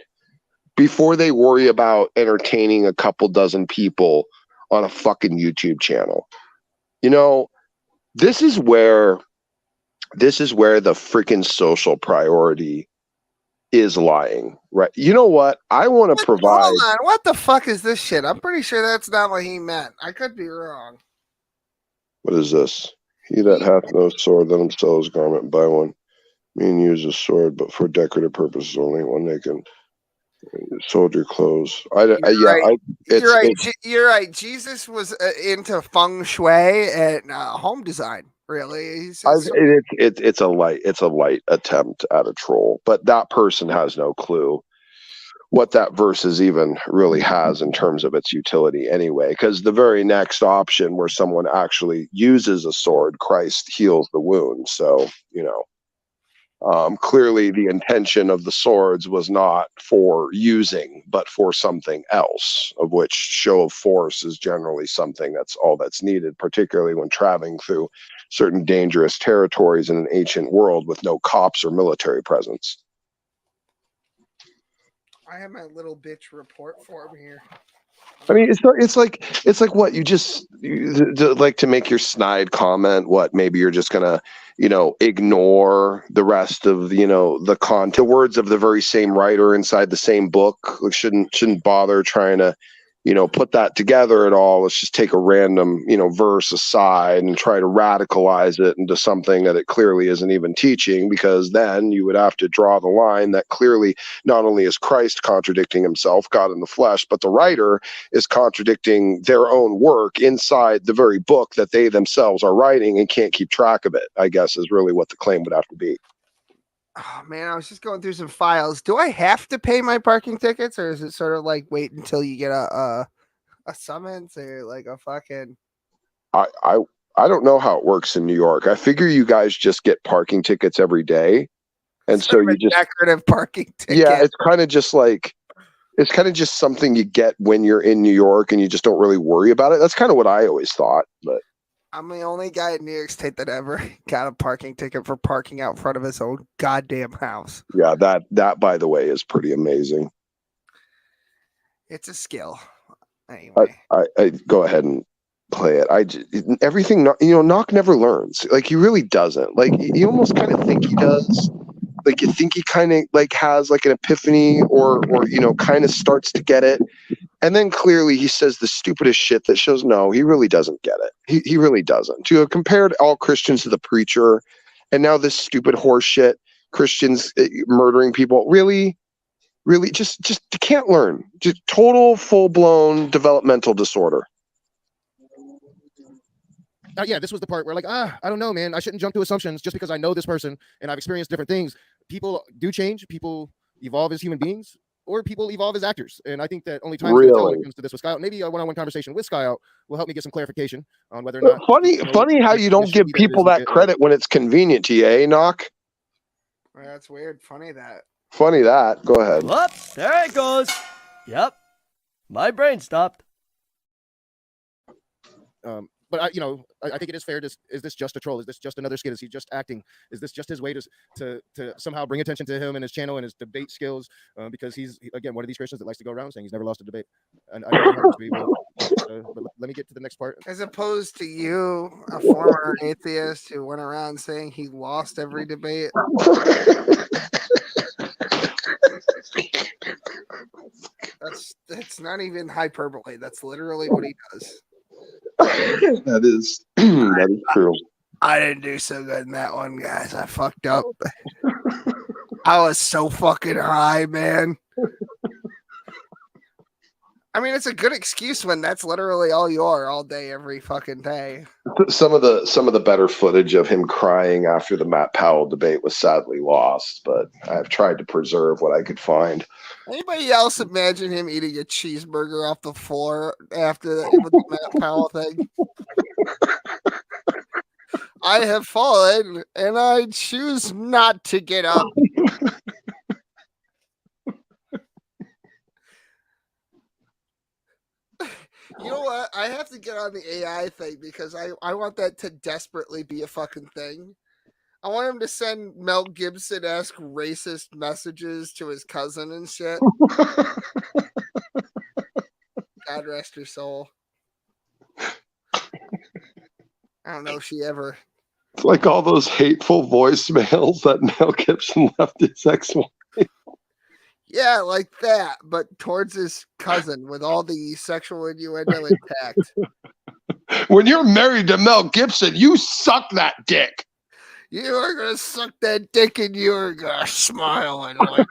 C: before they worry about entertaining a couple dozen people on a fucking YouTube channel. This is where the freaking social priority is lying, right? You know what? I want to provide.
B: Hold on. What the fuck is this shit? I'm pretty sure that's not what he meant. I could be wrong.
C: What is this? He that hath no sword, let him sell his garment and buy one. Mean use a sword, but for decorative purposes only. One they can sold your clothes.
B: You're right. Jesus was into feng shui and home design. Really,
C: it's a light attempt at a troll, but that person has no clue what that versus even really has in terms of its utility anyway, because the very next option where someone actually uses a sword, Christ heals the wound. So, clearly the intention of the swords was not for using, but for something else, of which show of force is generally something that's all that's needed, particularly when traveling through certain dangerous territories in an ancient world with no cops or military presence.
B: I have my little bitch report form here.
C: I mean, it's like what like to make your snide comment. What, maybe you're just gonna ignore the rest of the content, the words of the very same writer inside the same book. Like, shouldn't bother trying to put that together at all. Let's just take a random verse aside and try to radicalize it into something that it clearly isn't even teaching, because then you would have to draw the line that clearly not only is Christ contradicting himself, God in the flesh, but the writer is contradicting their own work inside the very book that they themselves are writing and can't keep track of it, I guess, is really what the claim would have to be.
B: Oh man, I was just going through some files. Do I have to pay my parking tickets, or is it sort of like wait until you get a summons or like a fucking?
C: I don't know how it works in New York. I figure you guys just get parking tickets every day, and so you just
B: decorative parking ticket.
C: Yeah, it's kind of just something you get when you're in New York, and you just don't really worry about it. That's kind of what I always thought, but.
B: I'm the only guy in New York State that ever got a parking ticket for parking out front of his own goddamn house.
C: Yeah, that by the way is pretty amazing.
B: It's a skill. Anyway,
C: I go ahead and play it. Everything, Knock never learns. Like, he really doesn't. Like, you almost kind of think he does. Like, you think he kind of like has like an epiphany, or kind of starts to get it. And then clearly he says the stupidest shit that shows no, he really doesn't get it. He really doesn't. To have compared all Christians to the preacher, and now this stupid horse shit, Christians murdering people, really just can't learn. Just total full-blown developmental disorder.
F: Yeah, this was the part where I don't know, man. I shouldn't jump to assumptions just because I know this person and I've experienced different things. People do change. People evolve as human beings, or people evolve as actors. And I think that only time will tell when it comes to this with Skyout. Maybe a one-on-one conversation with Skyout will help me get some clarification on whether or not.
C: Funny how you don't give people that credit when it's convenient to you, eh, Knock?
B: Well, that's weird. Funny that.
C: Go ahead.
J: Whoop, there it goes. Yep. My brain stopped.
F: But I think it is fair. Is this just a troll? Is this just another skit? Is he just acting? Is this just his way to somehow bring attention to him and his channel and his debate skills? Because he's, again, one of these Christians that likes to go around saying he's never lost a debate. And I know he happens to be, but let me get to the next part.
B: As opposed to you, a former atheist who went around saying he lost every debate. That's not even hyperbole. That's literally what he does.
C: That is true.
B: I didn't do so good in that one, guys. I fucked up. I was so fucking high, man. I mean, it's a good excuse when that's literally all you are all day, every fucking day.
C: Some of the better footage of him crying after the Matt Powell debate was sadly lost, but I've tried to preserve what I could find.
B: Anybody else imagine him eating a cheeseburger off the floor after the Matt Powell thing? I have fallen, and I choose not to get up. You know what? I have to get on the AI thing because I want that to desperately be a fucking thing. I want him to send Mel Gibson-esque racist messages to his cousin and shit. God rest her soul. I don't know if she ever...
C: It's like all those hateful voicemails that Mel Gibson left his ex-wife.
B: Yeah, like that, but towards his cousin with all the sexual innuendo intact.
C: When you're married to Mel Gibson, you suck that dick.
B: You are going to suck that dick and you're going to smile and like...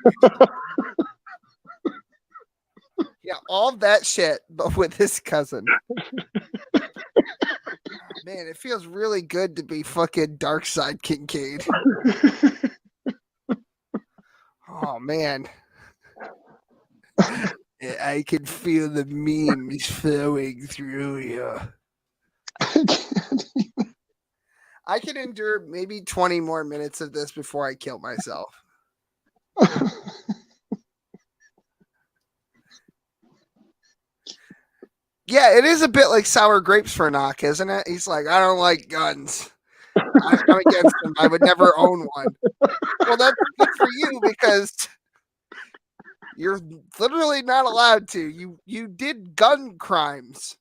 B: Yeah, all that shit, but with his cousin. Man, it feels really good to be fucking Dark Side Kincaid. Oh, man. I can feel the memes flowing through you. I can endure maybe 20 more minutes of this before I kill myself. Yeah, it is a bit like sour grapes for Knock, isn't it? He's like, I don't like guns. I'm against them. I would never own one. Well, that's good for you because you're literally not allowed to. You did gun crimes.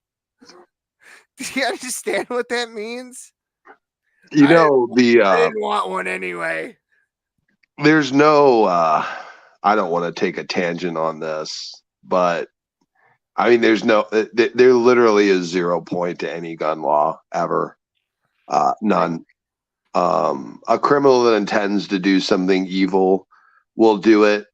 B: Do you understand what that means?
C: I
B: didn't want one anyway.
C: There's no. I don't want to take a tangent on this, but I mean, there's no. There literally is 0 point to any gun law ever. None. A criminal that intends to do something evil will do it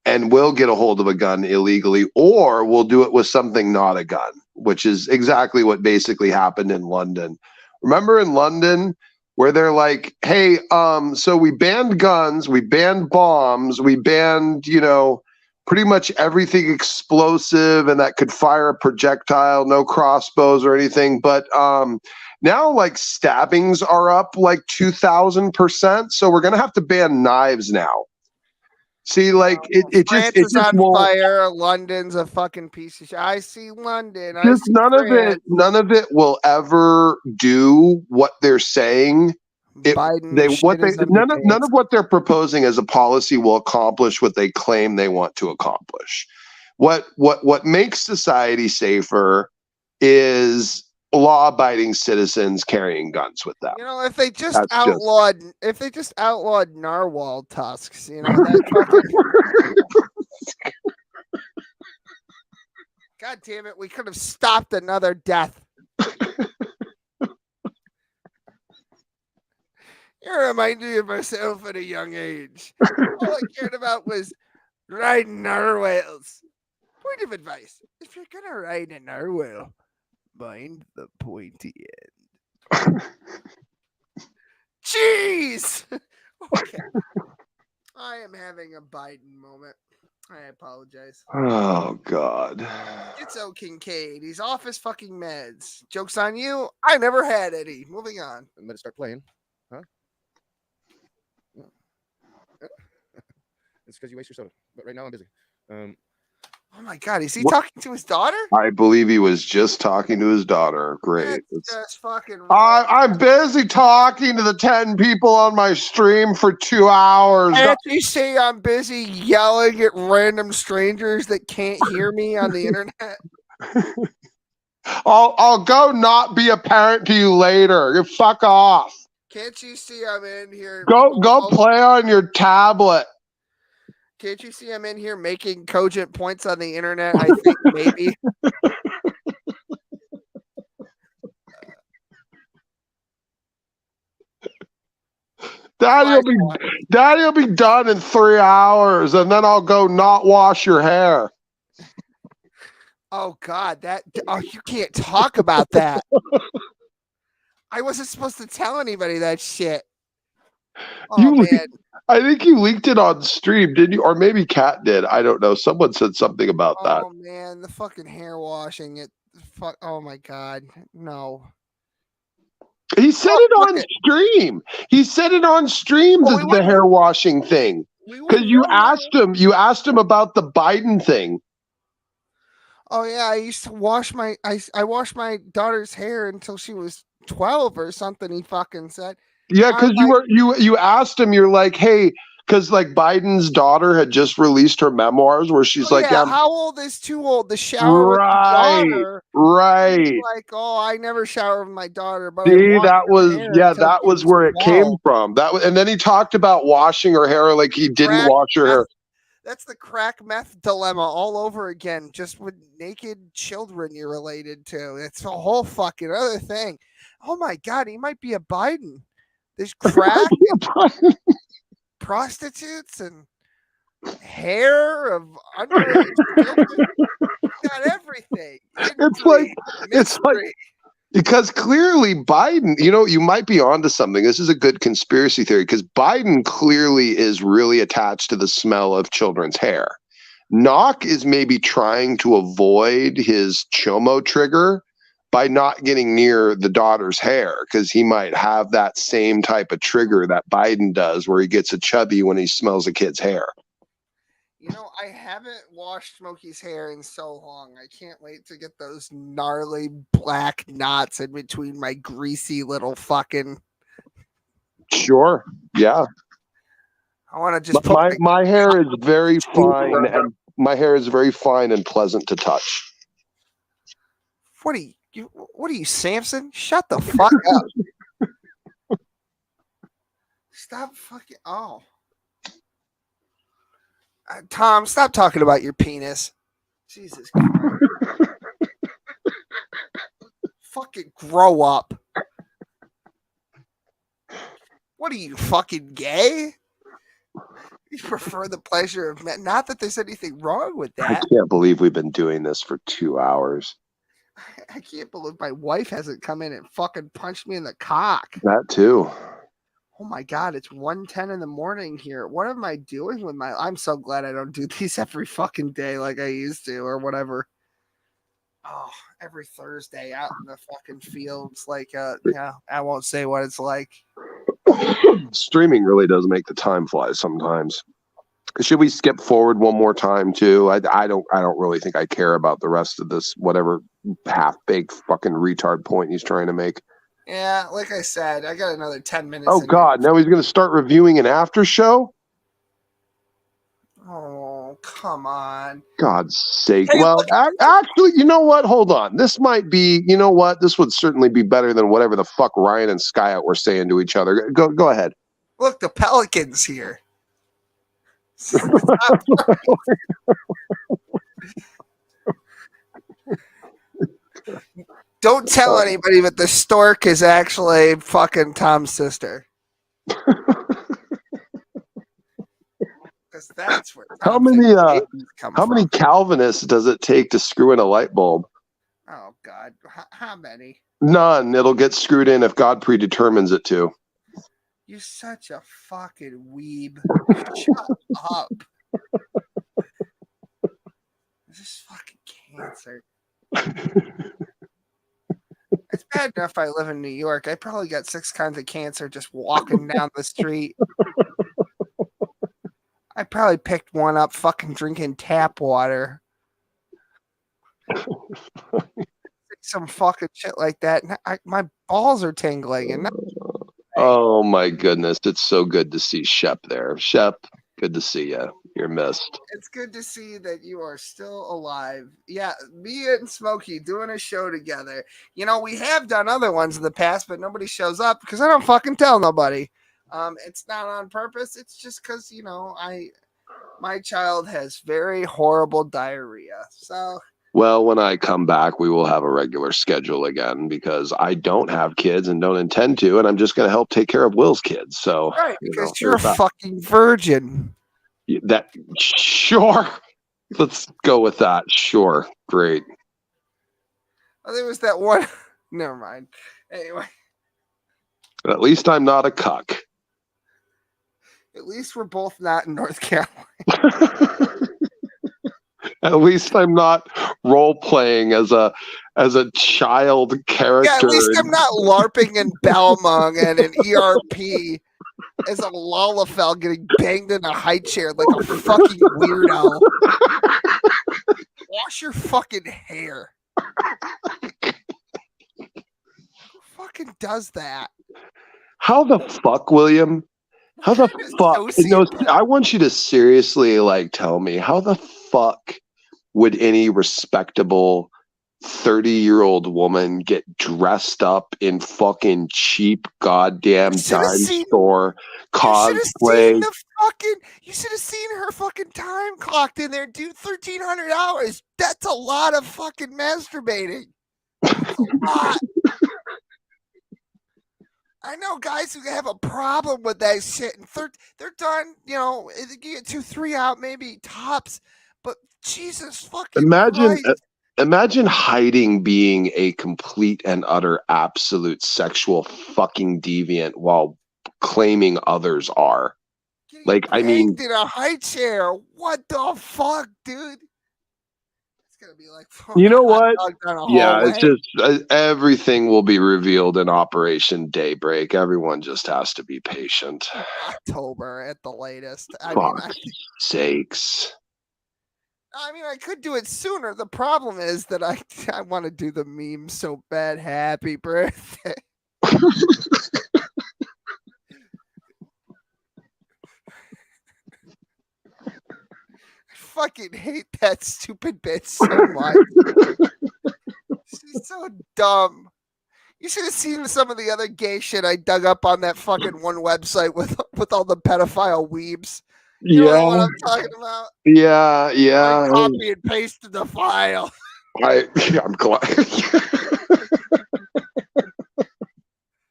C: and will get a hold of a gun illegally, or will do it with something not a gun, which is exactly what basically happened in London. Remember in London where they're like, hey, so we banned guns, we banned bombs, we banned, pretty much everything explosive and that could fire a projectile, no crossbows or anything. But now like stabbings are up like 2,000%. So we're going to have to ban knives now. See, like
B: France is on fire. London's a fucking piece of shit. I see London.
C: None of it will ever do what they're saying. None of what they're proposing as a policy will accomplish what they claim they want to accomplish. What makes society safer is law-abiding citizens carrying guns with them.
B: If they just outlawed narwhal tusks, that fucking... God damn it, we could have stopped another death. You remind me of myself at a young age. All I cared about was riding narwhals. Point of advice: if you're gonna ride a narwhal, mind the pointy end. Jeez! Okay. I am having a Biden moment. I apologize.
C: Oh, God.
B: It's O Kincaid. He's off his fucking meds. Joke's on you. I never had any. Moving on.
F: I'm going to start playing. Huh? It's because you waste your soda. But right now I'm busy.
B: Oh my God, is he talking to his daughter?
C: I believe he was just talking to his daughter. Great.
B: That's fucking.
C: I'm busy talking to the 10 people on my stream for 2 hours.
B: Can't you see I'm busy yelling at random strangers that can't hear me on the internet?
C: I'll go not be a parent to you later. You fuck off.
B: Can't you see I'm in here?
C: Go play on your tablet.
B: Can't you see I'm in here making cogent points on the internet? I think maybe.
C: Daddy'll be done in 3 hours, and then I'll go not wash your hair.
B: Oh God, you can't talk about that. I wasn't supposed to tell anybody that shit. Oh man.
C: I think you leaked it on stream, didn't you? Or maybe Kat did. I don't know. Someone said something about that.
B: Oh man, the fucking hair washing. Oh my God, no.
C: He said it on stream. He said it on stream. The hair washing thing. Because you asked him about the Biden thing.
B: Oh yeah, I used to wash I washed my daughter's hair until she was 12 or something. He fucking said.
C: Yeah, because you asked him, you're like, hey, because like Biden's daughter had just released her memoirs where she's
B: how old is too old to shower with the daughter?
C: Right.
B: Like, I never shower with my daughter, but
C: that was where it came from. And then he talked about washing her hair like he didn't wash her hair.
B: That's the crack meth dilemma all over again, just with naked children you're related to. It's a whole fucking other thing. Oh my God, he might be a Biden. There's crack, and prostitutes, and hair of underage children. Got everything.
C: It's like because clearly Biden, you might be onto something. This is a good conspiracy theory because Biden clearly is really attached to the smell of children's hair. Knock is maybe trying to avoid his chomo trigger by not getting near the daughter's hair, because he might have that same type of trigger that Biden does, where he gets a chubby when he smells a kid's hair.
B: You know, I haven't washed Smokey's hair in so long. I can't wait to get those gnarly black knots in between my greasy little fucking.
C: Sure. Yeah.
B: I want to just put
C: my hair is very fine, and my hair is very fine and pleasant to touch.
B: What are you, Samson? Shut the fuck up. Stop fucking. Oh. Tom, stop talking about your penis. Jesus Christ. Fucking grow up. What are you, fucking gay? You prefer the pleasure of men? Not that there's anything wrong with that.
C: I can't believe we've been doing this for 2 hours.
B: I can't believe my wife hasn't come in and fucking punched me in the cock.
C: That too.
B: Oh my God, it's 1:10 in the morning here. What am I doing with my... I'm so glad I don't do these every fucking day like I used to or whatever. Oh, every Thursday out in the fucking fields. Like, yeah, I won't say what it's like.
C: Streaming really does make the time fly sometimes. Should we skip forward one more time too? I don't really think I care about the rest of this, whatever half-baked fucking retard point he's trying to make.
B: Yeah, like I said, I got another 10 minutes.
C: Oh God, now he's going to start reviewing an after show?
B: Oh, come on.
C: God's sake.
B: Hey,
C: well, actually, you know what? Hold on. This might be, you know what? This would certainly be better than whatever the fuck Ryan and Skyout were saying to each other. Go ahead.
B: Look, the Pelicans here. Don't tell anybody, but the stork is actually fucking Tom's sister. Because that's where
C: how many Calvinists does it take to screw in a light bulb?
B: Oh God, how many?
C: None. It'll get screwed in if God predetermines it to.
B: You're such a fucking weeb. Shut up. This is fucking cancer. It's bad enough I live in New York. I probably got 6 kinds of cancer just walking down the street. I probably picked one up fucking drinking tap water. Some fucking shit like that. My balls are tingling. And
C: oh my goodness. It's so good to see Shep there. Shep, good to see you. You're missed.
B: It's good to see that you are still alive. Yeah, me and Smokey doing a show together. You know, we have done other ones in the past, but nobody shows up because I don't fucking tell nobody. It's not on purpose. It's just because, you know, my child has very horrible diarrhea. So,
C: well, when I come back, we will have a regular schedule again because I don't have kids and don't intend to, and I'm just going to help take care of Will's kids. So,
B: right, because you're a fucking virgin.
C: That sure. Let's go with that. Sure, great.
B: Oh, there was that one. Never mind. Anyway,
C: at least I'm not a cuck.
B: At least we're both not in North Carolina.
C: At least I'm not role playing as a child character.
B: Yeah, at least I'm not LARPing in Belmont and an ERP as a Lalafell getting banged in a high chair like a fucking weirdo. Wash your fucking hair. Who fucking does that?
C: How the fuck, William? How the fuck? No, I want you to seriously tell me how the fuck would any respectable 30-year-old woman get dressed up in fucking cheap goddamn dime store cosplay?
B: You should have seen her fucking time clocked in there, dude. 1,300 hours. That's a lot of fucking masturbating. That's a lot. I know guys who have a problem with that shit, and they're done. You know, you get 2-3 out, maybe tops. But Jesus fucking Christ.
C: Imagine hiding being a complete and utter absolute sexual fucking deviant while claiming others are. Like, I mean,
B: in a high chair. What the fuck, dude? It's gonna be like
C: you know
B: hot
C: what?
B: dog down a
C: Yeah,
B: hallway.
C: it's just everything will be revealed in Operation Daybreak. Everyone just has to be patient.
B: October at the latest.
C: Fuck's sakes.
B: I mean, I could do it sooner. The problem is that I want to do the meme so bad. Happy birthday. I fucking hate that stupid bit so much. She's so dumb. You should have seen some of the other gay shit I dug up on that fucking one website with all the pedophile weebs. You know what I'm talking about?
C: Yeah.
B: I copy and pasted the file.
C: I'm glad.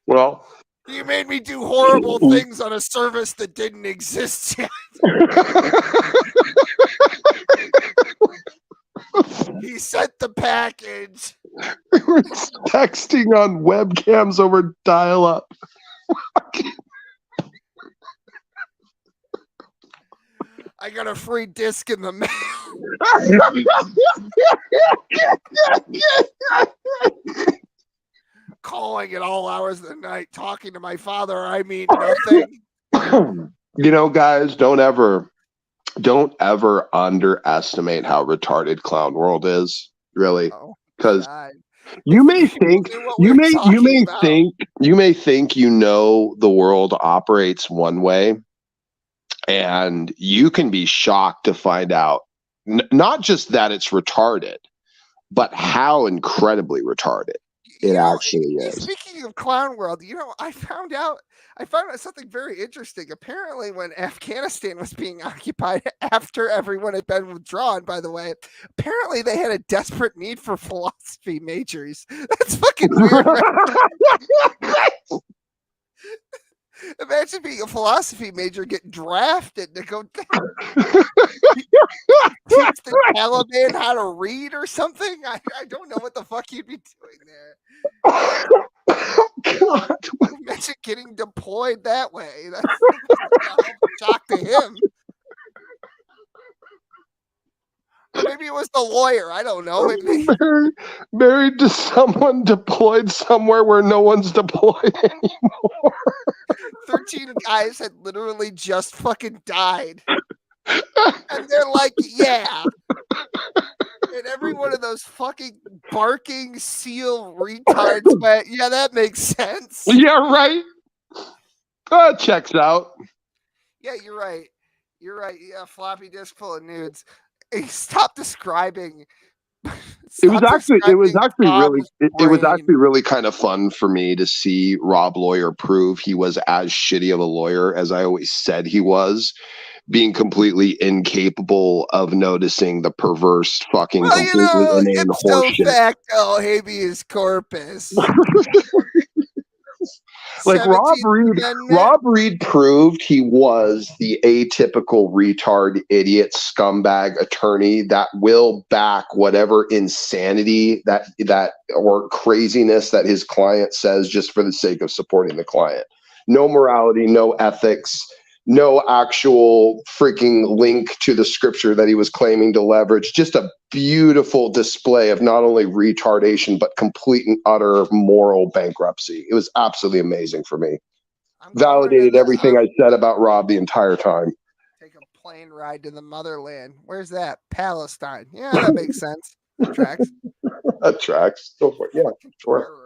C: Well,
B: You made me do horrible things on a service that didn't exist yet. He sent the package.
C: We were texting on webcams over dial-up.
B: I got a free disc in the mail. Calling at all hours of the night, talking to my father. I mean nothing.
C: You know, guys, don't ever underestimate how retarded Clown World is, really, because you may think you may think you know the world operates one way, and you can be shocked to find out not just that it's retarded, but how incredibly retarded it actually is.
B: Speaking of Clown World, I found out something very interesting. Apparently, when Afghanistan was being occupied after everyone had been withdrawn, by the way, apparently they had a desperate need for philosophy majors. That's fucking weird. Imagine being a philosophy major, getting drafted to go teach the Taliban how to read or something. I don't know what the fuck you'd be doing there.
C: God.
B: Imagine getting deployed that way. That's a shock to him. Or maybe it was the lawyer. I don't know.
C: Married to someone deployed somewhere where no one's deployed anymore.
B: 13 guys had literally just fucking died. And they're like, yeah. And every one of those fucking barking seal retards went, yeah, that makes sense.
C: Yeah, right. Checks out.
B: Yeah, you're right. You're right. Yeah, floppy disk full of nudes. Hey, stop describing.
C: It was actually really kind of fun for me to see Rob Lawyer prove he was as shitty of a lawyer as I always said he was, being completely incapable of noticing the perverse fucking completely inane horseshit.
B: Facto habeas corpus.
C: Like Rob Reed proved he was the atypical retard idiot scumbag attorney that will back whatever insanity that or craziness that his client says just for the sake of supporting the client. No morality, no ethics, no actual freaking link to the scripture that he was claiming to leverage. Just a beautiful display of not only retardation, but complete and utter moral bankruptcy. It was absolutely amazing for me. Validated everything I said about Rob the entire time.
B: Take a plane ride to the motherland. Where's that? Palestine. Yeah, that makes sense. That tracks.
C: That tracks. Go for it. Yeah, sure.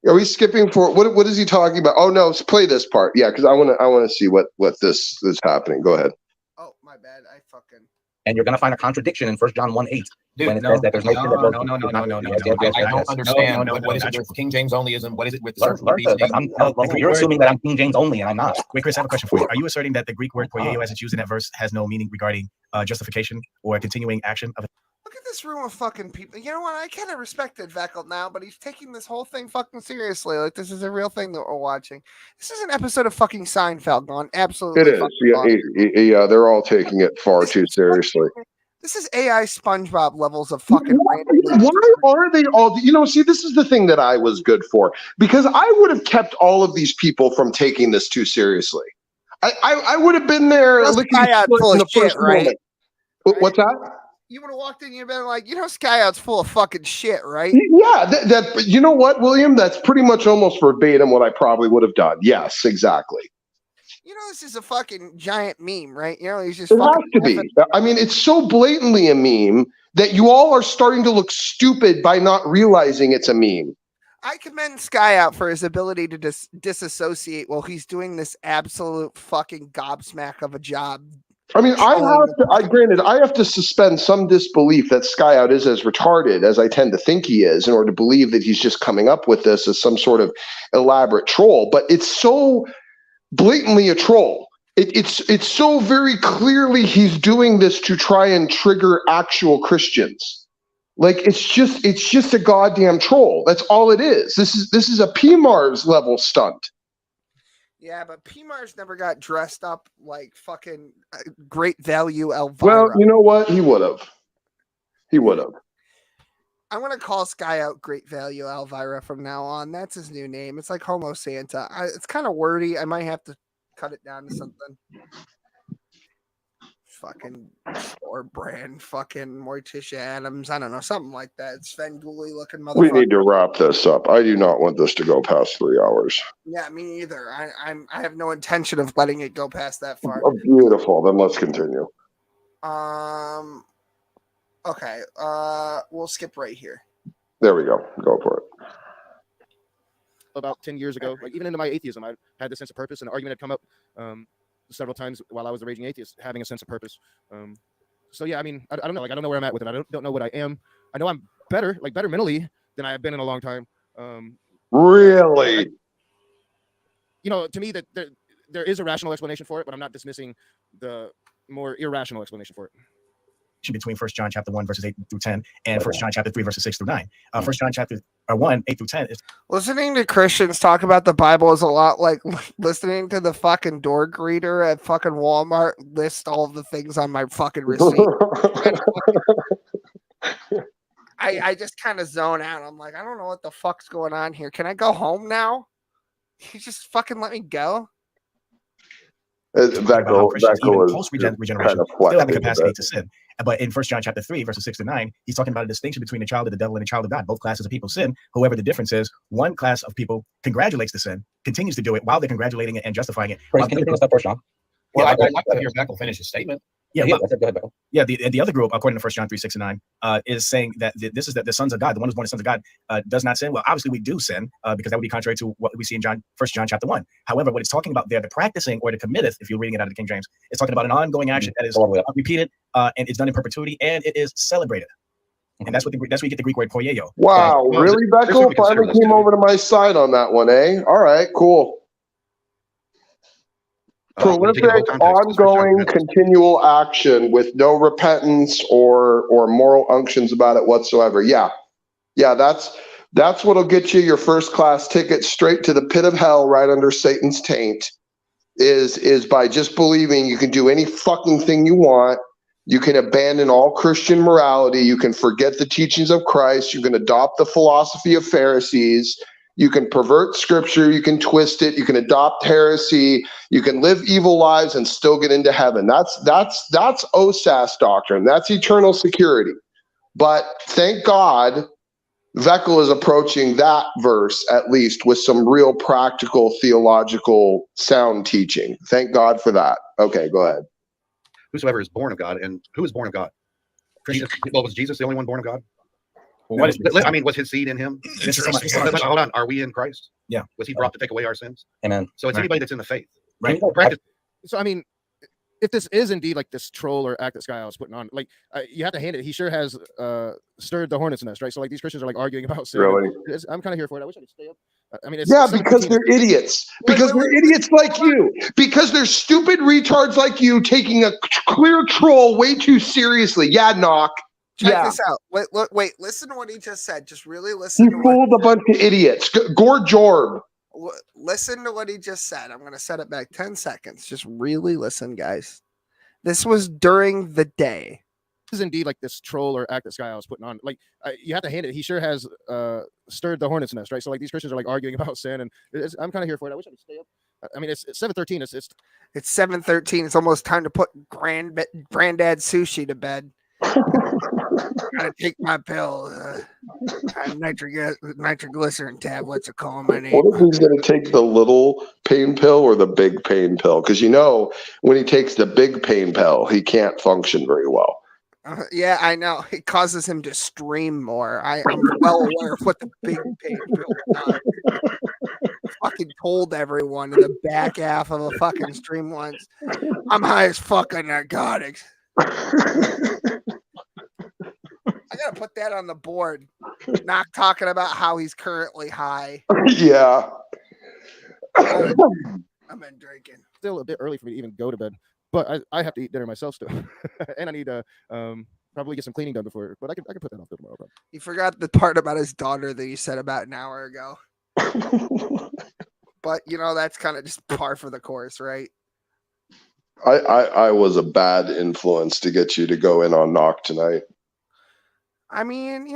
C: Are we skipping for what is he talking about? Oh no, play this part. Yeah, because I want to see what this is happening. Go ahead.
B: Oh, my bad. I fucking.
O: And you're going to find a contradiction in 1 John 1:8 when it says that there's no sin.
P: I don't understand. What is it with King James onlyism? What is it with
O: You're assuming that I'm King James only, and I'm not.
P: Wait, Chris, I have a question for you. Are you asserting that the Greek word poieo, as it's used in that verse, has no meaning regarding justification or continuing action of it?
B: Look at this room of fucking people. You know what? I kind of respected Veckel now, but he's taking this whole thing fucking seriously. Like, this is a real thing that we're watching. This is an episode of fucking Seinfeld going absolutely.
C: It is. Yeah, they're all taking it far too seriously.
B: This is AI SpongeBob levels of fucking random.
C: Why are they all? See, this is the thing that I was good for, because I would have kept all of these people from taking this too seriously. I would have been there licking
B: Skyout
C: his foot
B: full
C: in
B: of
C: the
B: shit,
C: first
B: right?
C: moment. What's that?
B: You would have walked in, you'd been like, Skyout's full of fucking shit, right?
C: Yeah, that you know what, William? That's pretty much almost verbatim what I probably would have done. Yes, exactly.
B: This is a fucking giant meme, right? He's just
C: It
B: fucking
C: has to be. I mean, it's so blatantly a meme that you all are starting to look stupid by not realizing it's a meme.
B: I commend Skyout for his ability to disassociate while he's doing this absolute fucking gobsmack of a job.
C: I mean, granted, I have to suspend some disbelief that Skyout is as retarded as I tend to think he is in order to believe that he's just coming up with this as some sort of elaborate troll. But it's so blatantly a troll. It's so very clearly he's doing this to try and trigger actual Christians. Like it's just a goddamn troll. That's all it is. This is a PMARS level stunt.
B: Yeah, but PMARS never got dressed up like fucking Great Value Elvira.
C: Well, you know what? He would have.
B: I'm going to call Skyout Great Value Elvira from now on. That's his new name. It's like Homo Santa. It's kind of wordy. I might have to cut it down to something. Fucking store brand, fucking Morticia Adams. I don't know, something like that. Sven Gully looking motherfucker.
C: We need to wrap this up. I do not want this to go past 3 hours.
B: Yeah, me either. I have no intention of letting it go past that far.
C: Oh, beautiful. Then let's continue.
B: Okay. We'll skip right here.
C: There we go. Go for it.
F: About 10 years ago, like even into my atheism, I had this sense of purpose, and an argument had come up several times while I was a raging atheist, having a sense of purpose. So yeah, I mean, I don't know. Like I don't know where I'm at with it. I don't know what I am. I know I'm better mentally than I have been in a long time.
C: Really?
F: To me that there is a rational explanation for it, but I'm not dismissing the more irrational explanation for it.
P: Between 1 John chapter 1 verses 8 through 10 and 1 John chapter 3 verses 6 through 9. 1 John chapter 1 8 through 10 is
B: listening to Christians talk about the Bible is a lot like listening to the fucking door greeter at fucking Walmart list all of the things on my fucking receipt. I just kind of zone out. I'm like, I don't know what the fuck's going on here. Can I go home now? Can you just fucking let me go?
C: That goal is
P: post-regeneration still have the capacity to sin. But in 1 John chapter 3, verses 6 to 9, he's talking about a distinction between the child of the devil and the child of God. Both classes of people sin. However, the difference is one class of people congratulates the sin, continues to do it while they're congratulating it and justifying it.
O: Can you bring us up 1 John?
G: Well, I'd like to hear Beckel finish his statement.
P: Yeah,
O: go ahead, Beckel.
P: Yeah, the other group, according to 1 John 3, 6 and 9, is saying that this is that the sons of God, the one who's born the sons of God, does not sin. Well, obviously we do sin because that would be contrary to what we see in 1 John chapter 1. However, what it's talking about there, the practicing or the committeth, if you're reading it out of the King James, it's talking about an ongoing action that is repeated and it's done in perpetuity and it is celebrated. And that's where you get the Greek word poieo.
C: Wow, really, Beckel? Finally came over to my side on that one, eh? All right, cool. Prolific, ongoing, continual action with no repentance or moral unctions about it whatsoever. Yeah, that's what'll get you your first class ticket straight to the pit of hell, right under Satan's taint. Is by just believing you can do any fucking thing you want. You can abandon all Christian morality. You can forget the teachings of Christ. You can adopt the philosophy of Pharisees. You can pervert scripture, you can twist it, you can adopt heresy, you can live evil lives and still get into heaven. That's OSAS doctrine. That's eternal security. But thank God Beckel is approaching that verse at least with some real practical theological sound teaching. Thank God for that. Okay, go ahead.
Q: Whosoever is born of God, and who is born of God? Christians. Well, was Jesus the only one born of God?
P: Well,
Q: was his seed in him? Hold on. Are we in Christ?
P: Yeah.
Q: Was he brought to take away our sins?
O: Amen.
Q: So it's anybody that's in the faith.
P: Right.
F: So, I mean, if this is indeed like this troll or act this guy I was putting on, like you have to hand it. He sure has stirred the hornet's nest, right? So like these Christians are like arguing about sin.
C: Really?
F: I'm kind of here for it. I wish I could stay up. I mean,
C: because they're idiots. Because they're idiots like you. Because they're stupid retards like you taking a clear troll way too seriously. Yeah, knock.
B: Check this out. Wait, listen to what he just said. Just really listen.
C: He fooled a bunch of idiots. Gore Jorb.
B: Listen to what he just said. I'm going to set it back 10 seconds. Just really listen, guys. This was during the day.
F: This is indeed like this troll or act this guy I was putting on. Like you have to hand it. He sure has stirred the hornet's nest, right? So like these Christians are like arguing about sin, and I'm kind of here for it. I wish I could stay up. I mean, it's 7:13. It's
B: 7:13. It's almost time to put granddad sushi to bed. Gotta take my pill. Nitroglycerin tablets are calling my name.
C: What if he's going to take the little pain pill or the big pain pill? Because when he takes the big pain pill, he can't function very well.
B: Yeah, I know. It causes him to stream more. I'm well aware of what the big pain pill does. I fucking told everyone in the back half of a fucking stream once, I'm high as fuck on narcotics. I gotta put that on the board. Not talking about how he's currently high.
C: Yeah.
B: I've been drinking.
F: Still a bit early for me to even go to bed, but I have to eat dinner myself still, and I need to probably get some cleaning done before. But I can put that off till tomorrow. Probably.
B: You forgot the part about his daughter that you said about an hour ago. But that's kind of just par for the course, right?
C: I was a bad influence to get you to go in on Knock tonight.
B: I mean,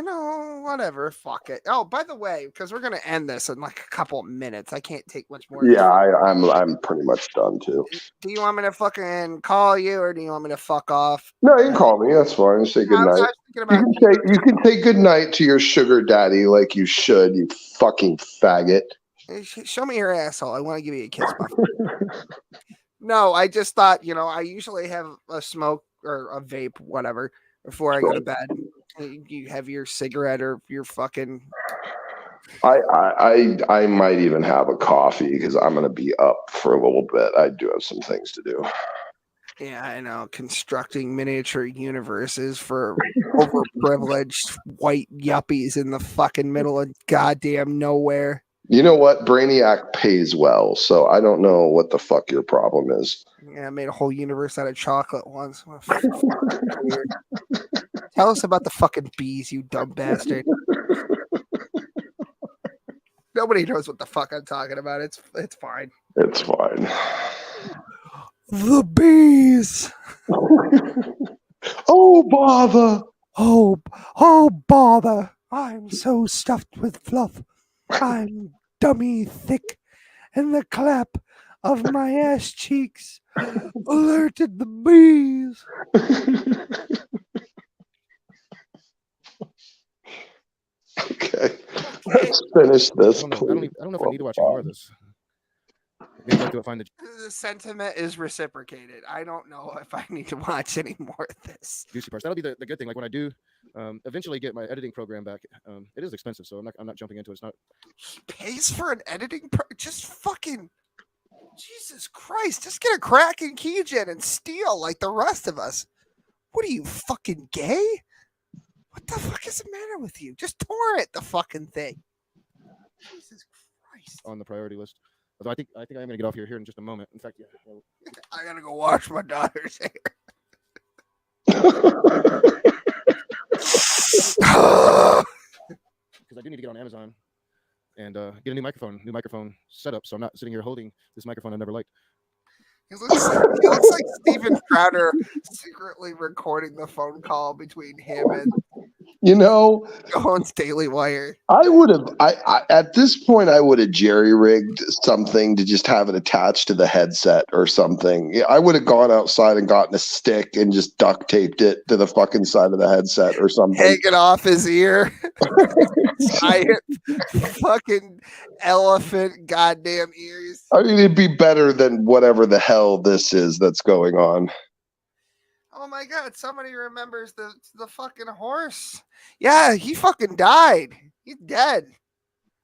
B: whatever. Fuck it. Oh, by the way, because we're gonna end this in like a couple of minutes. I can't take much more.
C: Yeah, I'm pretty much done too.
B: Do you want me to fucking call you, or do you want me to fuck off?
C: No, you can call me. That's fine. Say good night. You can say good night to your sugar daddy like you should. You fucking faggot.
B: Show me your asshole. I want to give you a kiss. No, I just thought, I usually have a smoke or a vape, whatever, before I go to bed. You have your cigarette or your fucking.
C: I might even have a coffee because I'm gonna be up for a little bit. I do have some things to do.
B: Yeah, I know. Constructing miniature universes for overprivileged white yuppies in the fucking middle of goddamn nowhere.
C: You know what? Brainiac pays well, so I don't know what the fuck your problem is.
B: Yeah, I made a whole universe out of chocolate once. Weird. Tell us about the fucking bees, you dumb bastard. Nobody knows what the fuck I'm talking about. It's fine.
C: It's fine.
B: The bees.
C: Oh bother.
B: Oh bother. I'm so stuffed with fluff. I'm dummy thick, and the clap of my ass cheeks alerted the bees.
C: Okay. Let's finish this.
F: I don't know if I need to watch more of this. Maybe I'll find
B: The sentiment is reciprocated. I don't know if I need to watch any more of this.
F: juicy parts. That'll be the good thing. Like when I do eventually get my editing program back, it is expensive, so I'm not jumping into it. It's not.
B: He pays for an editing just fucking Jesus Christ! Just get a Kraken keygen and steal like the rest of us. What are you, fucking gay? What the fuck is the matter with you? Just torrent the fucking thing. Jesus Christ!
F: On the priority list. Although I think I'm gonna get off here in just a moment. In fact, yeah.
B: I gotta go wash my daughter's hair.
F: Because I do need to get on Amazon and get a new microphone setup, so I'm not sitting here holding this microphone I never liked.
B: He looks like Steven Crowder secretly recording the phone call between him and Cohen's Daily Wire.
C: I would have. I at this point I would have jerry-rigged something to just have it attached to the headset or something. I would have gone outside and gotten a stick and just duct taped it to the fucking side of the headset or something.
B: Hang it off his ear. Giant fucking elephant goddamn ears.
C: I mean, it'd be better than whatever the hell this is that's going on.
B: Oh my god, somebody remembers the fucking horse. Yeah, he fucking died. He's dead.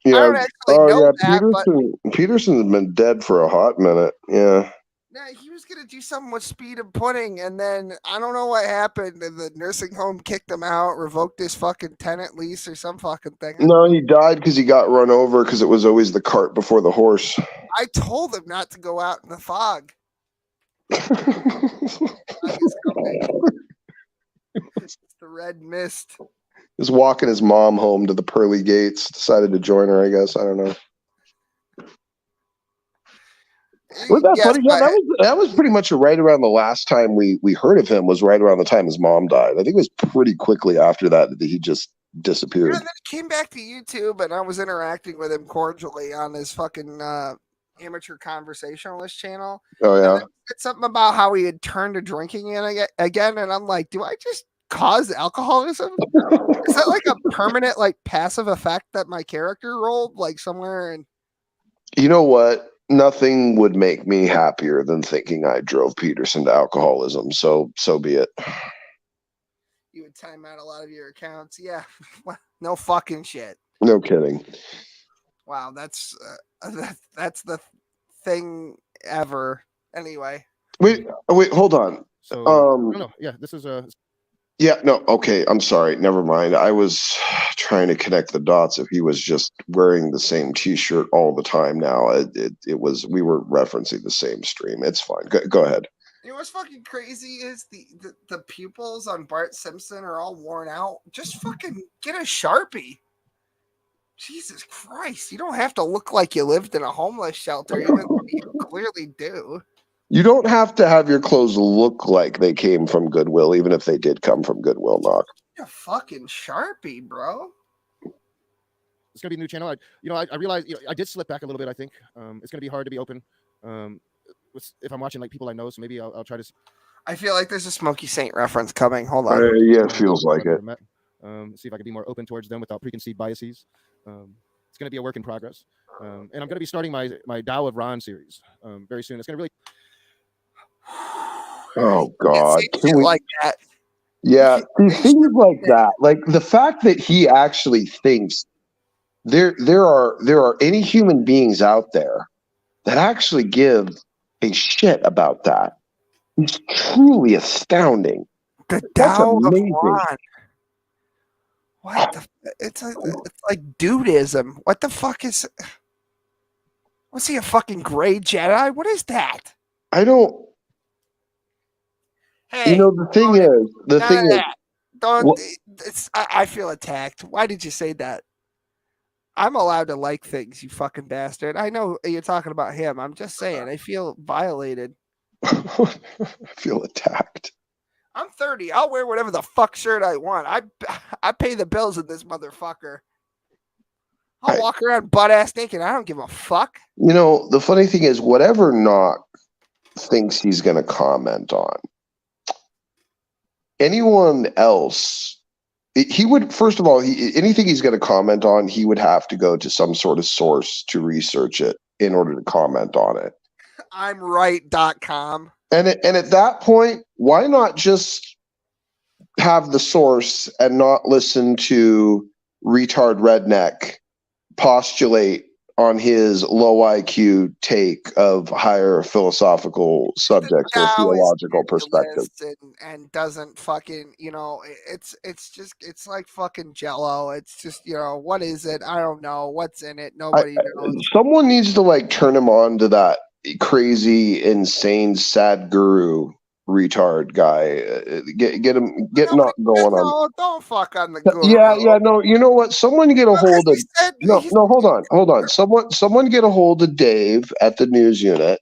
C: Yeah.
B: I don't actually know that,
C: Peterson's been dead for a hot minute. Yeah.
B: Yeah, he was gonna do something with speed and pudding, and then I don't know what happened. And the nursing home kicked him out, revoked his fucking tenant lease or some fucking thing.
C: No, he died because he got run over because it was always the cart before the horse.
B: I told him not to go out in the fog. It's the red mist.
C: He was walking his mom home to the pearly gates. Decided to join her, I guess. I don't know. Was that funny? Yeah, that was pretty much right around the last time we heard of him. Was right around the time his mom died. I think it was pretty quickly after that he just disappeared.
B: And then he came back to YouTube, and I was interacting with him cordially on his fucking amateur conversationalist channel.
C: Oh
B: And
C: yeah.
B: then it's something about how he had turned to drinking again, and I'm like, do I just cause alcoholism? Is that like a permanent, like passive effect that my character rolled like somewhere? And
C: You know what? Nothing would make me happier than thinking I drove Peterson to alcoholism. So be it.
B: you would time out a lot of your accounts. Yeah, no fucking shit.
C: No kidding.
B: Wow, that's the thing ever. Anyway,
C: Wait, hold on.
F: So no, yeah, this is
C: Yeah, no, okay, I'm sorry. Never mind. I was trying to connect the dots if he was just wearing the same T-shirt all the time now. It was, we were referencing the same stream. It's fine. Go ahead.
B: you know what's fucking crazy is the pupils on Bart Simpson are all worn out. Just fucking get a Sharpie. Jesus Christ, you don't have to look like you lived in a homeless shelter, even though you clearly do.
C: You don't have to have your clothes look like they came from Goodwill, even if they did come from Goodwill, Knock.
B: You're a fucking Sharpie, bro.
F: It's gonna be a new channel. I realized I did slip back a little bit. I think it's gonna be hard to be open if I'm watching like people I know. So maybe I'll try to.
B: I feel like there's a Smokey Saint reference coming. Hold on.
C: Yeah, it feels like it.
F: See if I can be more open towards them without preconceived biases. It's going to be a work in progress, and I'm going to be starting my Tao of Ron series very soon. It's going to really.
C: Oh God!
B: Can we like that?
C: Yeah, things like that, like the fact that he actually thinks there are any human beings out there that actually give a shit about that. It's truly astounding.
B: The
C: That's
B: Tao of
C: amazing.
B: Ron. What the? It's like dudism. What the fuck is? Was he a fucking gray Jedi? What is that?
C: I don't.
B: Hey,
C: You know, the thing is,
B: don't. I feel attacked. Why did you say that? I'm allowed to like things, you fucking bastard. I know you're talking about him. I'm just saying. I feel violated.
C: I feel attacked.
B: I'm 30. I'll wear whatever the fuck shirt I want. I pay the bills in this motherfucker. I'll walk around butt ass naked. I don't give a fuck.
C: You know, the funny thing is, whatever Knock thinks he's going to comment on, anyone else, he would, first of all, anything he's going to comment on, he would have to go to some sort of source to research it in order to comment on it.
B: I'm right.com.
C: And at that point, why not just have the source and not listen to retard redneck postulate on his low IQ take of higher philosophical subjects or theological perspective?
B: And doesn't fucking, it's like fucking Jello. It's just, what is it? I don't know. What's in it? Nobody knows.
C: Someone needs to like turn him on to that crazy, insane, sad guru retard guy. Get him, knocked going on.
B: No, don't fuck on the guru.
C: Yeah, no, you know what? Someone get a hold of hold on. Someone get a hold of Dave at the news unit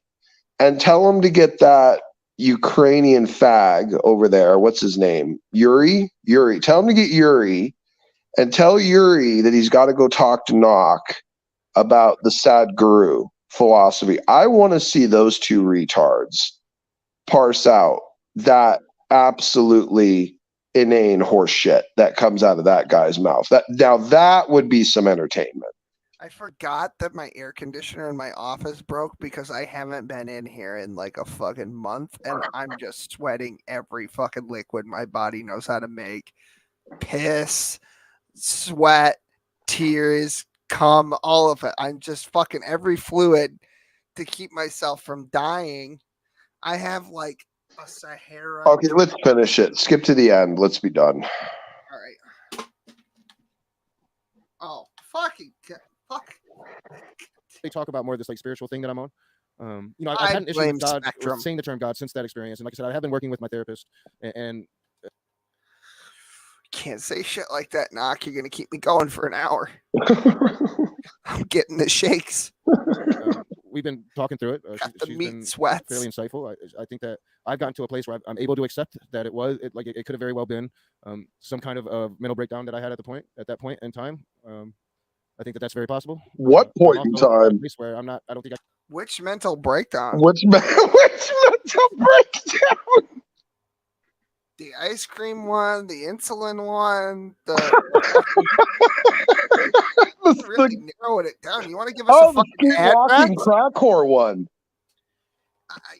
C: and tell him to get that Ukrainian fag over there. What's his name? Yuri. Tell him to get Yuri and tell Yuri that he's got to go talk to Knock about the sad guru philosophy. I want to see those two retards parse out that absolutely inane horse shit that comes out of that guy's mouth. That would be some entertainment.
B: I forgot that my air conditioner in my office broke because I haven't been in here in like a fucking month, and I'm just sweating every fucking liquid my body knows how to make. Piss, sweat, tears, cum, all of it. I'm just fucking every fluid to keep myself from dying. I have like a Sahara.
C: Okay, let's finish it. Skip to the end. Let's be done.
B: All right. Oh, fucking fuck.
F: They talk about more of this like spiritual thing that I'm on. I've had an issue with God, with saying the term God since that experience, and like I said, I have been working with my therapist, and
B: can't say shit like that, Knock. You're gonna keep me going for an hour. I'm getting the shakes.
F: We've been talking through it. She's been
B: sweats.
F: Fairly insightful. I think that I've gotten to a place where I'm able to accept that it could have very well been some kind of mental breakdown that I had at that point in time. I think that's very possible.
C: What point in time?
F: Where I don't think
B: Which mental breakdown?
C: Which mental breakdown?
B: The ice cream one, the insulin one, the really narrowing it down. You want to give us a fucking
C: sleepwalking
B: address?
C: crack whore one.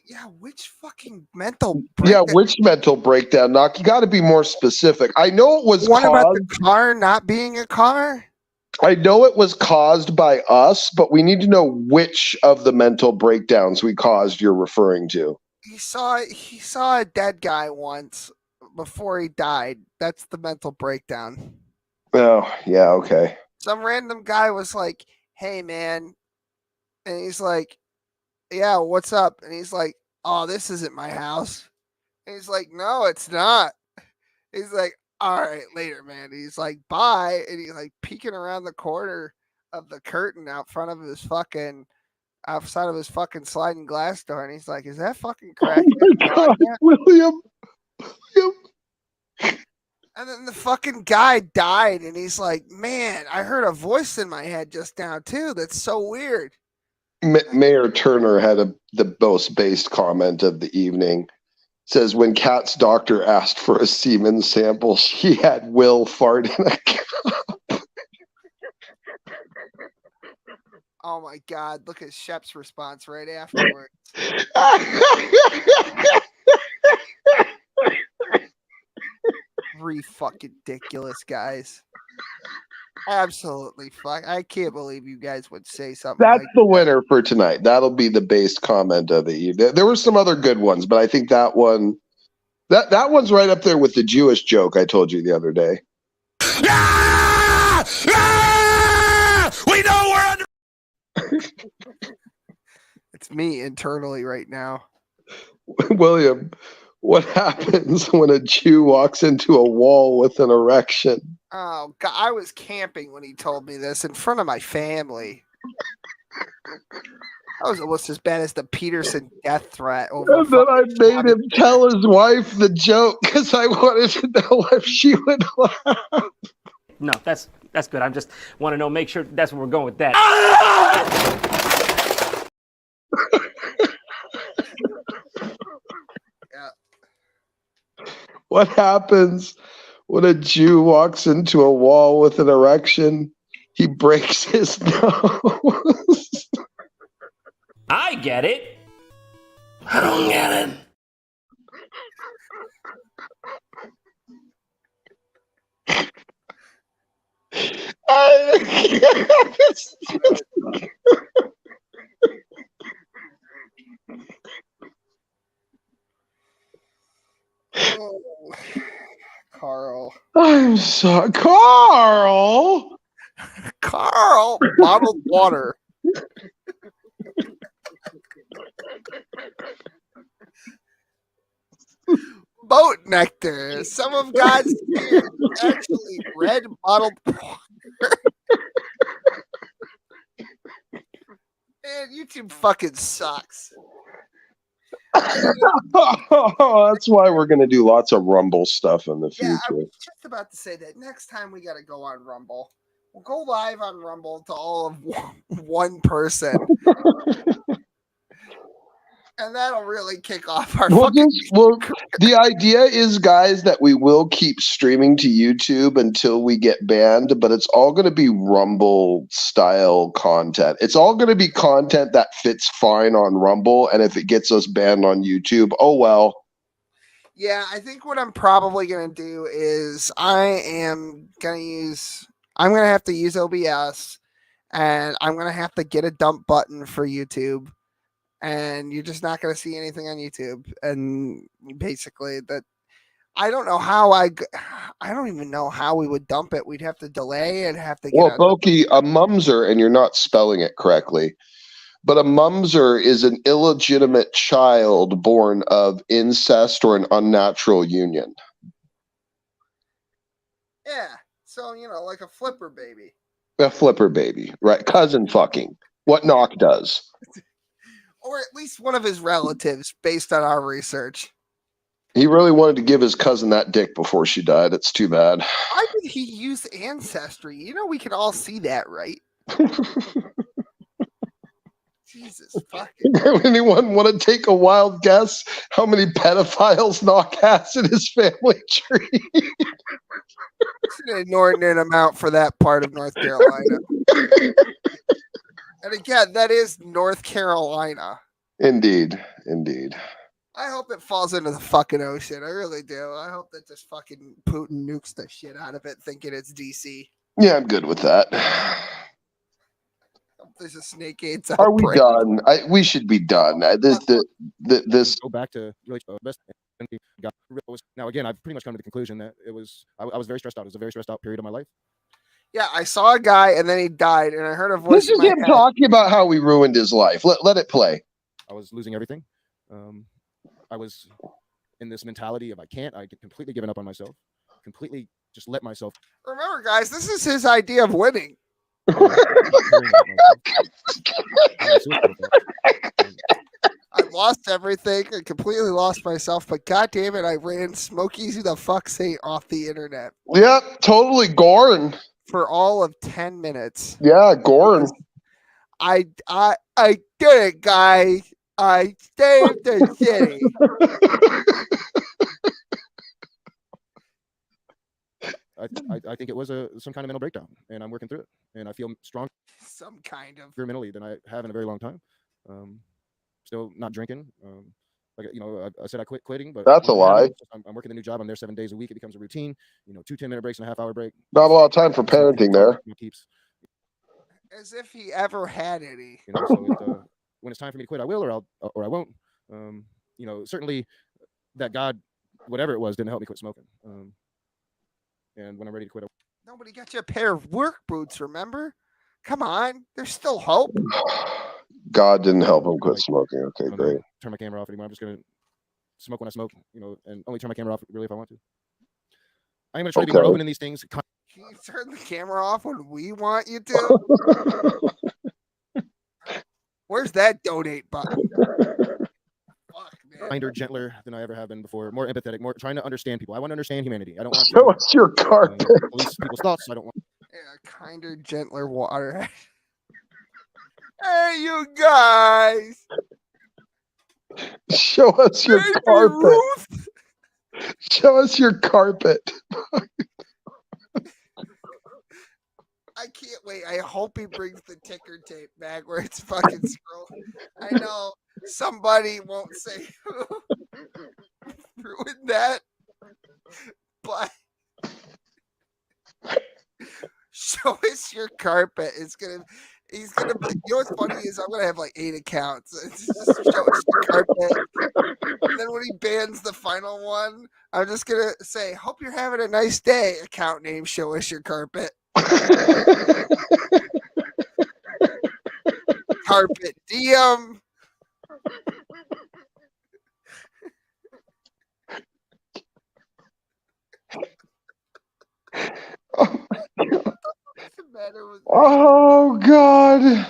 B: Yeah, which fucking mental
C: breakdown? Yeah, which mental breakdown? Knock, you got to be more specific. I know it was
B: one about the car not being a car.
C: I know it was caused by us, but we need to know which of the mental breakdowns we caused you're referring to.
B: He saw a dead guy once before he died. That's the mental breakdown.
C: Oh, yeah, okay.
B: Some random guy was like, "Hey, man," and he's like, "Yeah, what's up?" And he's like, "Oh, this isn't my house." And he's like, "No, it's not." He's like, "All right, later, man." He's like, "Bye," and he's like peeking around the corner of the curtain outside of his fucking sliding glass door, and he's like, "Is that fucking crack?"
C: Oh my God, William.
B: And then the fucking guy died, and he's like, "Man, I heard a voice in my head just now too. That's so weird."
C: Mayor Turner had the most based comment of the evening. Says when Kat's doctor asked for a semen sample, she had Will fart in a cup.
B: Oh my God! Look at Shep's response right afterwards. Fucking ridiculous, guys. Absolutely fuck. I can't believe you guys would say something.
C: That's
B: like
C: the winner for tonight. That'll be the based comment of the evening. There were some other good ones, but I think that one, that one's right up there with the Jewish joke I told you the other day.
N: We know we're under.
B: It's me internally right now.
C: William, what happens when a Jew walks into a wall with an erection?
B: Oh God, I was camping when he told me this in front of my family. That was almost as bad as the Peterson death threat.
C: And then I made him tell his wife the joke because I wanted to know if she would laugh.
L: No, that's good. I just want to know, make sure that's where we're going with that.
C: What happens when a Jew walks into a wall with an erection? He breaks his nose.
L: I get it. I don't get
C: it.
B: Oh, Carl.
C: I'm sorry, Carl.
B: Carl, bottled water. Boat nectar. Some of God's tears, actually red bottled water. Man, YouTube fucking sucks.
C: Oh, that's why we're going to do lots of Rumble stuff in the future.
B: Yeah, I was just about to say that next time we got to go on Rumble. We'll go live on Rumble to all of one person. And that'll really kick off our
C: the idea is, guys, that we will keep streaming to YouTube until we get banned, but it's all going to be Rumble style content. It's all going to be content that fits fine on Rumble, and if it gets us banned on YouTube, oh well.
B: Yeah, I think what I'm probably going to do is I'm going to have to use OBS, and I'm going to have to get a dump button for YouTube. And you're just not going to see anything on YouTube. And basically that, I don't know how I don't even know how we would dump it. We'd have to delay and have to get
C: Boki, a mumser, and you're not spelling it correctly, but a mumser is an illegitimate child born of incest or an unnatural union.
B: Yeah. So, like a flipper baby.
C: A flipper baby, right? Cousin fucking. What Knock does.
B: Or at least one of his relatives, based on our research.
C: He really wanted to give his cousin that dick before she died. It's too bad.
B: Why did he use Ancestry? We can all see that, right? Jesus fucking.
C: Anyone want to take a wild guess how many pedophiles knock ass in his family tree?
B: It's an inordinate amount for that part of North Carolina. And again, that is North Carolina.
C: Indeed, indeed.
B: I hope it falls into the fucking ocean. I really do. I hope that just fucking Putin nukes the shit out of it, thinking it's DC.
C: Yeah, I'm good with that.
B: There's a snake AIDS.
C: Are we done? We should be done. This
F: go back to best. Now again, I've pretty much come to the conclusion that it was. I was very stressed out. It was a very stressed out period of my life.
B: Yeah, I saw a guy and then he died, and I heard a voice.
C: This is him talking about how we ruined his life. Let it play.
F: I was losing everything. I was in this mentality of I can't. I get completely given up on myself. Completely just let myself.
B: Remember, guys, this is his idea of winning. I lost everything. I completely lost myself, but god damn it, I ran Smokey's Who the Fuck Say off the internet.
C: Yep, totally Gorn.
B: For all of 10 minutes.
C: Yeah, Gorn.
B: I did it, guys. I saved the city.
F: I think it was some kind of mental breakdown, and I'm working through it, and I feel stronger.
B: Some kind of
F: mentally than I have in a very long time. Still not drinking. Like I said, I quitting, but
C: that's a lie.
F: I'm working a new job. I'm there 7 days a week. It becomes a routine. 2 10-minute breaks and a half-hour break.
C: Not a lot of time for parenting there.
B: As if he ever had any.
F: So when it's time for me to quit, I will, or I won't. Certainly that God, whatever it was, didn't help me quit smoking. And when I'm ready to quit,
B: nobody got you a pair of work boots. Remember? Come on, there's still hope.
C: God didn't help him quit smoking. Okay, great.
F: Turn my camera off anymore. I'm just gonna smoke when I smoke, and only turn my camera off really if I want to. I'm gonna try to be more open in these things.
B: Can you turn the camera off when we want you to? Where's that donate button? Fuck, man.
F: Kinder, gentler than I ever have been before. More empathetic. More trying to understand people. I want to understand humanity. I don't want
C: to. Show us your carpet.
F: Police people's thoughts. I don't want.
B: Yeah, kinder, gentler water. Hey, you guys!
C: Show us your carpet. Show us your carpet.
B: I can't wait. I hope he brings the ticker tape back where it's fucking scrolling. I know somebody won't say who ruined that, but show us your carpet. He's gonna. You know what's funny is I'm gonna have like 8 accounts. It's just show us your carpet. And then when he bans the final one, I'm just gonna say, "Hope you're having a nice day." Account name: Show us your carpet. Carpet diem.
C: Oh God.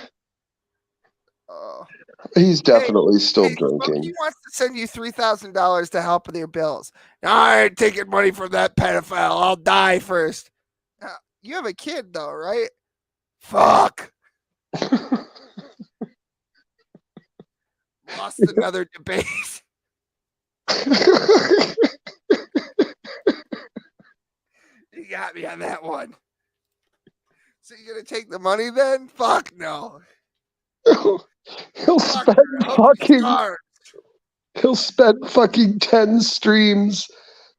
C: He's definitely still drinking.
B: He wants to send you $3,000 to help with your bills. I ain't taking money from that pedophile. I'll die first. You have a kid though, right? Fuck. Lost another debate. You got me on that one. So you gonna take the money then? Fuck no.
C: He'll spend fucking 10 streams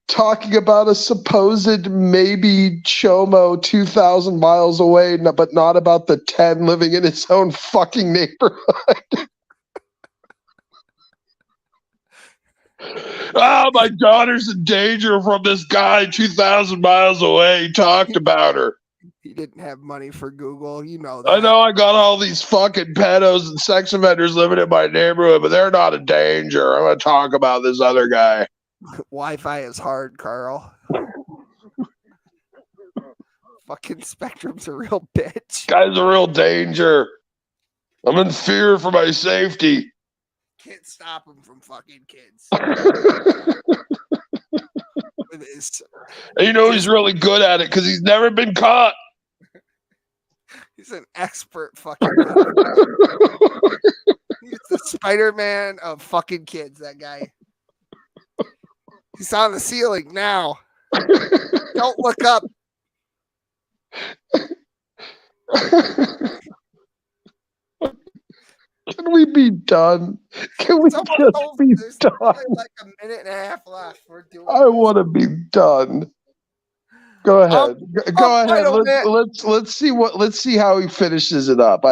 C: talking about a supposed maybe Chomo 2,000 miles away, but not about the 10 living in his own fucking neighborhood. My daughter's in danger from this guy 2,000 miles away. He talked about her.
B: He didn't have money for Google, you know that.
C: I know I got all these fucking pedos and sex offenders living in my neighborhood, but they're not in danger. I'm going to talk about this other guy.
B: Wi-Fi is hard, Carl. Fucking Spectrum's a real bitch.
C: Guy's a real danger. I'm in fear for my safety.
B: Can't stop him from fucking kids. With his,
C: and you know he's really good at it because he's never been caught.
B: He's an expert fucking the Spider-Man of fucking kids, that guy. He's on the ceiling now. Don't look up.
C: Can we be done? Can we just be
B: There's
C: done?
B: only like a minute and a half left. We're doing
C: I want to be done. Go ahead. Go ahead. Let's see how he finishes it up.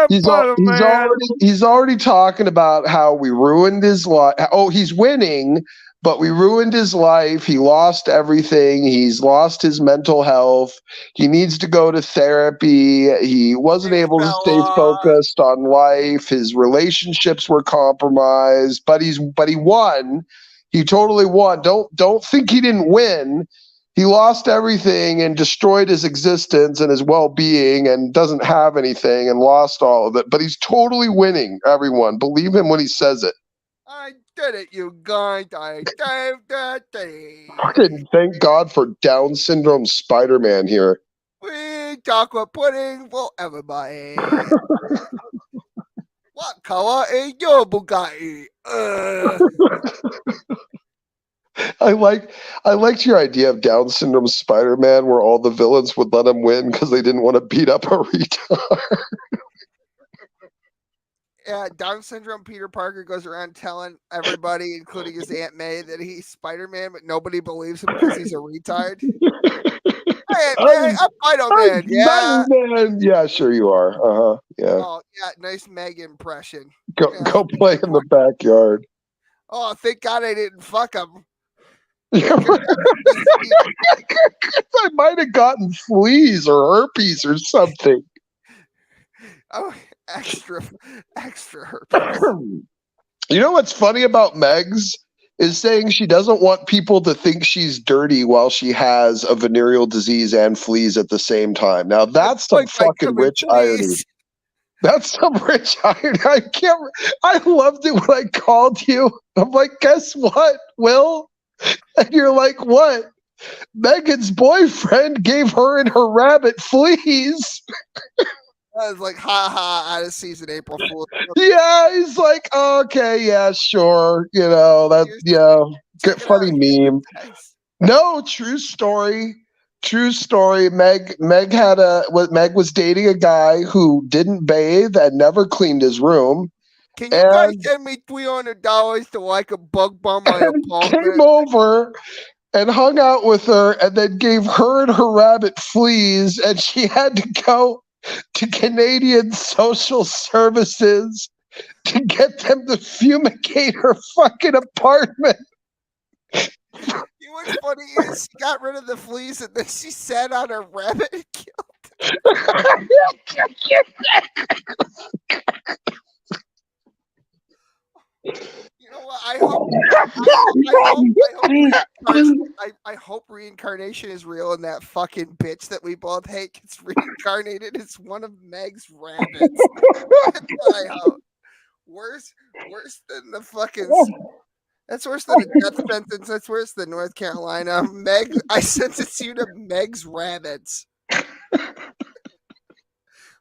C: He's already talking about how we ruined his life. Oh, he's winning, but we ruined his life. He lost everything. He's lost his mental health. He needs to go to therapy. He wasn't able to stay focused on life. His relationships were compromised, but he won. He totally won. Don't think he didn't win. He lost everything and destroyed his existence and his well-being and doesn't have anything and lost all of it. But he's totally winning, everyone. Believe him when he says it.
B: I did it, you guys. I did the thing.
C: Fucking thank God for Down syndrome Spider-Man here.
B: We chocolate pudding for everybody. What color is your Bugatti?
C: I liked your idea of Down syndrome Spider-Man, where all the villains would let him win because they didn't want to beat up a retard.
B: Yeah, Down syndrome Peter Parker goes around telling everybody, including his Aunt May, that he's Spider-Man, but nobody believes him because he's a retard. Hey, man, I'm Spider-Man. Yeah.
C: Spider-Man. Yeah, sure you are. Yeah.
B: Oh, yeah, nice Meg impression.
C: Go play in the backyard.
B: Oh, thank God I didn't fuck him.
C: I might have gotten fleas or herpes or something.
B: Oh, extra herpes.
C: You know what's funny about Megs is saying she doesn't want people to think she's dirty while she has a venereal disease and fleas at the same time. Now that's some fucking rich irony. That's some rich irony. I loved it when I called you. I'm like, guess what, Will? And you're like, what? Megan's boyfriend gave her and her rabbit fleas.
B: I was like, ha ha, out of season, April Fool.
C: Yeah, he's like, okay, yeah, sure. You know, that, yeah, good funny meme. No, true story. True story. Meg was dating a guy who didn't bathe and never cleaned his room.
B: Can you guys send me $300 to like a bug bomb my apartment?
C: Came over and hung out with her and then gave her and her rabbit fleas, and she had to go to Canadian Social Services to get them to fumigate her fucking apartment.
B: You know what's funny is she got rid of the fleas and then she sat on her rabbit and killed You know what? I hope reincarnation is real and that fucking bitch that we both hate gets reincarnated as one of Meg's rabbits. That's what I hope. Worse than the fucking. That's worse than a death sentence. That's worse than North Carolina. Meg, I sentence you to Meg's rabbits.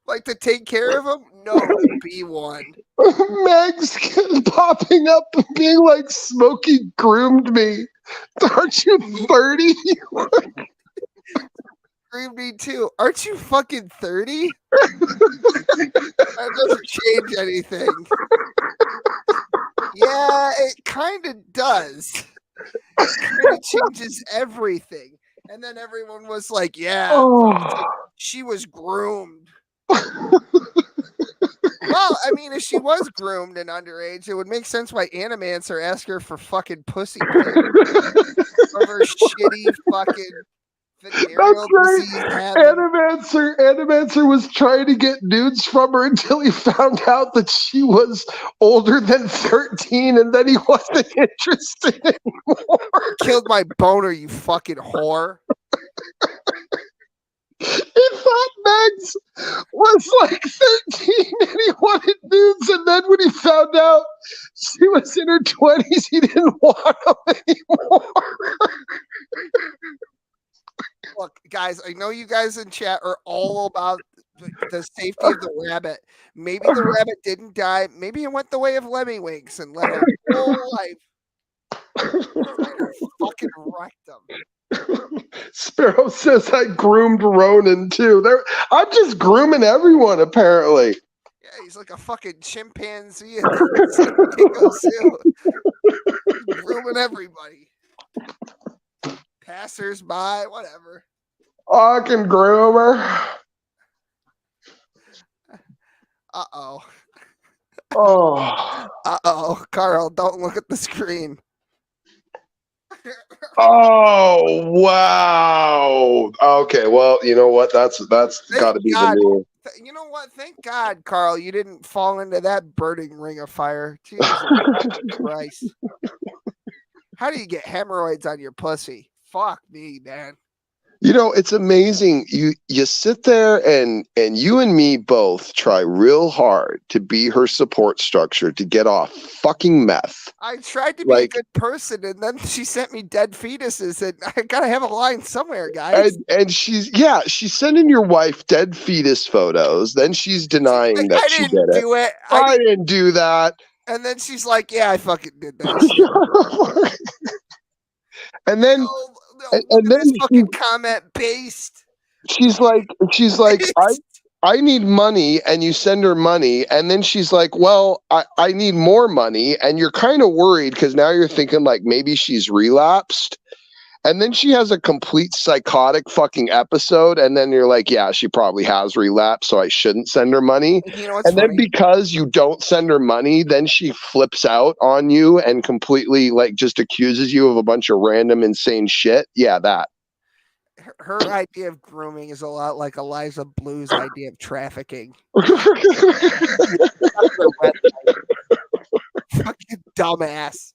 B: Like to take care of them? No, to be one.
C: Meg's popping up and being like, Smokey groomed me. Aren't you 30?
B: Groomed me too. Aren't you fucking 30? That doesn't change anything. Yeah, it kind of does. It kind of changes everything. And then everyone was like, yeah, she was groomed. Well, I mean, if she was groomed and underage, it would make sense why Animancer asked her for fucking pussy pics of her shitty fucking venereal disease habit.
C: Animancer was trying to get nudes from her until he found out that she was older than 13, and then he wasn't interested anymore.
B: Killed my boner, you fucking whore.
C: He thought Megs was like 13 and he wanted nudes, and then when he found out she was in her 20s, he didn't want them anymore.
B: Look, guys, I know you guys in chat are all about the safety of the rabbit. Maybe the rabbit didn't die. Maybe it went the way of Lemmywinks and led a whole life. Fucking wrecked them.
C: Sparrow says I groomed Ronan too. I'm just grooming everyone apparently.
B: Yeah, he's like a fucking chimpanzee at the Dingo Zoo. Grooming everybody. Passers-by, whatever.
C: I can groom her.
B: Uh-oh.
C: Oh.
B: Uh-oh. Carl, don't look at the screen.
C: Oh, wow. Okay, well, you know what? That's got to be the new.
B: You know what? Thank God, Carl, you didn't fall into that burning ring of fire. Jesus Christ. How do you get hemorrhoids on your pussy? Fuck me, man.
C: You know, it's amazing. You sit there and you and me both try real hard to be her support structure to get off fucking meth.
B: I tried to be a good person, and then she sent me dead fetuses, and I gotta have a line somewhere, guys.
C: And she's sending your wife dead fetus photos. Then she's denying that she did it. I didn't do that.
B: And then she's like, "Yeah, I fucking did that."
C: And then,
B: and then fucking comment based.
C: She's like, I need money, and you send her money, and then she's like, well, I need more money, and you're kind of worried because now you're thinking like maybe she's relapsed, and then she has a complete psychotic fucking episode, and then you're like, yeah, she probably has relapsed, so I shouldn't send her money.
B: You know what's
C: and then because you don't send her money, then she flips out on you and completely like just accuses you of a bunch of random insane shit. Yeah, that.
B: Her idea of grooming is a lot like Eliza Blue's idea of trafficking. Fucking dumbass.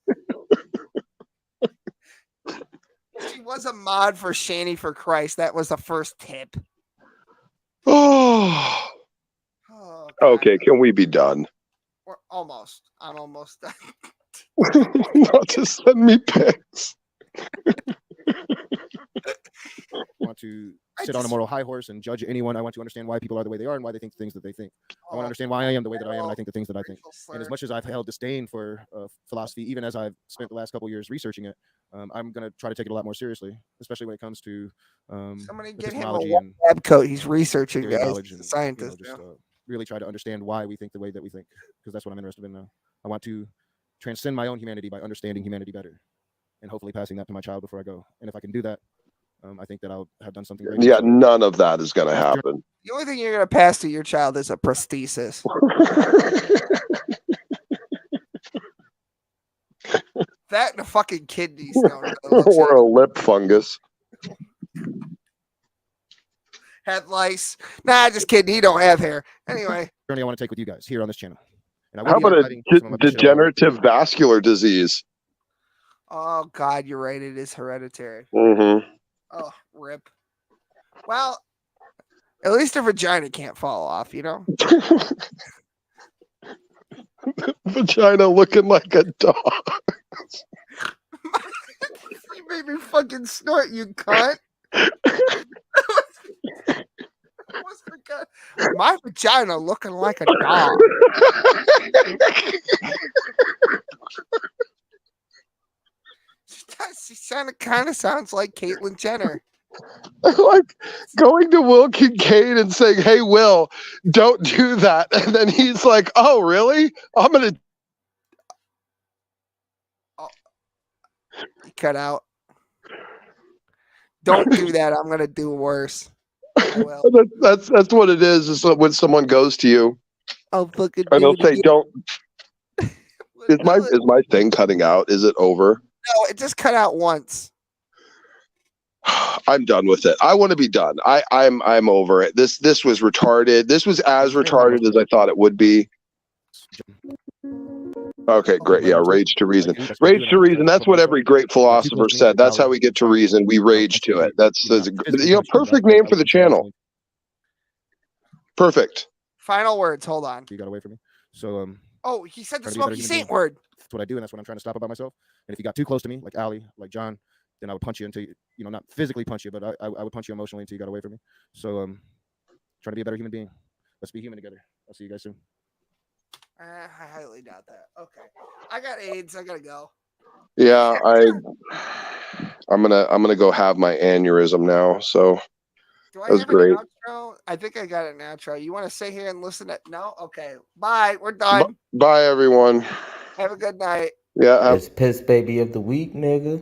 B: She was a mod for Shanny for Christ. That was the first tip.
C: Oh. Okay, can we be done?
B: We're almost. I'm almost done.
C: Not to send me pics.
F: I want to sit on a moral high horse and judge anyone. I want to understand why people are the way they are and why they think the things that they think. I want to understand why I am the way that I am and I think the things that I think. And as much as I've held disdain for philosophy, even as I've spent the last couple of years researching it, I'm going to try to take it a lot more seriously, especially when it comes to
B: somebody
F: the
B: get him a
F: technology and
B: lab coat. He's researching
F: theory of
B: guys.
F: knowledge
B: He's a
F: and,
B: scientist.
F: just, really try to understand why we think the way that we think, because that's what I'm interested in now. I want to transcend my own humanity by understanding humanity better and hopefully passing that to my child before I go. And if I can do that, I think that I'll have done something great.
C: Yeah, none of that is going to happen.
B: The only thing you're going to pass to your child is a prosthesis. That and a fucking kidney stone.
C: Or a lip fungus.
B: Head lice. Nah, just kidding. He don't have hair. Anyway.
F: Journey I want to take with you guys here on this channel. And
C: How about a degenerative vascular disease?
B: Oh, God, you're right. It is hereditary.
C: Mm-hmm.
B: Oh, rip. Well, at least her vagina can't fall off, you know?
C: Vagina looking like a dog.
B: You made me fucking snort, you cunt. My vagina looking like a dog. She kind of sounds like Caitlyn Jenner.
C: Like going to Will Kincaid and saying, "Hey, Will, don't do that," and then he's like, "Oh, really? I'm gonna."
B: Cut out. Don't do that. I'm gonna do worse.
C: That's what it is when someone goes to you.
B: I'll fucking
C: and they'll say, "Don't." Is my thing cutting out? Is it over?
B: No, it just cut out once.
C: I'm done with it. I want to be done. I'm over it. This was retarded. This was as retarded as I thought it would be. Okay, great. Yeah, rage to reason. Rage to reason. That's what every great philosopher said. That's how we get to reason. We rage to it. That's perfect name for the channel. Perfect.
B: Final words. Hold on.
F: You got away from me. So
B: Oh, he said the smoky saint word.
F: That's what I do, and that's what I'm trying to stop about myself. And if you got too close to me, like Ali, like John, then I would punch you until you not physically punch you, but I would punch you emotionally until you got away from me. So trying to be a better human being. Let's be human together. I'll see you guys soon.
B: I highly doubt that. Okay, I got AIDS. I gotta go.
C: Yeah, I'm gonna go have my aneurysm now. So
B: Do I
C: that was
B: have
C: great.
B: an outro? I think I got an outro. You want to sit here and listen to? No. Okay. Bye. We're done.
C: Bye, everyone.
B: Have a good night.
C: Yeah.
R: It's piss baby of the week, nigga.